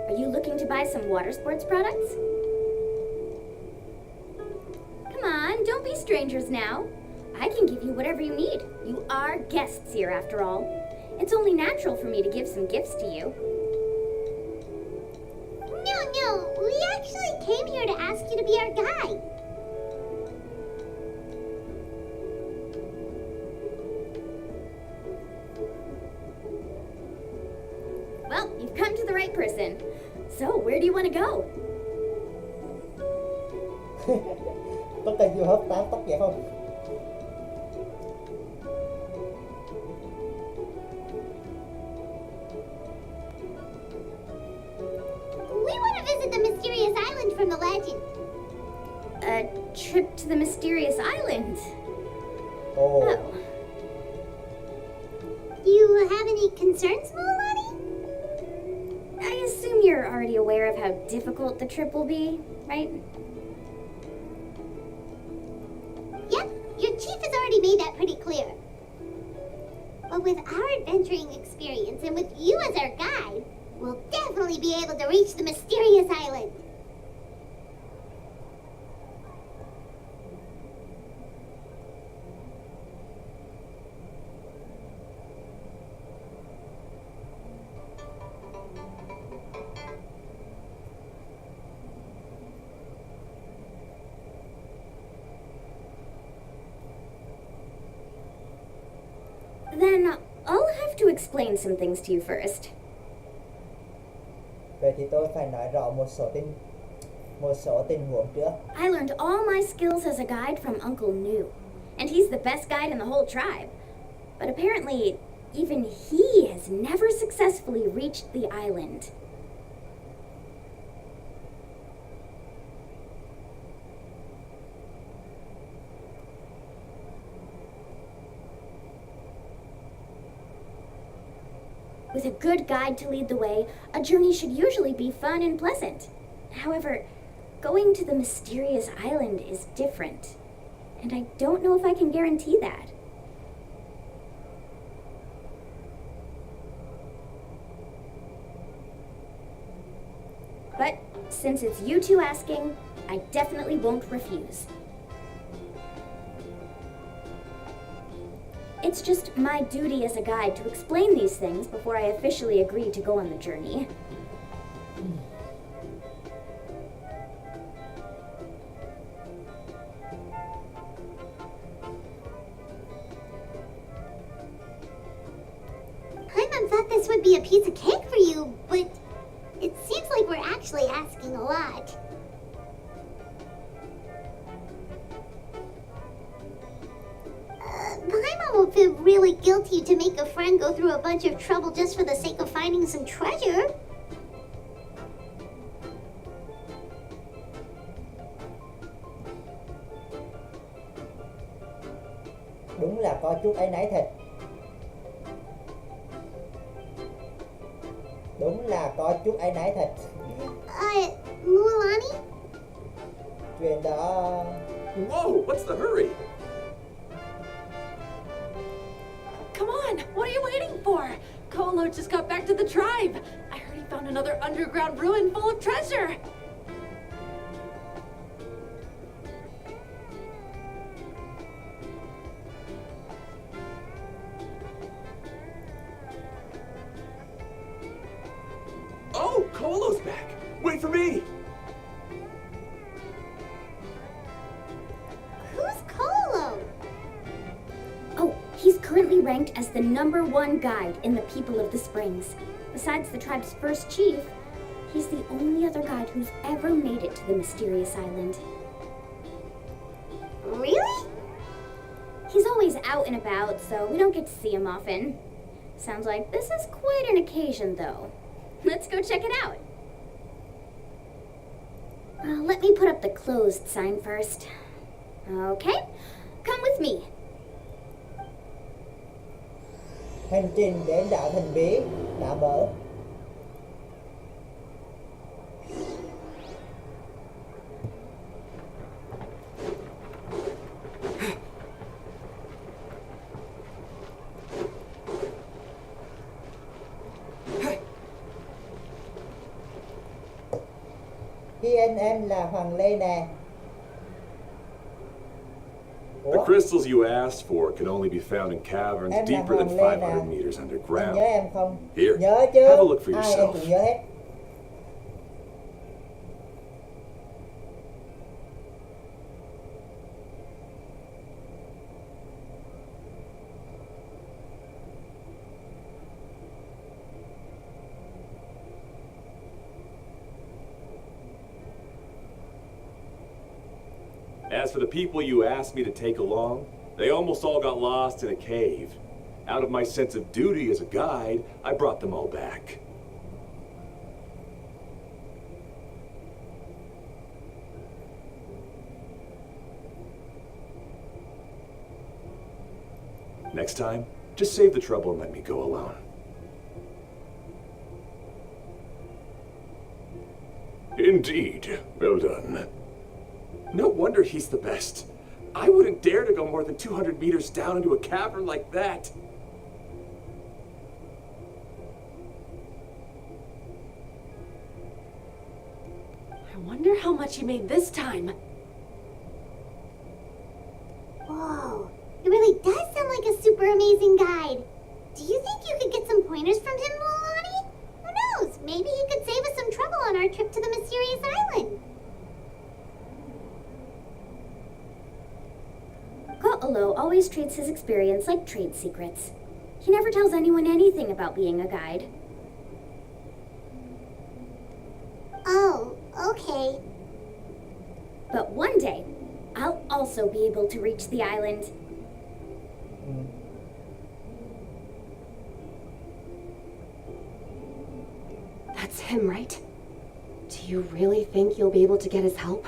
Are you looking to buy some water sports products? Come on, don't be strangers now. I can give you whatever you need. You are guests here after all. It's only natural for me to give some gifts to you. No, we actually came here to ask you to be our guide. Well, you've come to the right person. So, where do you want to go? Có cần vô hớp tán tóc vậy không? We want to visit the mysterious island from the legend. A trip to the mysterious island. Ồ, Oh. Do you have any concerns, Mulan? I assume you're already aware of how difficult the trip will be, right? Yep, your chief has already made that pretty clear. But with our adventuring experience and with you as our guide, we'll definitely be able to reach the mysterious island. Then I'll have to explain some things to you first. vậy thì tôi phải nói rõ một số tình huống trước. I learned all my skills as a guide from Uncle Nu, and he's the best guide in the whole tribe. But apparently, even he has never successfully reached the island. With a good guide to lead the way, a journey should usually be fun and pleasant. However, going to the mysterious island is different, and I don't know if I can guarantee that. But since it's you two asking, I definitely won't refuse. It's just my duty as a guide to explain these things before I officially agree to go on the journey. would be a piece of cake for you, but it seems like we're actually asking a lot. Paimon will feel really guilty to make a friend go through a bunch of trouble just for the sake of finding some treasure. Đúng là có chút áy náy thật. Đúng là có chút áy náy thật. Mualani? Chuyện đó... Whoa, what's the hurry? Come on, what are you waiting for? Kolo just got back to the tribe. I heard he found another underground ruin full of treasure. Oh, Kolo's back. Wait for me. Who's Kolo? Oh, he's currently ranked as the #1 guide in the People of the Springs. Besides the tribe's first chief, he's the only other guide who's ever made it to the mysterious island. Really? He's always out and about, so we don't get to see him often. Sounds like this is quite an occasion, though. Let's go check it out. Let me put up the closed sign first. Okay, come with me. Hành trình đến đảo thần bí đã mở. Em là Hoàng Lê nè. The crystals you asked for can only be found in caverns Em là deeper than Hoàng Lê 500 nè. meters Em underground. nhớ em không? Here, Nhớ chứ. have a look for Ai em yourself. cũng nhớ hết. As for the people you asked me to take along, they almost all got lost in a cave. Out of my sense of duty as a guide, I brought them all back. Next time, just save the trouble and let me go alone. Indeed. Well done. No wonder he's the best. I wouldn't dare to go more than 200 meters down into a cavern like that. I wonder how much he made this time. Whoa, it really does sound like a super amazing guide. Do you think you could get some pointers from him, Mualani? Who knows? Maybe he could save us some trouble on our trip to the mysterious island. Ko'olo always treats his experience like trade secrets. He never tells anyone anything about being a guide. Oh, okay. But one day, I'll also be able to reach the island. That's him, right? Do you really think you'll be able to get his help?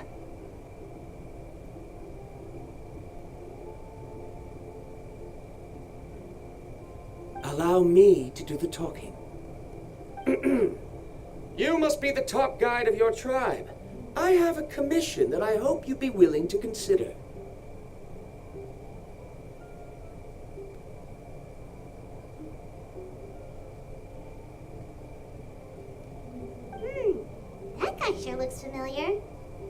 Allow me to do the talking. You must be the top guide of your tribe. I have a commission that I hope you'd be willing to consider. That guy sure looks familiar.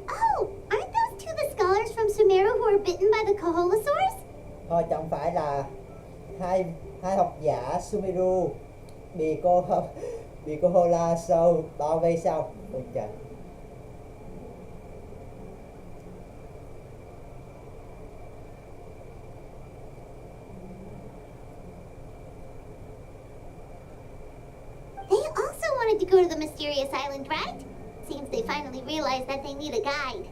Oh, aren't those two the scholars from Sumeru who were bitten by the Koholosaurs? Thôi chẳng phải là hai học giả Sumeru bị cô Hola sâu bao vây sao? Ôi trời. wanted to go to the mysterious island, right? Seems they finally realized that they need a guide.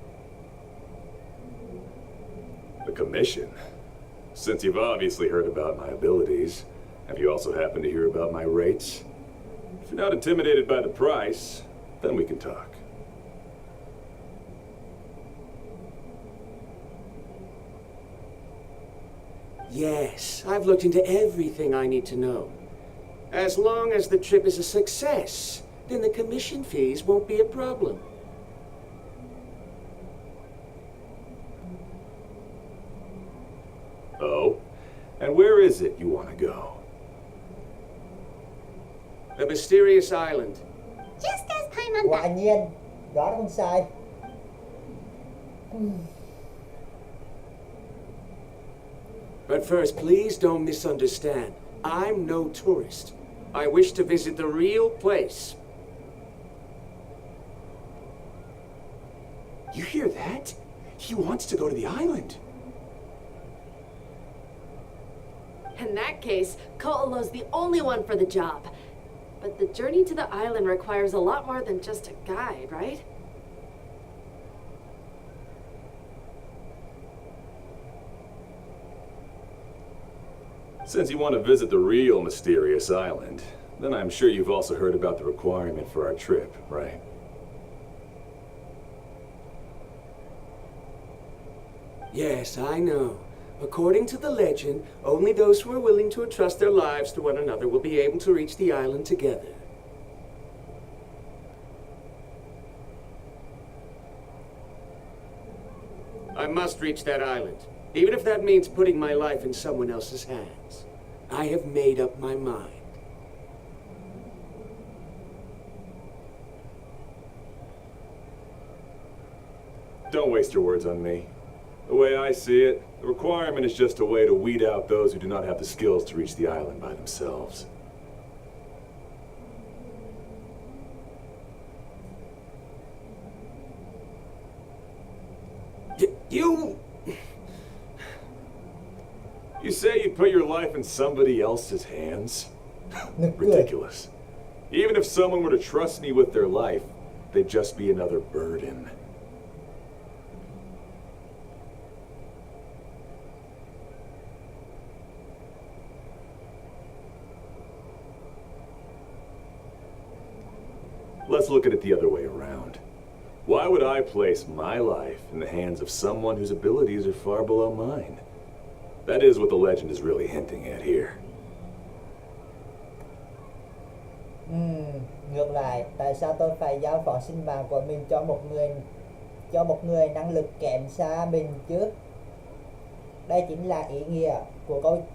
The commission? Since you've obviously heard about my abilities, have you also happened to hear about my rates? If you're not intimidated by the price, then we can talk. Yes, I've looked into everything I need to know. As long as the trip is a success, then the commission fees won't be a problem. Oh? And where is it you want to go? The mysterious island. Just as Paimon Quả nhiên, đó là không sai. But first, please don't misunderstand. I'm no tourist. I wish to visit the real place. You hear that? He wants to go to the island. In that case, Ko'olo's the only one for the job. But the journey to the island requires a lot more than just a guide, right? Since you want to visit the real mysterious island, then I'm sure you've also heard about the requirement for our trip, right? Yes, I know. According to the legend, only those who are willing to entrust their lives to one another will be able to reach the island together. I must reach that island, even if that means putting my life in someone else's hands. I have made up my mind. Don't waste your words on me. The way I see it, the requirement is just a way to weed out those who do not have the skills to reach the island by themselves. You say you'd put your life in somebody else's hands? Ridiculous. Even if someone were to trust me with their life, they'd just be another burden. Let's look at it the other way around. Why would I place my life in the hands of someone whose abilities are far below mine? That is what the legend is really hinting at here. Ngược lại, tại sao tôi phải giao phó sinh mạng của mình cho một người năng lực kém xa mình chứ? Đây chính là ý nghĩa của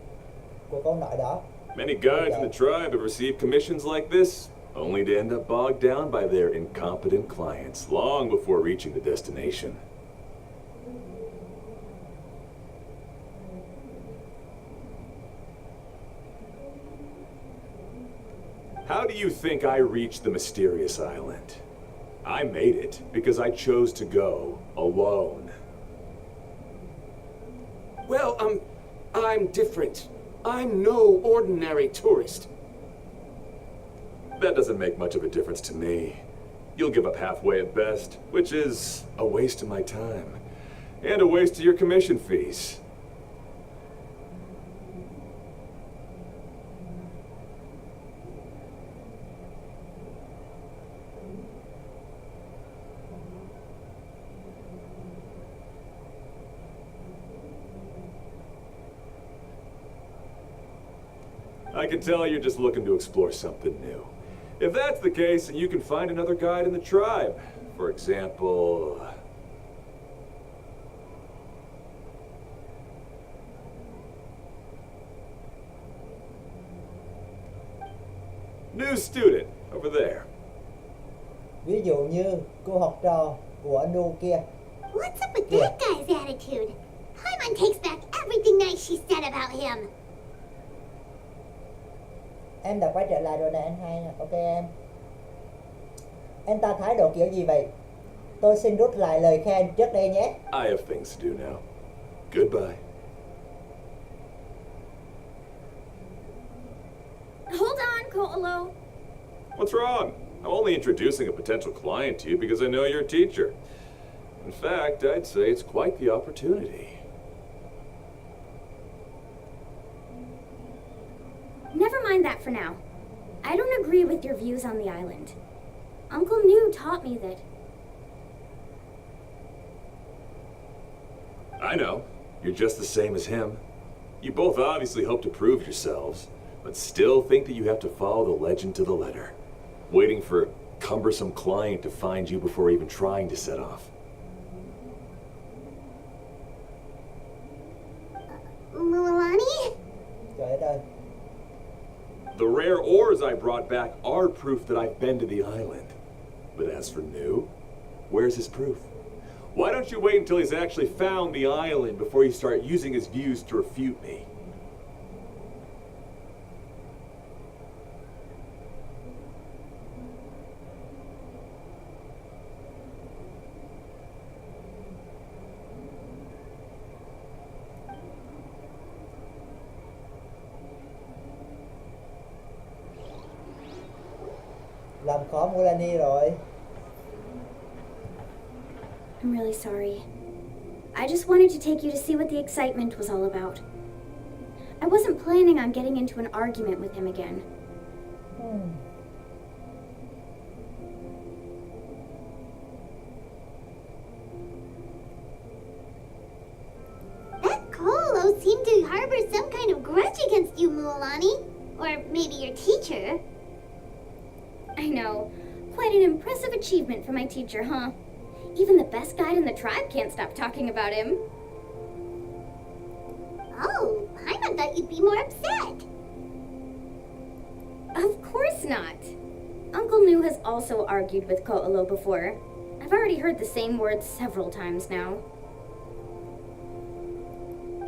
câu nói đó. Many guides in the tribe have received commissions like this, only to end up bogged down by their incompetent clients long before reaching the destination. How do you think I reached the mysterious island? I made it because I chose to go alone. Well, I'm different. I'm no ordinary tourist. That doesn't make much of a difference to me. You'll give up halfway at best, which is a waste of my time. And a waste of your commission fees. I can tell you're just looking to explore something new. If that's the case, then you can find another guide in the tribe. For example... New student, over there. Ví dụ như cô học trò của Nu kia. What's up with that guy's attitude? Paimon takes back everything nice she said about him. Em đã quay trở lại rồi nè anh hai nè. Ok em. Em ta thái độ kiểu gì vậy? Tôi xin rút lại lời khen trước đây nhé. I have things to do now. Goodbye. Hold on, Ko'olo. What's wrong? I'm only introducing a potential client to you because I know you're a teacher. In fact, I'd say it's quite the opportunity. Never mind that for now. I don't agree with your views on the island. Uncle New taught me that. I know. You're just the same as him. You both obviously hope to prove yourselves, but still think that you have to follow the legend to the letter, waiting for a cumbersome client to find you before even trying to set off. Mulani? Trời đất ơi. The rare ores I brought back are proof that I've been to the island. But as for New, where's his proof? Why don't you wait until he's actually found the island before you start using his views to refute me? Làm khó Mulani rồi. I'm really sorry. I just wanted to take you to see what the excitement was all about. I wasn't planning on getting into an argument with him again. That Colo seemed to harbor some kind of grudge against you, Mulani. Or maybe your teacher. I know. Quite an impressive achievement for my teacher, huh? Even the best guide in the tribe can't stop talking about him. Oh, Paimon thought you'd be more upset. Of course not. Uncle New has also argued with Ko'olo before. I've already heard the same words several times now.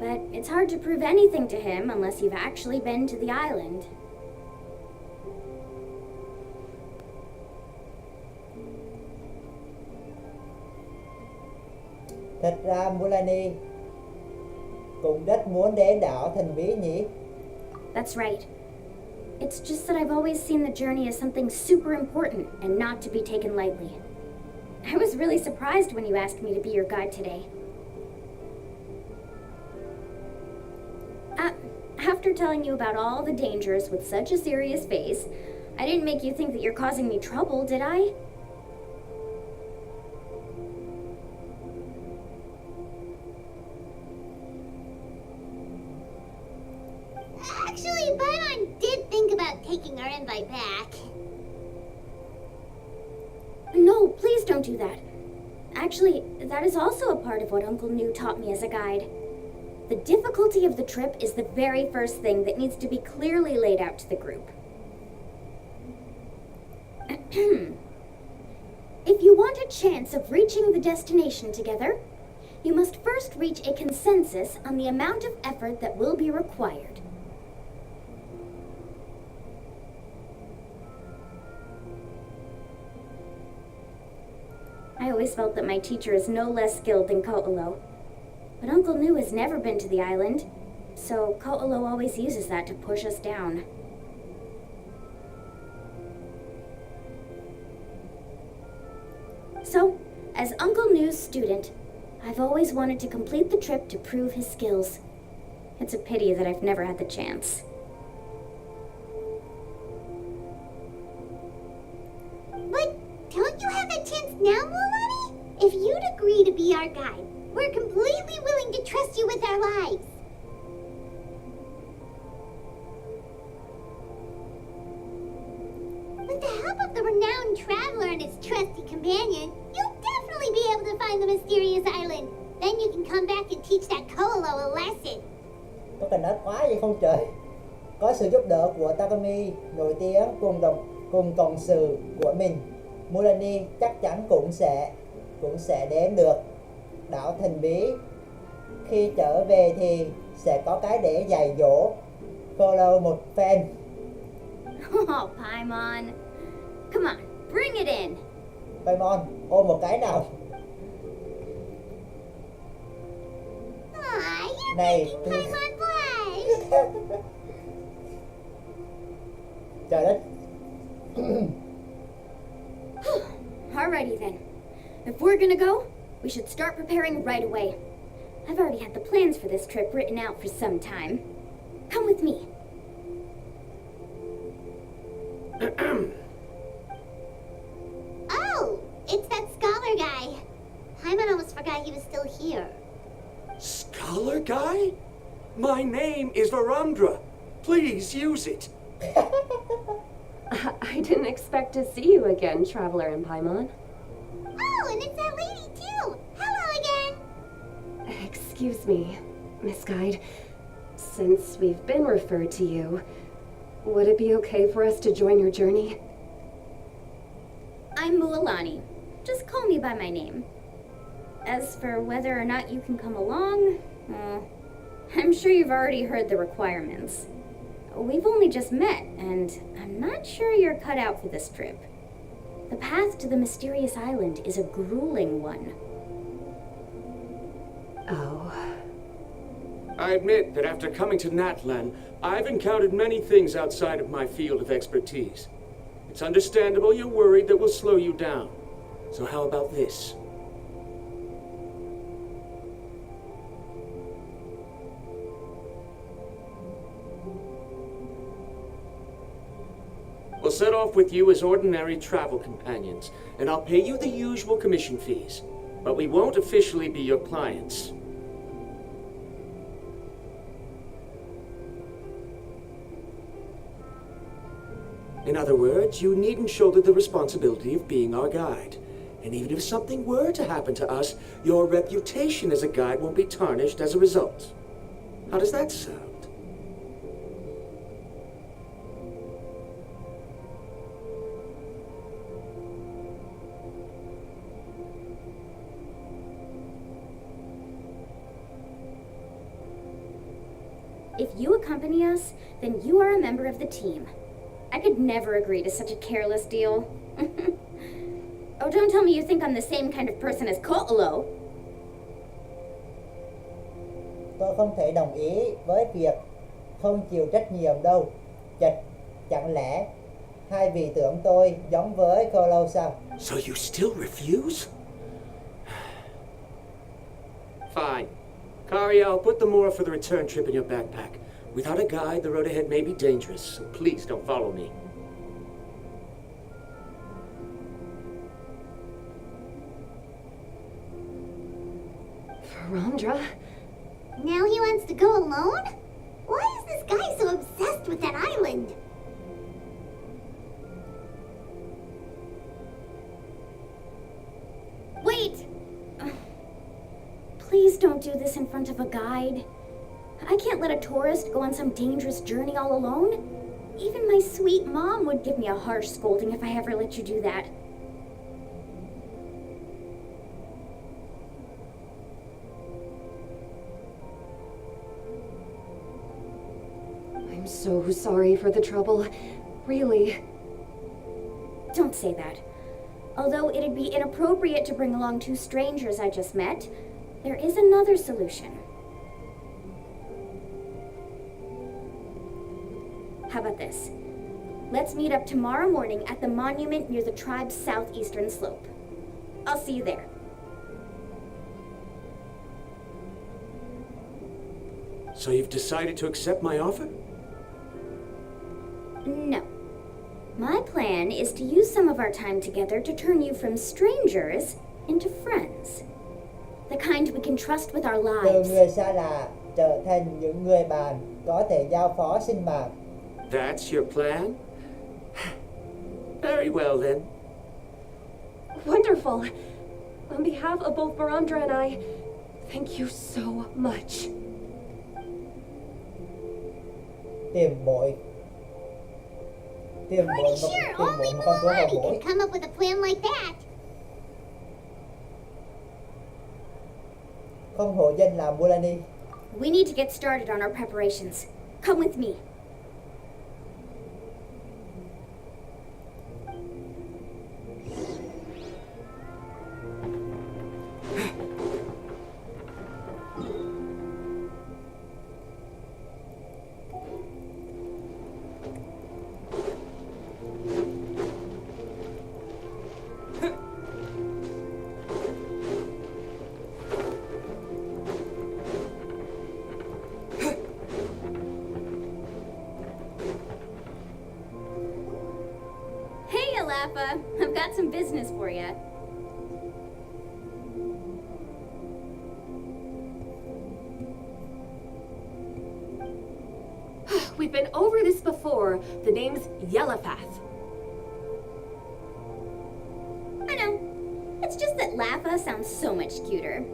But it's hard to prove anything to him unless you've actually been to the island. Thật ra Mulani cũng rất muốn đến đảo thần bí nhỉ? That's right. It's just that I've always seen the journey as something super important and not to be taken lightly. I was really surprised when you asked me to be your guide today. After telling you about all the dangers with such a serious face, I didn't make you think that you're causing me trouble, did I? Actually, Paimon did think about taking our invite back. No, please don't do that. Actually, that is also a part of what Uncle New taught me as a guide. The difficulty of the trip is the very first thing that needs to be clearly laid out to the group. If you want a chance of reaching the destination together, you must first reach a consensus on the amount of effort that will be required. I always felt that my teacher is no less skilled than Ko'olo. But Uncle New has never been to the island, so Ko'olo always uses that to push us down. So, as Uncle New's student, I've always wanted to complete the trip to prove his skills. It's a pity that I've never had the chance. But don't you have that chance now, Mulani? If you'd agree to be our guide, we're completely willing to trust you with our lives. With the help of the renowned traveler and his trusty companion, you'll definitely be able to find the mysterious island. Then you can come back and teach that Ko'olo a lesson. Có cần nói quá vậy không trời? Có sự giúp đỡ của Takumi nổi tiếng cùng cộng sự của mình, Mulani chắc chắn cũng sẽ đến được đảo thần bí. Khi trở về thì sẽ có cái để dạy dỗ Follow một phen. Oh, Paimon. Come on, bring it in. Paimon, ôm một cái nào. Aw, you're Này, making Paimon blush. Trời đất. Alrighty then. If we're gonna go, we should start preparing right away. I've already had the plans for this trip written out for some time. Come with me. Oh, it's that scholar guy. Hyman almost forgot he was still here. Scholar guy? My name is Varundra. Please use it. I didn't expect to see you again, Traveler in Paimon. Oh, and it's that lady too. Hello again. Excuse me, Miss Guide. Since we've been referred to you, would it be okay for us to join your journey? I'm Mualani. Just call me by my name. As for whether or not you can come along, I'm sure you've already heard the requirements. We've only just met, and I'm not sure you're cut out for this trip. The path to the mysterious island is a grueling one. Oh. I admit that after coming to Natlan, I've encountered many things outside of my field of expertise. It's understandable you're worried that we'll slow you down. So how about this? We'll set off with you as ordinary travel companions, and I'll pay you the usual commission fees. But we won't officially be your clients. In other words, you needn't shoulder the responsibility of being our guide. And even if something were to happen to us, your reputation as a guide won't be tarnished as a result. How does that sound? If you accompany us, then you are a member of the team. I could never agree to such a careless deal. Oh, don't tell me you think I'm the same kind of person as Ko'olo. Tôi không thể đồng ý với việc không chịu trách nhiệm đâu. Chẳng lẽ hai vị tưởng tôi giống với Kolo sao? So you still refuse? Fine. Kari, I'll put the more for the return trip in your backpack. Without a guide, the road ahead may be dangerous, so please don't follow me. Varundra? Now he wants to go alone? Why is this guy so obsessed with that island? Wait! Please don't do this in front of a guide. I can't let a tourist go on some dangerous journey all alone. Even my sweet mom would give me a harsh scolding if I ever let you do that. I'm so sorry for the trouble. Really. Don't say that. Although it'd be inappropriate to bring along two strangers I just met, there is another solution. How about this? Let's meet up tomorrow morning at the monument near the tribe's southeastern slope. I'll see you there. So you've decided to accept my offer? No. My plan is to use some of our time together to turn you from strangers into friends. The kind we can trust with our Từ lives. người xa lạ trở thành những người bạn có thể giao phó sinh mạng. That's your plan? Very well then. Wonderful. On behalf of both Varundra and I, thank you so much. Tìm bội Pretty sure only một con Mualani bội. could come up with a plan like that. Không hổ danh là Mualani. We need to get started on our preparations. Come with me. Laffa. I've got some business for you. We've been over this before. The name's Yellowfath. I know. It's just that Laffa sounds so much cuter.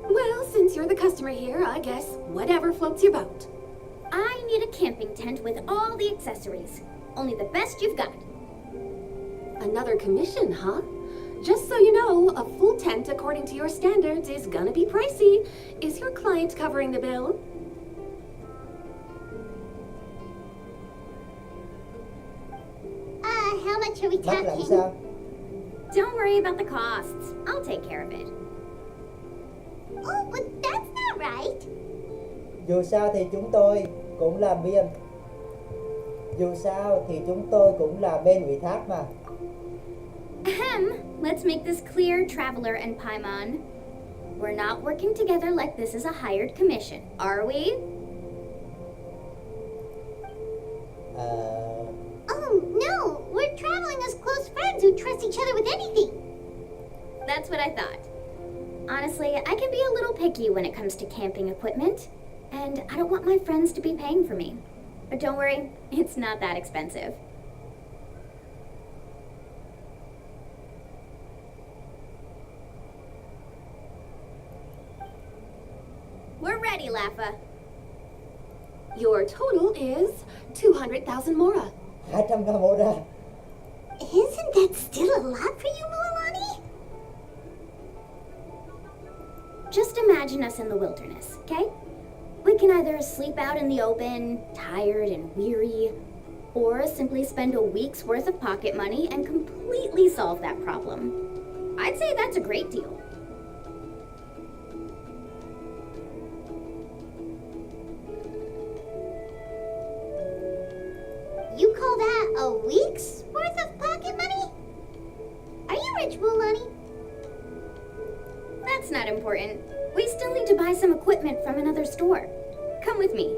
Well, since you're the customer here, I guess whatever floats your boat. I need a camping tent with all the accessories. Only the best you've got. Another commission, huh? Just so you know, a full tent according to your standards is gonna be pricey. Is your client covering the bill? How much are we Mắc làm talking? sao? Don't worry about the costs. I'll take care of it. Oh, but that's not right. Dù sao thì chúng tôi cũng là bên Dù sao thì chúng tôi cũng là bên ủy thác mà. Ahem. Let's make this clear, Traveler and Paimon. We're not working together like this is a hired commission, are we? Oh, no. We're traveling as close friends who trust each other with anything. That's what I thought. Honestly, I can be a little picky when it comes to camping equipment, and I don't want my friends to be paying for me. But don't worry, it's not that expensive. We're ready, Laffa. Your total is 200,000 mora. 200 mora. Isn't that still a lot for you, Mualani? Just imagine us in the wilderness, okay? We can either sleep out in the open, tired and weary, or simply spend a week's worth of pocket money and completely solve that problem. I'd say that's a great deal. You call that a week's worth of pocket money? Are you rich, Mualani? That's not important. We still need to buy some equipment from another store. Come with me.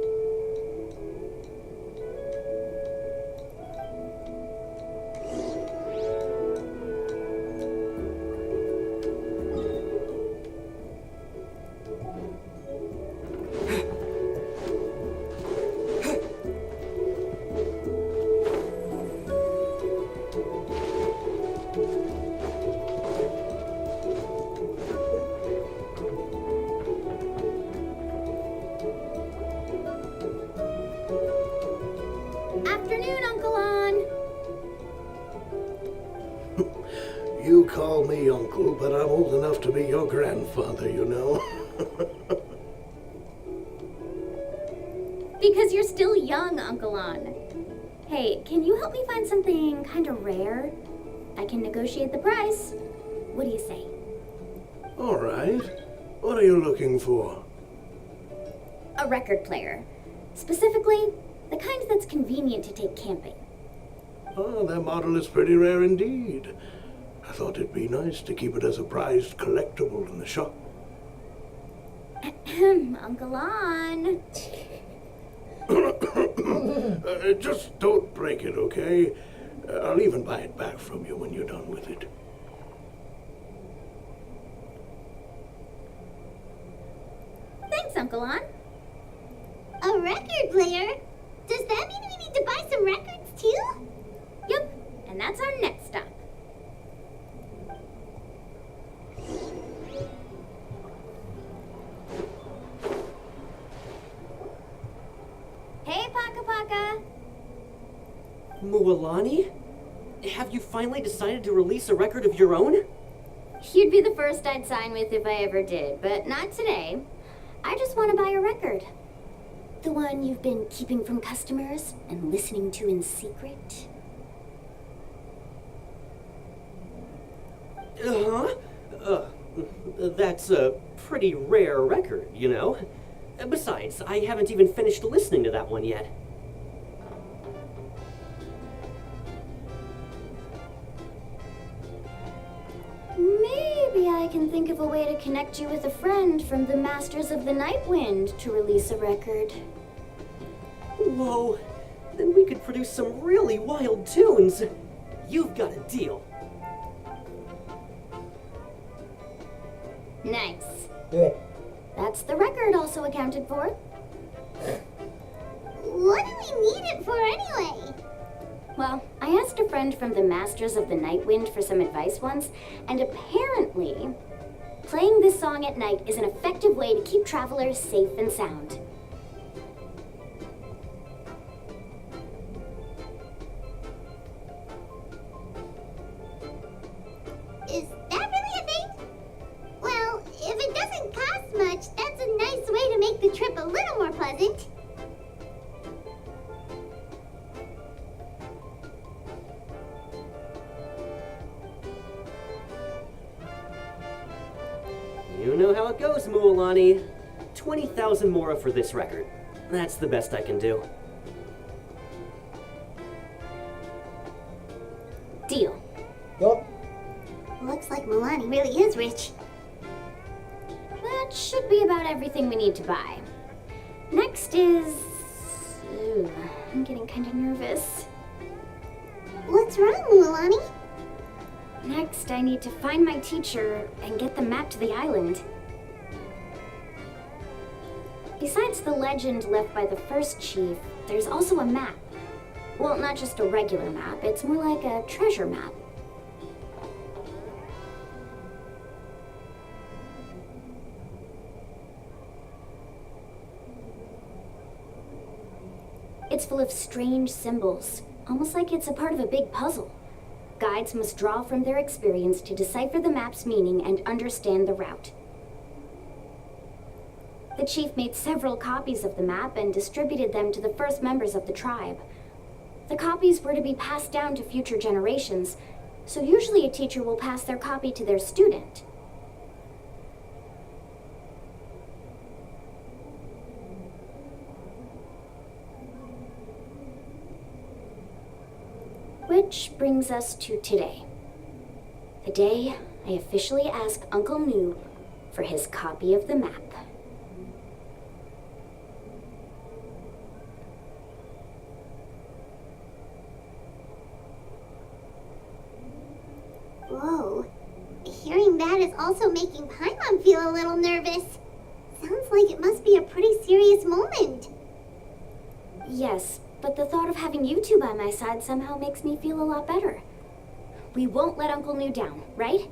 Afternoon, Uncle On. You call me uncle, but I'm old enough to be your grandfather, you know. Because you're still young, Uncle On. Hey, can you help me find something kind of rare? I can negotiate the price. What do you say? All right. What are you looking for? A record player. Specifically, the kind that's convenient to take camping. Oh, that model is pretty rare indeed. I thought it'd be nice to keep it as a prized collectible in the shop. Uncle On. Just don't break it, okay? I'll even buy it back from you when you're done with it. Thanks, Uncle On. A record player? Does that mean we need to buy some records too? Yep, and that's our next stop. Hey, Paka Paka. Mualani? Have you finally decided to release a record of your own? You'd be the first I'd sign with if I ever did, but not today. I just want to buy a record. The one you've been keeping from customers and listening to in secret. That's a pretty rare record, you know? Besides, I haven't even finished listening to that one yet. Maybe I can think of a way to connect you with a friend from the Masters of the Night Wind to release a record. Whoa, then we could produce some really wild tunes. you've got a deal. Nice. Good. That's the record also accounted for. What do we need it for anyway? Well, I asked a friend from the Masters of the Night Wind for some advice once, and apparently, playing this song at night is an effective way to keep travelers safe and sound. Is that really a thing? Well, if it doesn't cost much, that's a nice way to make the trip a little more pleasant. You know how it goes, Mualani. 20,000 mora for this record. That's the best I can do. Deal. Chốt. Looks like Milani really is rich. That should be about everything we need to buy. Next is... Ooh, I'm getting kind of nervous. What's wrong, Milani? Next, I need to find my teacher and get the map to the island. Besides the legend left by the first chief, there's also a map. Well, not just a regular map, it's more like a treasure map. It's full of strange symbols, almost like it's a part of a big puzzle. Guides must draw from their experience to decipher the map's meaning and understand the route. The chief made several copies of the map and distributed them to the first members of the tribe. The copies were to be passed down to future generations, so usually a teacher will pass their copy to their student. Which brings us to today. The day I officially asked Uncle New for his copy of the map. Whoa. Hearing that is also making Paimon feel a little nervous. Sounds like it must be a pretty serious moment. Yes, but the thought of having you two by my side somehow makes me feel a lot better. We won't let Uncle New down, right?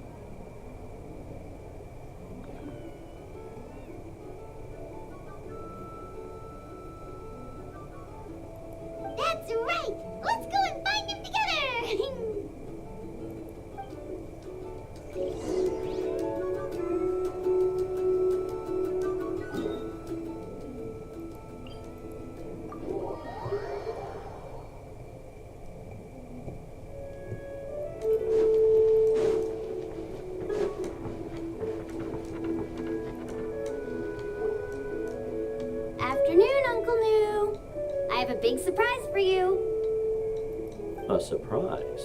That's right! Let's go and find him together! Afternoon, Uncle New. I have a big surprise for you. A surprise?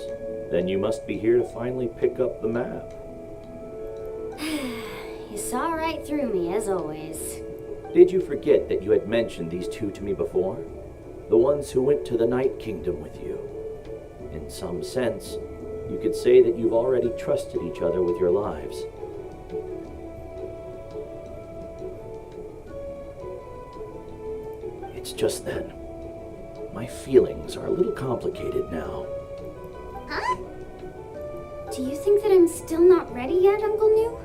Then you must be here to finally pick up the map. You saw right through me, as always. Did you forget that you had mentioned these two to me before? The ones who went to the Night Kingdom with you. In some sense, you could say that you've already trusted each other with your lives. It's just that my feelings are a little complicated now. Huh? Do you think that I'm still not ready yet, Uncle New?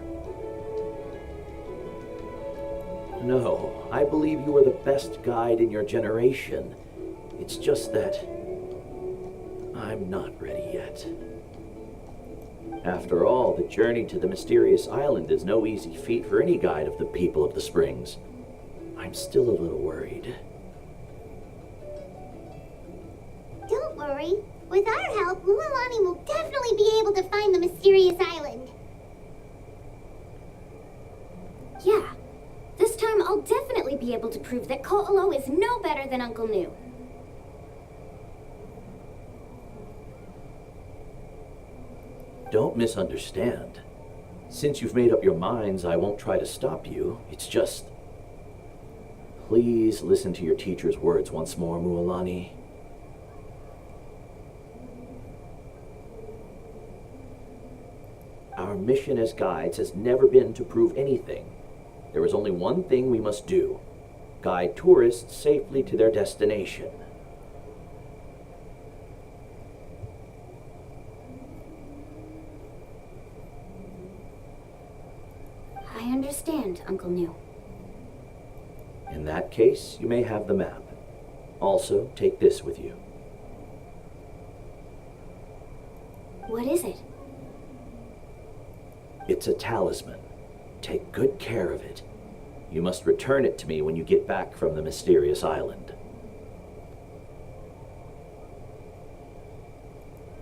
No, I believe you are the best guide in your generation. It's just that I'm not ready yet. After all, the journey to the mysterious island is no easy feat for any guide of the people of the Springs. I'm still a little worried. Don't worry. With our help, Mualani will definitely be able to find the mysterious island. Yeah. This time I'll definitely be able to prove that Ko'olo is no better than Uncle New. Don't misunderstand. Since you've made up your minds, I won't try to stop you. It's just... Please listen to your teacher's words once more, Mualani. mission as guides has never been to prove anything. There is only one thing we must do: guide tourists safely to their destination. I understand, Uncle New. In that case, you may have the map. Also, take this with you. What is it? It's a talisman. Take good care of it. You must return it to me when you get back from the mysterious island.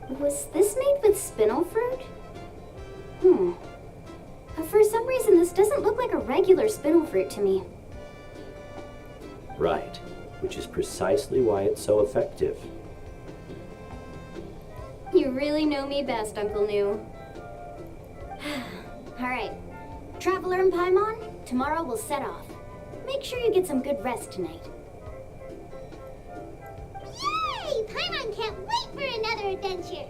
Was this made with spinel fruit? For some reason, this doesn't look like a regular spinel fruit to me. Right, which is precisely why it's so effective. You really know me best, Uncle New. All right, Traveler and Paimon, tomorrow we'll set off. Make sure you get some good rest tonight. Yay! Paimon can't wait for another adventure.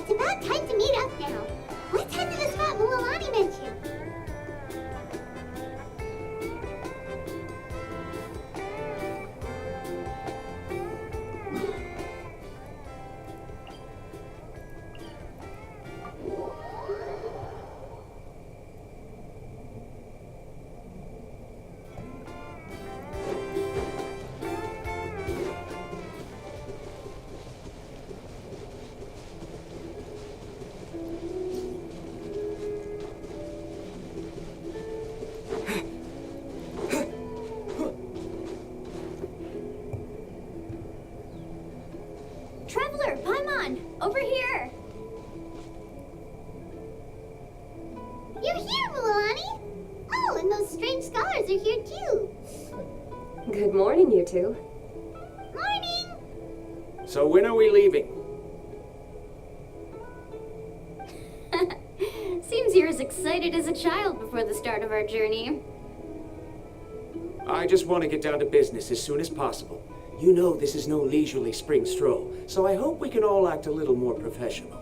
It's about time to meet up now. Let's head to the spot Mulalani mentioned. Traveler, Paimon, over here. You're here, Mulalani. Oh, and those strange scholars are here too. Good morning, you two. Morning. So when are we leaving? Seems you're as excited as a child before the start of our journey. I just want to get down to business as soon as possible. You know this is no leisurely spring stroll, so I hope we can all act a little more professional.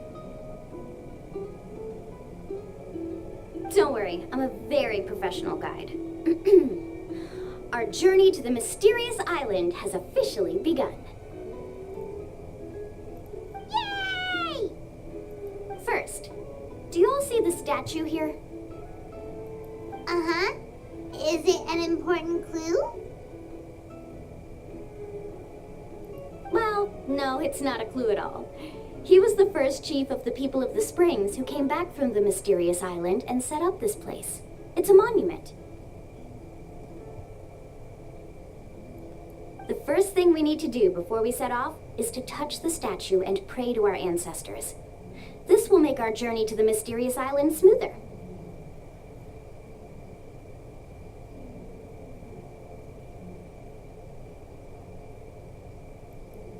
Don't worry, I'm a very professional guide. Our journey to the mysterious island has officially begun. Yay! First, do you all see the statue here? Uh-huh. Is it an important clue? Well, no, it's not a clue at all. He was the first chief of the people of the Springs who came back from the mysterious island and set up this place. It's a monument. The first thing we need to do before we set off is to touch the statue and pray to our ancestors. This will make our journey to the mysterious island smoother.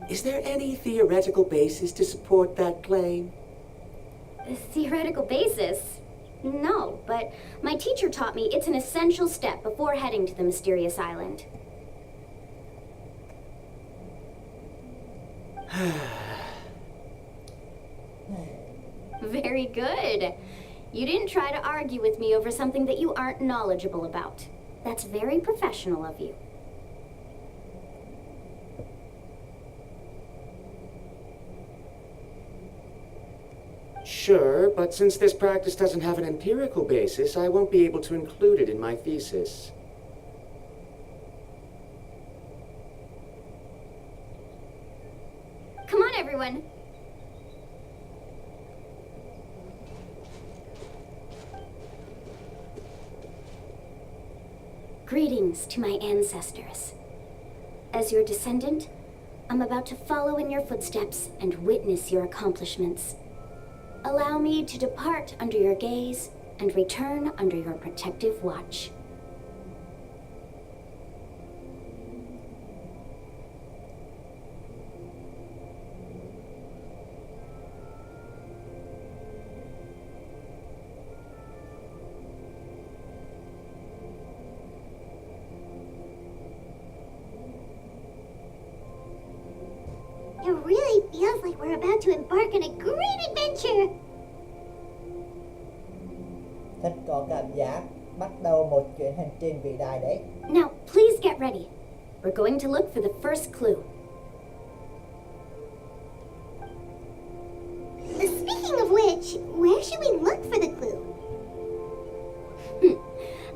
Is there any theoretical basis to support that claim? A theoretical basis? No, but my teacher taught me it's an essential step before heading to the mysterious island. Very good. You didn't try to argue with me over something that you aren't knowledgeable about. That's very professional of you. Sure, but since this practice doesn't have an empirical basis, I won't be able to include it in my thesis. Come on, everyone. Greetings to my ancestors. As your descendant, I'm about to follow in your footsteps and witness your accomplishments. Allow me to depart under your gaze and return under your protective watch. It really feels like we're about to embark on a great adventure. Thật có cảm giác bắt đầu một chuyến hành trình vĩ đại đấy. Now, please get ready. We're going to look for the first clue. Speaking of which, where should we look for the clue?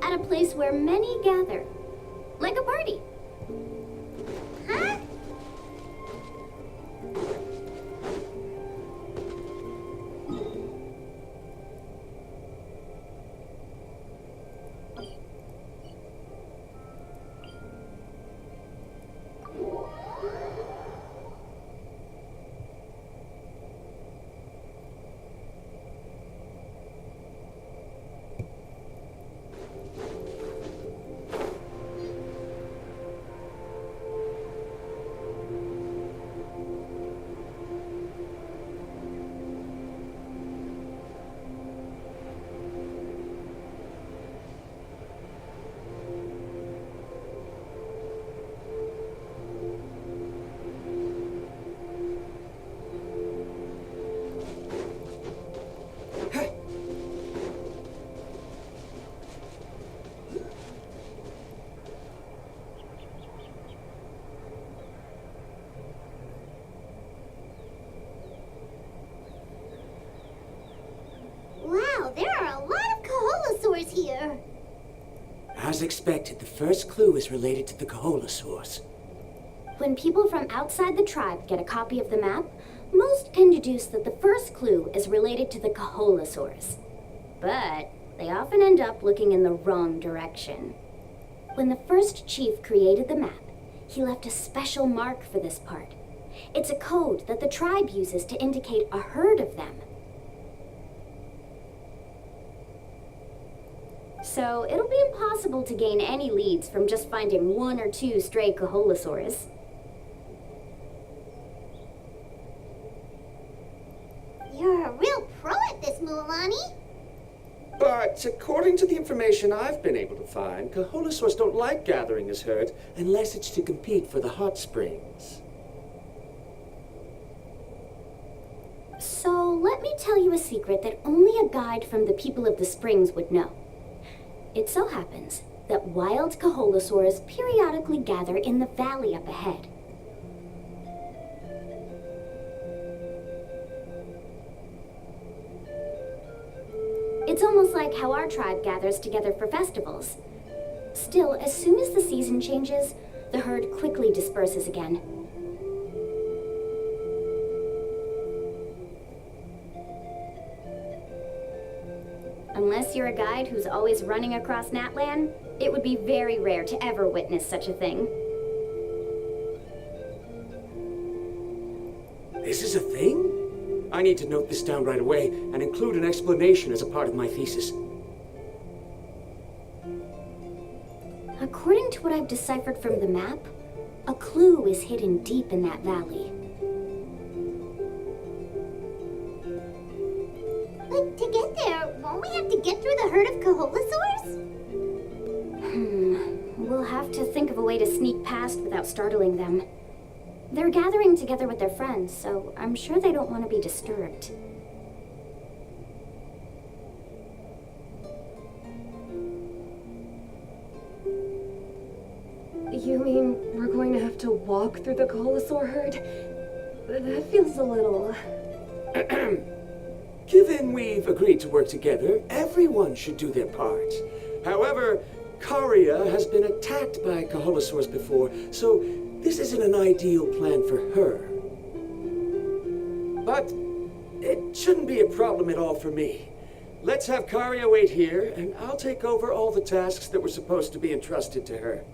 At a place where many gather. Like a party. Huh? Wow, there are a lot of Kaholasaurs here. As expected, the first clue is related to the Kaholasaurs. When people from outside the tribe get a copy of the map, most can deduce that the first clue is related to the Kaholasaurs. But they often end up looking in the wrong direction. When the first chief created the map, he left a special mark for this part. It's a code that the tribe uses to indicate a herd of them. So it'll be impossible to gain any leads from just finding one or two stray Kaholasaurs. You're a real pro at this, Mualani. But according to the information I've been able to find, Kaholasaurs don't like gathering as herds unless it's to compete for the hot springs. So let me tell you a secret that only a guide from the people of the springs would know. It so happens that wild Kaholasaurs periodically gather in the valley up ahead. It's almost like how our tribe gathers together for festivals. Still, as soon as the season changes, the herd quickly disperses again. Unless you're a guide who's always running across Natlan, it would be very rare to ever witness such a thing. This is a thing? I need to note this down right away and include an explanation as a part of my thesis. According to what I've deciphered from the map, a clue is hidden deep in that valley. But to get there, won't we have to get through the herd of Kaholasaurs? We'll have to think of a way to sneak past without startling them. They're gathering together with their friends, so I'm sure they don't want to be disturbed. You mean we're going to have to walk through the Kaholasaur herd? That feels a little... Given we've agreed to work together, everyone should do their part. However, Karia has been attacked by Kaholasaurs before, so this isn't an ideal plan for her. But it shouldn't be a problem at all for me. Let's have Karia wait here, and I'll take over all the tasks that were supposed to be entrusted to her.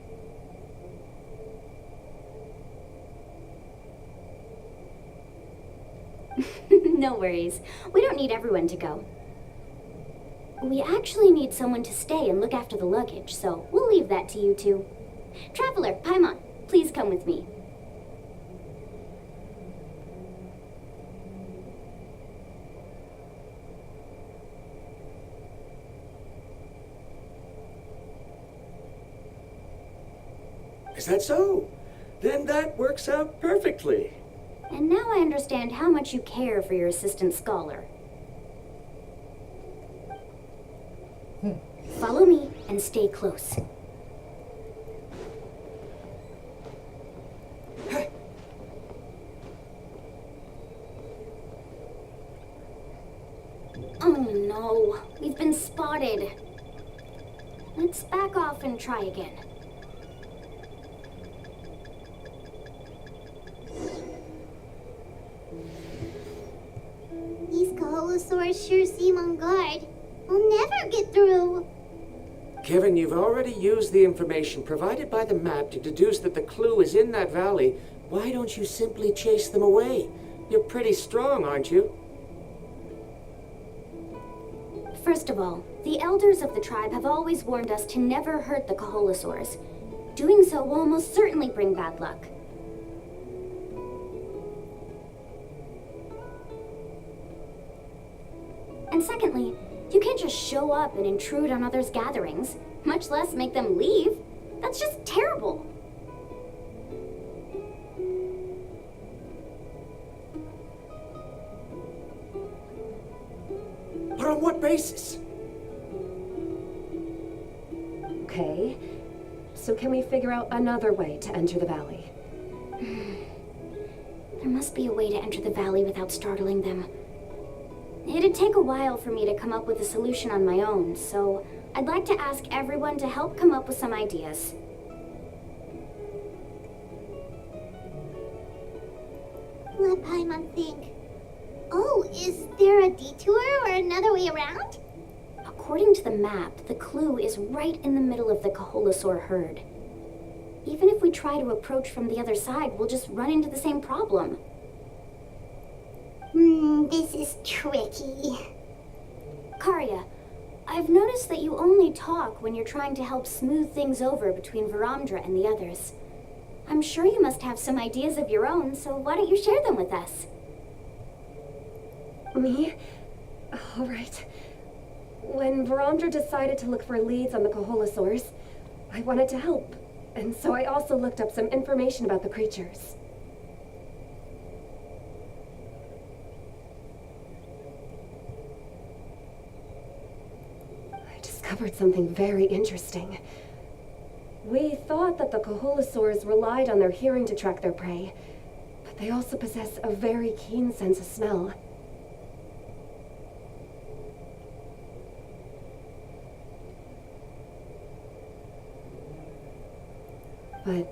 No worries. We don't need everyone to go. We actually need someone to stay and look after the luggage, so we'll leave that to you two. Traveler, Paimon, please come with me. Is that so? Then that works out perfectly. And now I understand how much you care for your assistant scholar. Follow me and stay close. Oh no, we've been spotted. Let's back off and try again. These Kaholosaurs sure seem on guard. We'll never get through. Kevin, you've already used the information provided by the map to deduce that the clue is in that valley. Why don't you simply chase them away? You're pretty strong, aren't you? First of all, the elders of the tribe have always warned us to never hurt the Kaholosaurs. Doing so will almost certainly bring bad luck. And secondly, you can't just show up and intrude on others' gatherings, much less make them leave. That's just terrible. But on what basis? Okay, so can we figure out another way to enter the valley? There must be a way to enter the valley without startling them. It'd take a while for me to come up with a solution on my own, so I'd like to ask everyone to help come up with some ideas. Let Paimon think. Oh, is there a detour or another way around? According to the map, the clue is right in the middle of the Kaholosaur herd. Even if we try to approach from the other side, we'll just run into the same problem. This is tricky. Karia, I've noticed that you only talk when you're trying to help smooth things over between Varamdra and the others. I'm sure you must have some ideas of your own, so why don't you share them with us? Me? All right. When Varamdra decided to look for leads on the Kaholosaurs, I wanted to help. And so I also looked up some information about the creatures. I discovered something very interesting. We thought that the Kaholosaurs relied on their hearing to track their prey, but they also possess a very keen sense of smell. But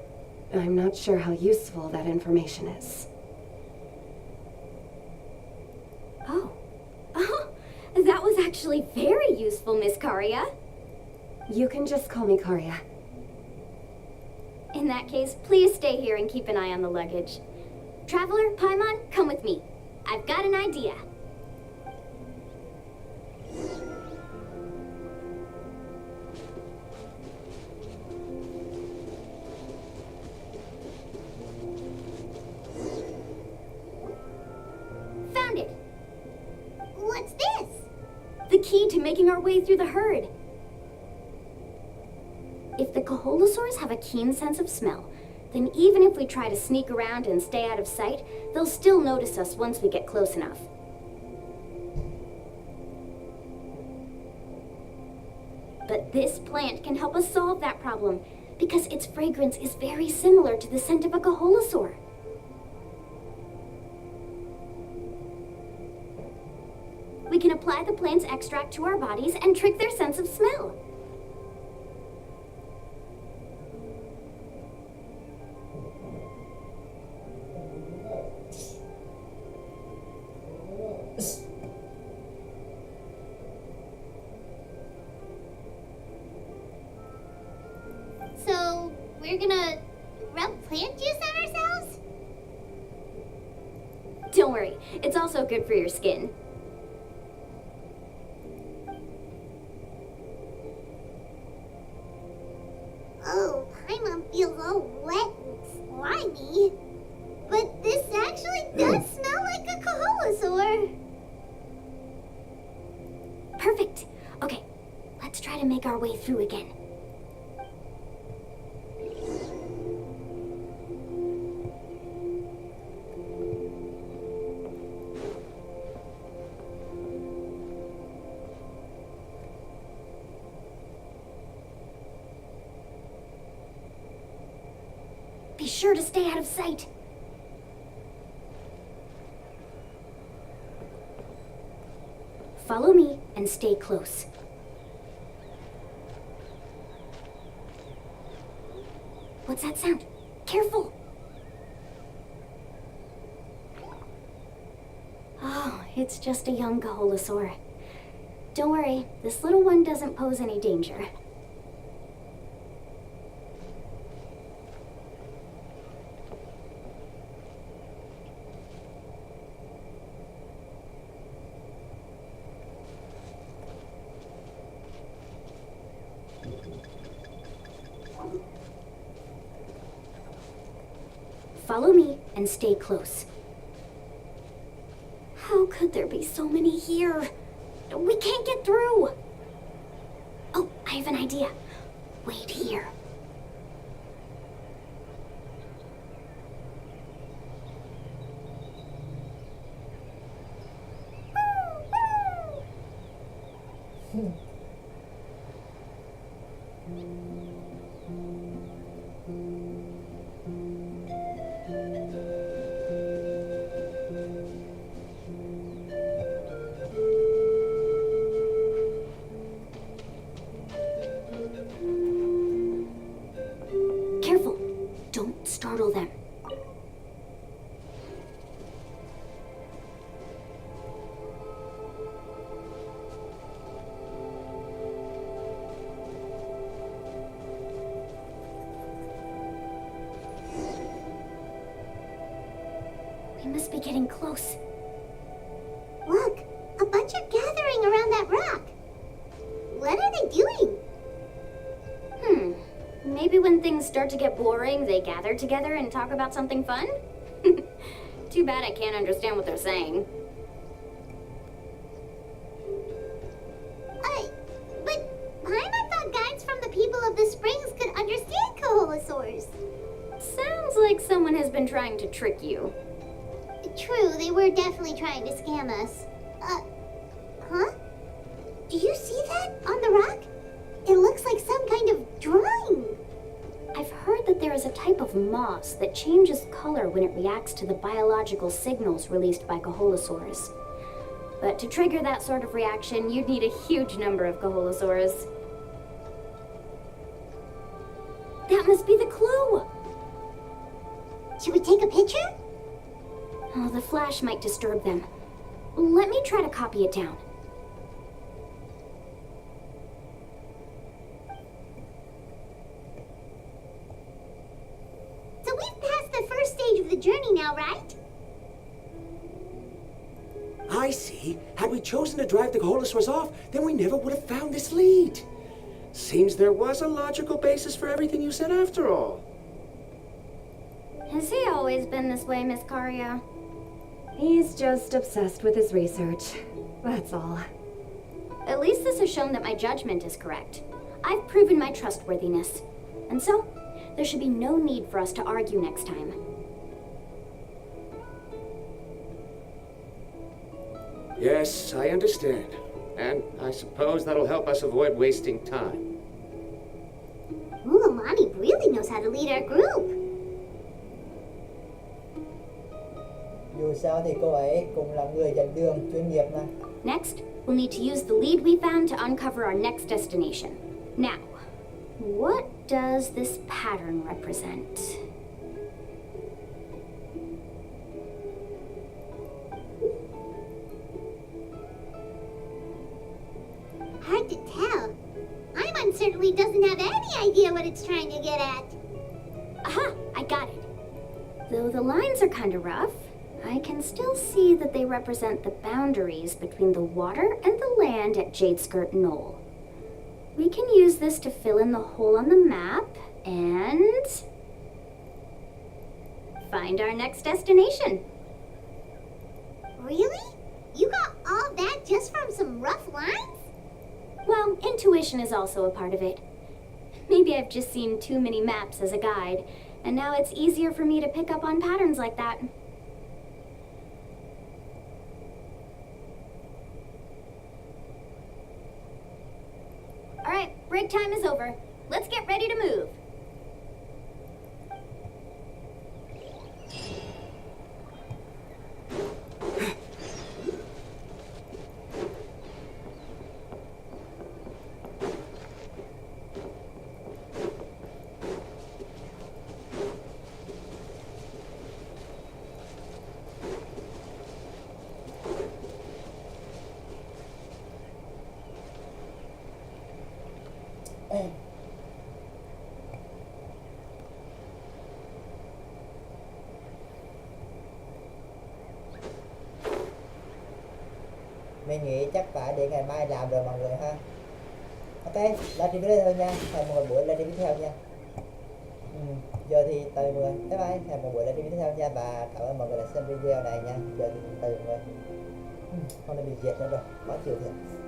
I'm not sure how useful that information is. Oh, that was actually very useful, Miss Karia. You can just call me Karia. In that case, please stay here and keep an eye on the luggage. Traveler, Paimon, come with me. I've got an idea. Found it! What's this? The key to making our way through the herd. If the Kaholosaurs have a keen sense of smell, then even if we try to sneak around and stay out of sight, they'll still notice us once we get close enough. But this plant can help us solve that problem, because its fragrance is very similar to the scent of a Kaholosaur. We can apply the plant's extract to our bodies and trick their sense of smell. we're gonna rub plant juice on ourselves? Don't worry, it's also good for your skin. Oh, Paimon feels all wet and slimy. But this actually does smell like a Kaholosaur. Perfect. Okay, let's try to make our way through again. Be sure to stay out of sight. Follow me and stay close. What's that sound? Careful! Oh, it's just a young Kaholosaur. Don't worry, this little one doesn't pose any danger. Follow me and stay close. How could there be so many here? We can't get through. Oh, I have an idea. Wait here. Careful. Don't startle them. We must be getting close. Look, a bunch are gathering around that rock. What are they doing? Maybe when things start to get boring, they gather together and talk about something fun? Too bad I can't understand what they're saying. But Paimon thought guides from the people of the springs could understand Kaholosaurs. Sounds like someone has been trying to trick you. True, they were definitely trying to scam us. Huh? Do you see that on the rock? It looks like some kind of drawing. I've heard that there is a type of moss that changes color when it reacts to the biological signals released by Kaholosaurs. But to trigger that sort of reaction, you'd need a huge number of Kaholosaurs. That must be the clue! Should we take a picture? Oh, the flash might disturb them. Let me try to copy it down. So we've passed the first stage of the journey now, right? I see. Had we chosen to drive the Kaholosaurs off, then we never would have found this lead. Seems there was a logical basis for everything you said after all. Has he always been this way, Miss Karia? He's just obsessed with his research. That's all. At least this has shown that my judgment is correct. I've proven my trustworthiness. And so, there should be no need for us to argue next time. Yes, I understand. And I suppose that'll help us avoid wasting time. Mulamani really knows how to lead our group. Dù sao thì cô ấy cũng là người dẫn đường chuyên nghiệp mà. Next, we'll need to use the lead we found to uncover our next destination. Now, what does this pattern represent? Hard to tell. Paimon certainly doesn't have any idea what it's trying to get at. Aha! I got it. Though the lines are kind of rough, I can still see that they represent the boundaries between the water and the land at Jadeskirt Knoll. We can use this to fill in the hole on the map and find our next destination. Really? You got all that just from some rough lines? Well, intuition is also a part of it. Maybe I've just seen too many maps as a guide, and now it's easier for me to pick up on patterns like that. All right, break time is over. Let's get ready to move. Mình nghĩ chắc phải để ngày mai làm rồi mọi người ha. Ok, livestream tới đây thôi nha. Hẹn một buổi livestream tiếp theo nha. Giờ thì từ 10. Bye bye. Hẹn một buổi livestream tiếp theo nha. Và cảm ơn mọi người đã xem video này nha. Giờ thì từ 10. Hôm nay bị dệt nữa rồi. Khó chịu thiệt.